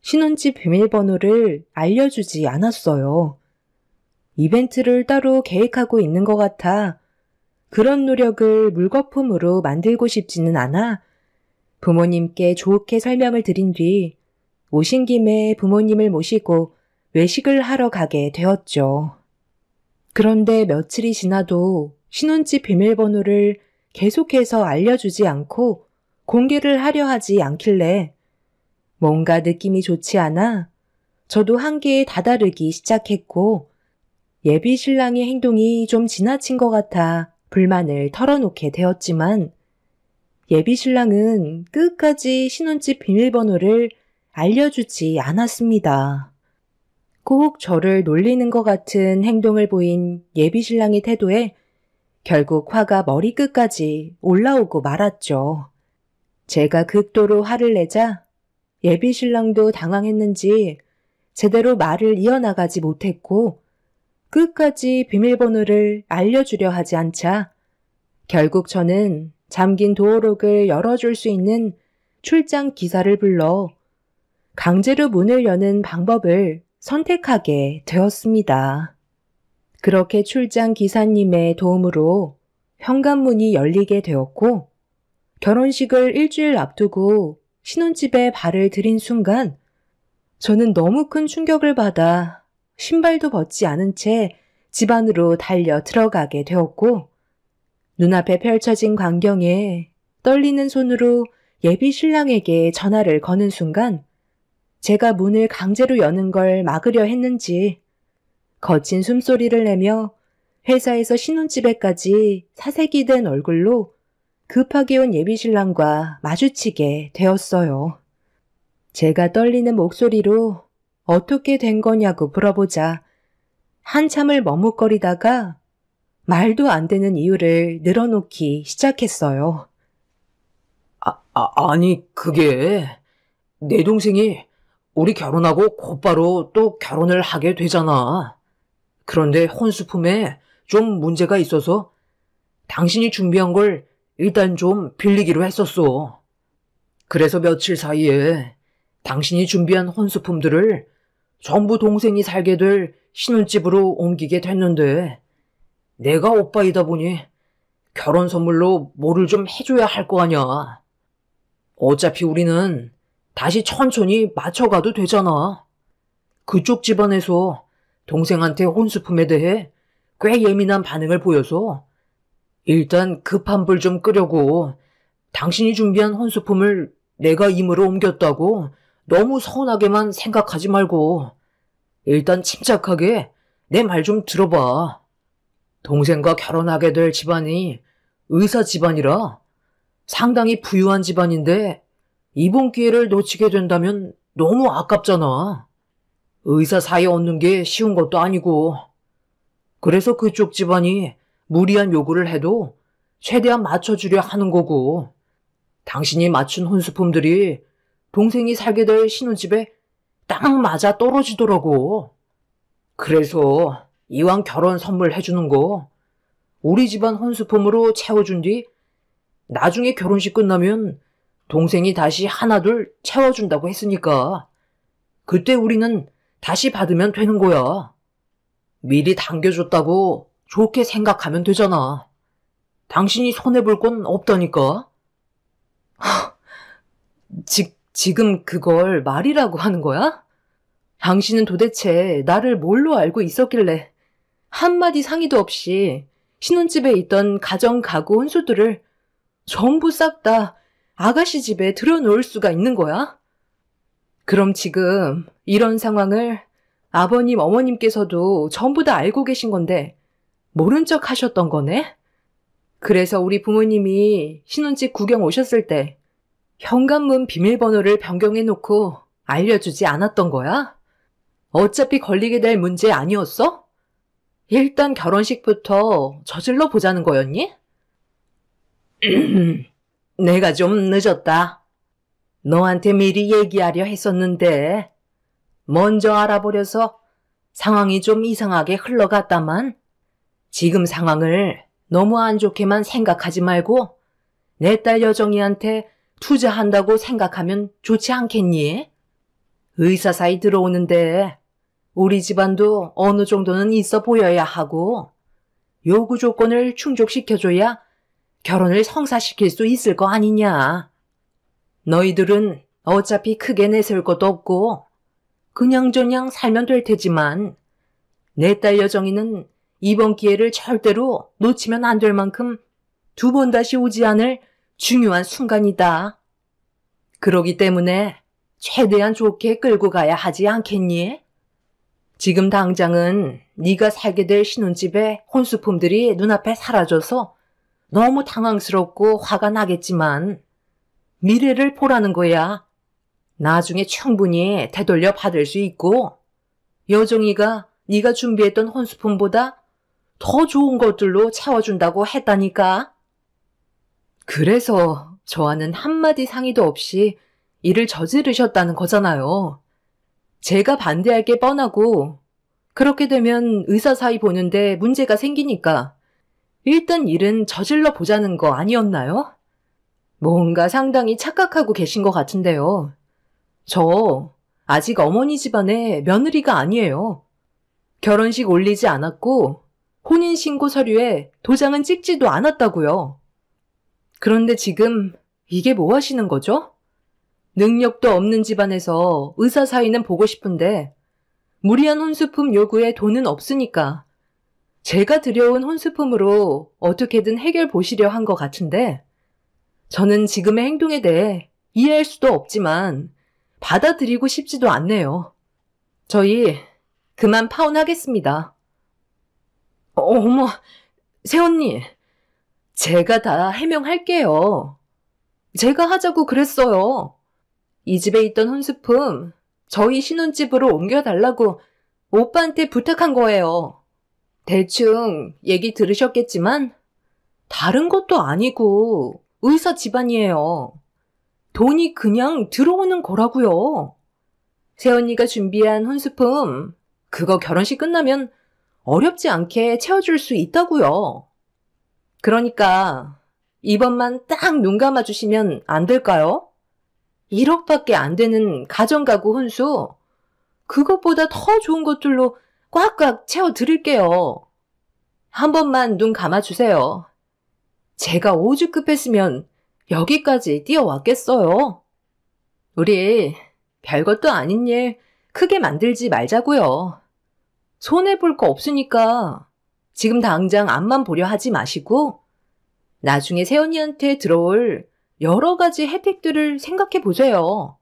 [SPEAKER 1] 신혼집 비밀번호를 알려주지 않았어요. 이벤트를 따로 계획하고 있는 것 같아 그런 노력을 물거품으로 만들고 싶지는 않아 부모님께 좋게 설명을 드린 뒤 오신 김에 부모님을 모시고 외식을 하러 가게 되었죠. 그런데 며칠이 지나도 신혼집 비밀번호를 계속해서 알려주지 않고 공개를 하려 하지 않길래 뭔가 느낌이 좋지 않아 저도 한계에 다다르기 시작했고 예비 신랑의 행동이 좀 지나친 것 같아 불만을 털어놓게 되었지만 예비 신랑은 끝까지 신혼집 비밀번호를 알려주지 않았습니다. 꼭 저를 놀리는 것 같은 행동을 보인 예비 신랑의 태도에 결국 화가 머리끝까지 올라오고 말았죠. 제가 극도로 화를 내자 예비 신랑도 당황했는지 제대로 말을 이어나가지 못했고 끝까지 비밀번호를 알려주려 하지 않자 결국 저는 잠긴 도어록을 열어줄 수 있는 출장 기사를 불러 강제로 문을 여는 방법을 선택하게 되었습니다. 그렇게 출장 기사님의 도움으로 현관문이 열리게 되었고 결혼식을 일주일 앞두고 신혼집에 발을 들인 순간 저는 너무 큰 충격을 받아 신발도 벗지 않은 채 집 안으로 달려 들어가게 되었고 눈앞에 펼쳐진 광경에 떨리는 손으로 예비 신랑에게 전화를 거는 순간 제가 문을 강제로 여는 걸 막으려 했는지 거친 숨소리를 내며 회사에서 신혼집에까지 사색이 된 얼굴로 급하게 온 예비 신랑과 마주치게 되었어요. 제가 떨리는 목소리로 어떻게 된 거냐고 물어보자 한참을 머뭇거리다가 말도 안 되는 이유를 늘어놓기 시작했어요.
[SPEAKER 2] 아니, 그게 내 동생이 우리 결혼하고 곧바로 또 결혼을 하게 되잖아. 그런데 혼수품에 좀 문제가 있어서 당신이 준비한 걸 일단 좀 빌리기로 했었어. 그래서 며칠 사이에 당신이 준비한 혼수품들을 전부 동생이 살게 될 신혼집으로 옮기게 됐는데 내가 오빠이다 보니 결혼 선물로 뭐를 좀 해줘야 할 거 아냐. 어차피 우리는 다시 천천히 맞춰가도 되잖아. 그쪽 집안에서 동생한테 혼수품에 대해 꽤 예민한 반응을 보여서 일단 급한 불 좀 끄려고 당신이 준비한 혼수품을 내가 임으로 옮겼다고 너무 서운하게만 생각하지 말고 일단 침착하게 내 말 좀 들어봐. 동생과 결혼하게 될 집안이 의사 집안이라 상당히 부유한 집안인데 이번 기회를 놓치게 된다면 너무 아깝잖아. 의사 사이 얻는 게 쉬운 것도 아니고. 그래서 그쪽 집안이 무리한 요구를 해도 최대한 맞춰주려 하는 거고 당신이 맞춘 혼수품들이 동생이 살게 될 신혼집에 딱 맞아 떨어지더라고. 그래서 이왕 결혼 선물 해주는 거 우리 집안 혼수품으로 채워준 뒤 나중에 결혼식 끝나면 동생이 다시 하나둘 채워준다고 했으니까 그때 우리는 다시 받으면 되는 거야. 미리 당겨줬다고 좋게 생각하면 되잖아. 당신이 손해볼 건 없다니까. 지금 그걸 말이라고 하는 거야? 당신은 도대체 나를 뭘로 알고 있었길래 한마디 상의도 없이 신혼집에 있던 가정 가구 혼수들을 전부 싹 다 아가씨 집에 들여놓을 수가 있는 거야? 그럼 지금 이런 상황을 아버님, 어머님께서도 전부 다 알고 계신 건데 모른 척 하셨던 거네? 그래서 우리 부모님이 신혼집 구경 오셨을 때 현관문 비밀번호를 변경해놓고 알려주지 않았던 거야? 어차피 걸리게 될 문제 아니었어? 일단 결혼식부터 저질러 보자는 거였니? 내가 좀 늦었다. 너한테 미리 얘기하려 했었는데 먼저 알아버려서 상황이 좀 이상하게 흘러갔다만 지금 상황을 너무 안 좋게만 생각하지 말고 내 딸 여정이한테 투자한다고 생각하면 좋지 않겠니? 의사 사이 들어오는데 우리 집안도 어느 정도는 있어 보여야 하고 요구 조건을 충족시켜줘야 결혼을 성사시킬 수 있을 거 아니냐. 너희들은 어차피 크게 내세울 것도 없고 그냥저냥 살면 될 테지만 내 딸 여정이는 이번 기회를 절대로 놓치면 안 될 만큼 두 번 다시 오지 않을 중요한 순간이다. 그러기 때문에 최대한 좋게 끌고 가야 하지 않겠니? 지금 당장은 네가 살게 될 신혼집의 혼수품들이 눈앞에 사라져서 너무 당황스럽고 화가 나겠지만 미래를 보라는 거야. 나중에 충분히 되돌려 받을 수 있고 여정이가 네가 준비했던 혼수품보다 더 좋은 것들로 채워준다고 했다니까. 그래서 저와는 한마디 상의도 없이 일을 저지르셨다는 거잖아요. 제가 반대할 게 뻔하고 그렇게 되면 의사 사이 보는데 문제가 생기니까 일단 일은 저질러 보자는 거 아니었나요? 뭔가 상당히 착각하고 계신 것 같은데요. 저 아직 어머니 집안의 며느리가 아니에요. 결혼식 올리지 않았고 혼인신고 서류에 도장은 찍지도 않았다고요. 그런데 지금 이게 뭐 하시는 거죠? 능력도 없는 집안에서 의사 사이는 보고 싶은데 무리한 혼수품 요구에 돈은 없으니까 제가 들여온 혼수품으로 어떻게든 해결 보시려 한 것 같은데 저는 지금의 행동에 대해 이해할 수도 없지만 받아들이고 싶지도 않네요. 저희 그만 파혼하겠습니다. 어머, 새언니. 제가 다 해명할게요. 제가 하자고 그랬어요. 이 집에 있던 혼수품 저희 신혼집으로 옮겨달라고 오빠한테 부탁한 거예요. 대충 얘기 들으셨겠지만 다른 것도 아니고 의사 집안이에요. 돈이 그냥 들어오는 거라고요. 새언니가 준비한 혼수품 그거 결혼식 끝나면 어렵지 않게 채워줄 수 있다고요. 그러니까 이번만 딱 눈 감아주시면 안 될까요? 1억밖에 안 되는 가정가구 혼수 그것보다 더 좋은 것들로 꽉꽉 채워드릴게요. 한 번만 눈 감아주세요. 제가 오죽급했으면 여기까지 뛰어왔겠어요. 우리 별것도 아닌 일 크게 만들지 말자고요. 손해볼 거 없으니까 지금 당장 앞만 보려 하지 마시고 나중에 새언니한테 들어올 여러 가지 혜택들을 생각해 보세요.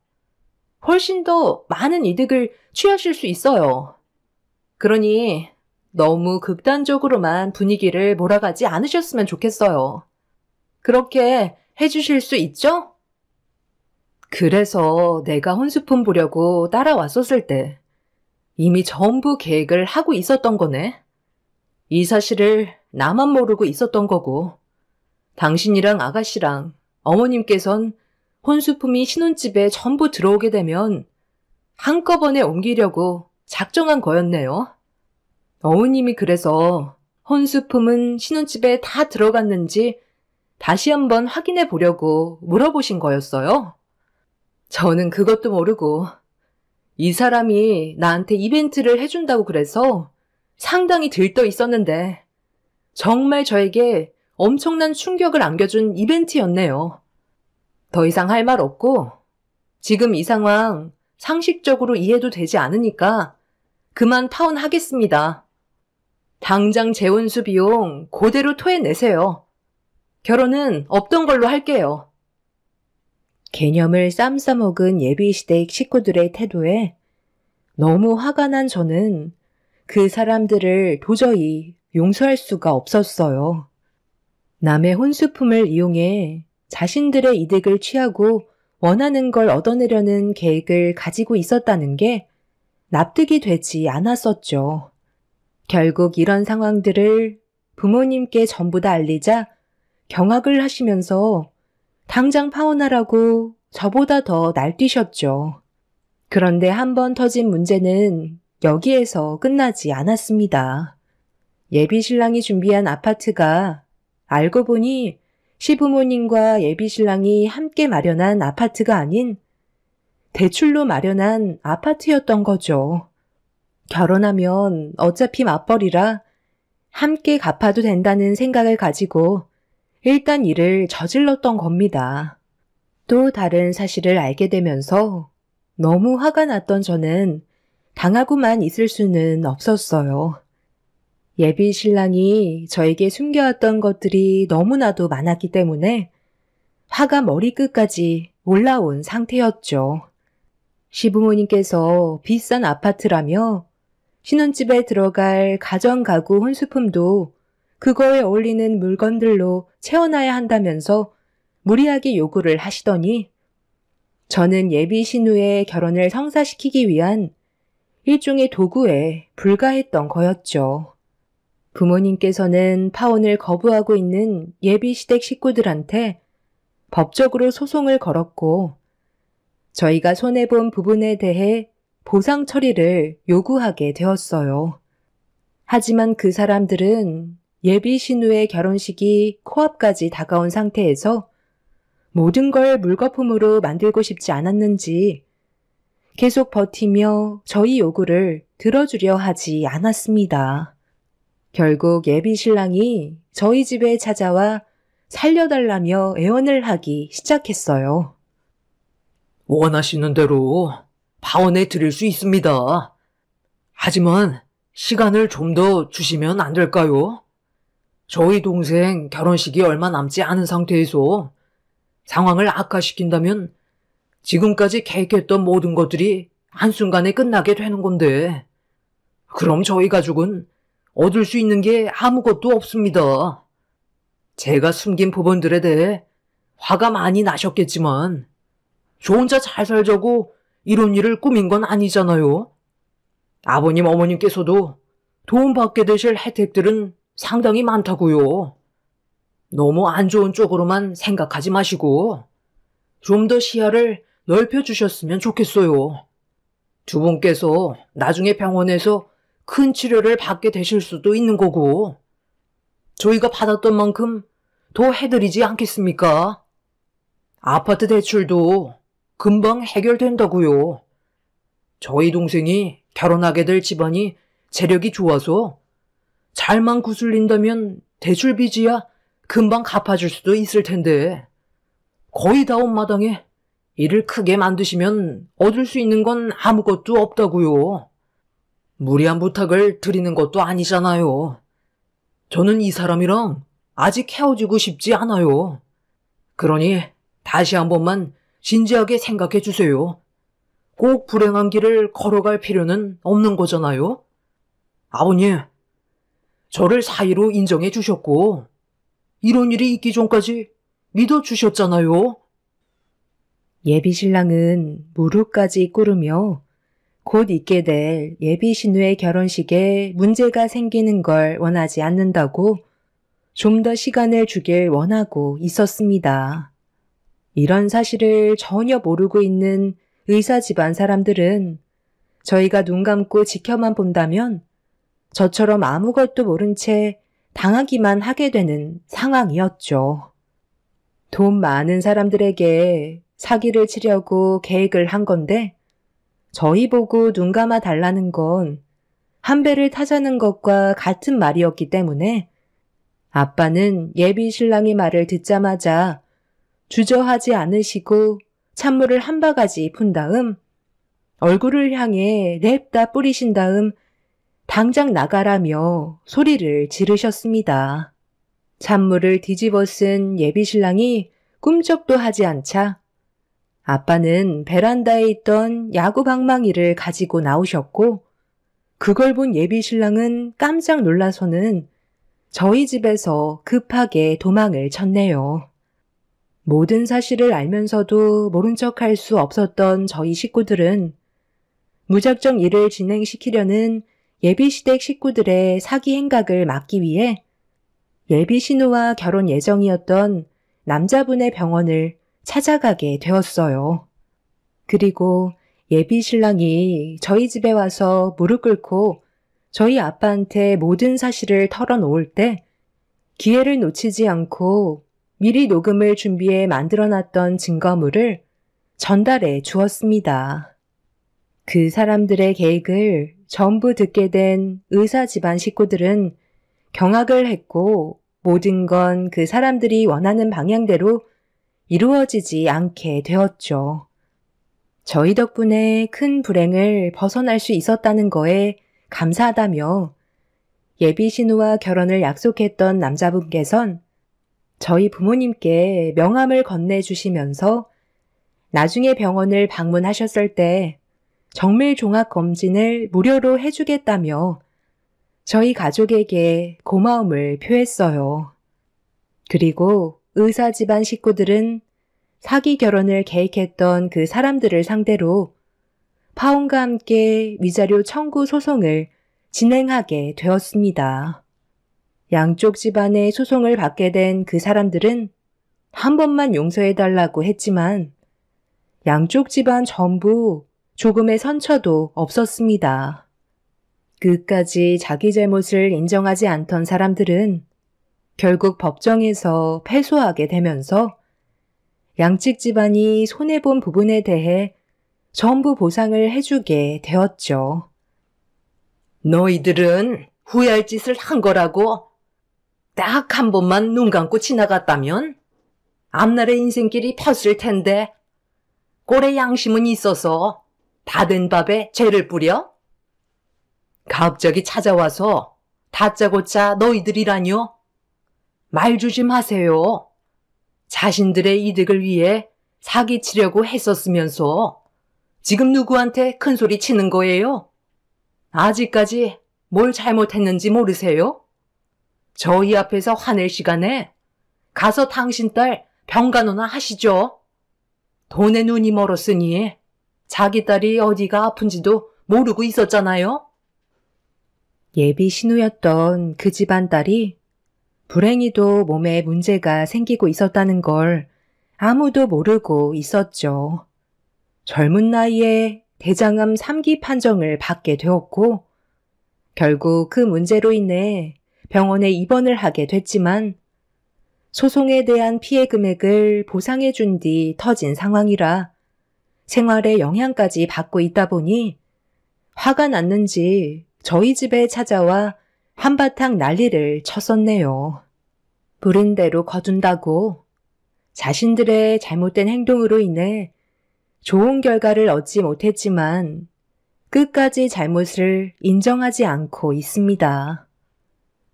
[SPEAKER 2] 훨씬 더 많은 이득을 취하실 수 있어요. 그러니 너무 극단적으로만 분위기를 몰아가지 않으셨으면 좋겠어요. 그렇게 해주실 수 있죠? 그래서 내가 혼수품 보려고 따라왔었을 때 이미 전부 계획을 하고 있었던 거네. 이 사실을 나만 모르고 있었던 거고 당신이랑 아가씨랑 어머님께선 혼수품이 신혼집에 전부 들어오게 되면 한꺼번에 옮기려고 작정한 거였네요. 어머님이 그래서 혼수품은 신혼집에 다 들어갔는지 다시 한번 확인해 보려고 물어보신 거였어요. 저는 그것도 모르고 이 사람이 나한테 이벤트를 해준다고 그래서 상당히 들떠 있었는데 정말 저에게 엄청난 충격을 안겨준 이벤트였네요. 더 이상 할 말 없고 지금 이 상황 상식적으로 이해도 되지 않으니까 그만 파혼하겠습니다. 당장 재혼수 비용 그대로 토해내세요. 결혼은 없던 걸로 할게요. 개념을 쌈 싸먹은 예비시댁 식구들의 태도에 너무 화가 난 저는 그 사람들을 도저히 용서할 수가 없었어요. 남의 혼수품을 이용해 자신들의 이득을 취하고 원하는 걸 얻어내려는 계획을 가지고 있었다는 게 납득이 되지 않았었죠. 결국 이런 상황들을 부모님께 전부 다 알리자 경악을 하시면서 당장 파혼하라고 저보다 더 날뛰셨죠. 그런데 한 번 터진 문제는 여기에서 끝나지 않았습니다. 예비 신랑이 준비한 아파트가 알고 보니
[SPEAKER 1] 시부모님과 예비신랑이 함께 마련한 아파트가 아닌 대출로 마련한 아파트였던 거죠. 결혼하면 어차피 맞벌이라 함께 갚아도 된다는 생각을 가지고 일단 일을 저질렀던 겁니다. 또 다른 사실을 알게 되면서 너무 화가 났던 저는 당하고만 있을 수는 없었어요. 예비 신랑이 저에게 숨겨왔던 것들이 너무나도 많았기 때문에 화가 머리끝까지 올라온 상태였죠. 시부모님께서 비싼 아파트라며 신혼집에 들어갈 가전가구 혼수품도 그거에 어울리는 물건들로 채워놔야 한다면서 무리하게 요구를 하시더니 저는 예비 신우의 결혼을 성사시키기 위한 일종의 도구에 불과했던 거였죠. 부모님께서는 파혼을 거부하고 있는 예비 시댁 식구들한테 법적으로 소송을 걸었고 저희가 손해본 부분에 대해 보상 처리를 요구하게 되었어요. 하지만 그 사람들은 예비 신우의 결혼식이 코앞까지 다가온 상태에서 모든 걸 물거품으로 만들고 싶지 않았는지 계속 버티며 저희 요구를 들어주려 하지 않았습니다. 결국 예비 신랑이 저희 집에 찾아와 살려달라며 애원을 하기 시작했어요.
[SPEAKER 2] 원하시는 대로 파혼해 드릴 수 있습니다. 하지만 시간을 좀 더 주시면 안 될까요? 저희 동생 결혼식이 얼마 남지 않은 상태에서 상황을 악화시킨다면 지금까지 계획했던 모든 것들이 한순간에 끝나게 되는 건데 그럼 저희 가족은 얻을 수 있는 게 아무것도 없습니다. 제가 숨긴 부분들에 대해 화가 많이 나셨겠지만 저 혼자 잘 살자고 이런 일을 꾸민 건 아니잖아요. 아버님, 어머님께서도 도움받게 되실 혜택들은 상당히 많다고요. 너무 안 좋은 쪽으로만 생각하지 마시고 좀 더 시야를 넓혀주셨으면 좋겠어요. 두 분께서 나중에 병원에서 큰 치료를 받게 되실 수도 있는 거고 저희가 받았던 만큼 더 해드리지 않겠습니까? 아파트 대출도 금방 해결된다고요. 저희 동생이 결혼하게 될 집안이 재력이 좋아서 잘만 구슬린다면 대출 빚이야 금방 갚아줄 수도 있을 텐데 거의 다 온 마당에 일을 크게 만드시면 얻을 수 있는 건 아무것도 없다고요. 무리한 부탁을 드리는 것도 아니잖아요. 저는 이 사람이랑 아직 헤어지고 싶지 않아요. 그러니 다시 한 번만 진지하게 생각해 주세요. 꼭 불행한 길을 걸어갈 필요는 없는 거잖아요. 아버님, 저를 사이로 인정해 주셨고 이런 일이 있기 전까지 믿어주셨잖아요.
[SPEAKER 1] 예비 신랑은 무릎까지 꿇으며 곧 있게 될 예비 신우의 결혼식에 문제가 생기는 걸 원하지 않는다고 좀 더 시간을 주길 원하고 있었습니다. 이런 사실을 전혀 모르고 있는 의사 집안 사람들은 저희가 눈 감고 지켜만 본다면 저처럼 아무것도 모른 채 당하기만 하게 되는 상황이었죠. 돈 많은 사람들에게 사기를 치려고 계획을 한 건데 저희 보고 눈 감아 달라는 건 한 배를 타자는 것과 같은 말이었기 때문에 아빠는 예비 신랑의 말을 듣자마자 주저하지 않으시고 찬물을 한 바가지 푼 다음 얼굴을 향해 냅다 뿌리신 다음 당장 나가라며 소리를 지르셨습니다. 찬물을 뒤집어 쓴 예비 신랑이 꿈쩍도 하지 않자 아빠는 베란다에 있던 야구 방망이를 가지고 나오셨고 그걸 본 예비 신랑은 깜짝 놀라서는 저희 집에서 급하게 도망을 쳤네요. 모든 사실을 알면서도 모른 척할 수 없었던 저희 식구들은 무작정 일을 진행시키려는 예비시댁 식구들의 사기 행각을 막기 위해 예비 신우와 결혼 예정이었던 남자분의 병원을 찾아가게 되었어요. 그리고 예비 신랑이 저희 집에 와서 무릎 꿇고 저희 아빠한테 모든 사실을 털어놓을 때 기회를 놓치지 않고 미리 녹음을 준비해 만들어놨던 증거물을 전달해 주었습니다. 그 사람들의 계획을 전부 듣게 된 의사 집안 식구들은 경악을 했고 모든 건 그 사람들이 원하는 방향대로 이루어지지 않게 되었죠. 저희 덕분에 큰 불행을 벗어날 수 있었다는 거에 감사하다며 예비 신우와 결혼을 약속했던 남자분께선 저희 부모님께 명함을 건네주시면서 나중에 병원을 방문하셨을 때 정밀 종합 검진을 무료로 해주겠다며 저희 가족에게 고마움을 표했어요. 그리고 의사 집안 식구들은 사기 결혼을 계획했던 그 사람들을 상대로 파혼과 함께 위자료 청구 소송을 진행하게 되었습니다. 양쪽 집안의 소송을 받게 된 그 사람들은 한 번만 용서해달라고 했지만 양쪽 집안 전부 조금의 선처도 없었습니다. 끝까지 자기 잘못을 인정하지 않던 사람들은 결국 법정에서 패소하게 되면서 양측 집안이 손해본 부분에 대해 전부 보상을 해주게 되었죠.
[SPEAKER 2] 너희들은 후회할 짓을 한 거라고. 딱 한 번만 눈 감고 지나갔다면 앞날의 인생길이 폈을 텐데 꼴의 양심은 있어서 다 된 밥에 죄를 뿌려? 갑자기 찾아와서 다짜고짜 너희들이라뇨? 말 조심하세요. 자신들의 이득을 위해 사기치려고 했었으면서 지금 누구한테 큰소리 치는 거예요? 아직까지 뭘 잘못했는지 모르세요? 저희 앞에서 화낼 시간에 가서 당신 딸 병간호나 하시죠. 돈에 눈이 멀었으니 자기 딸이 어디가 아픈지도 모르고 있었잖아요.
[SPEAKER 1] 예비 신우였던 그 집안 딸이 불행히도 몸에 문제가 생기고 있었다는 걸 아무도 모르고 있었죠. 젊은 나이에 대장암 3기 판정을 받게 되었고 결국 그 문제로 인해 병원에 입원을 하게 됐지만 소송에 대한 피해 금액을 보상해 준 뒤 터진 상황이라 생활에 영향까지 받고 있다 보니 화가 났는지 저희 집에 찾아와 한바탕 난리를 쳤었네요. 부른 대로 거둔다고 자신들의 잘못된 행동으로 인해 좋은 결과를 얻지 못했지만 끝까지 잘못을 인정하지 않고 있습니다.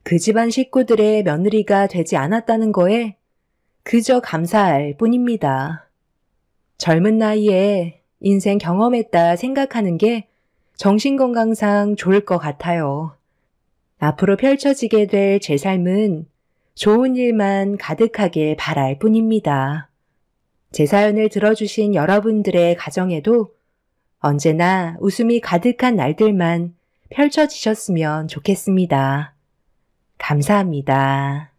[SPEAKER 1] 그 집안 식구들의 며느리가 되지 않았다는 거에 그저 감사할 뿐입니다. 젊은 나이에 인생 경험했다 생각하는 게 정신건강상 좋을 것 같아요. 앞으로 펼쳐지게 될 제 삶은 좋은 일만 가득하게 바랄 뿐입니다. 제 사연을 들어주신 여러분들의 가정에도 언제나 웃음이 가득한 날들만 펼쳐지셨으면 좋겠습니다. 감사합니다.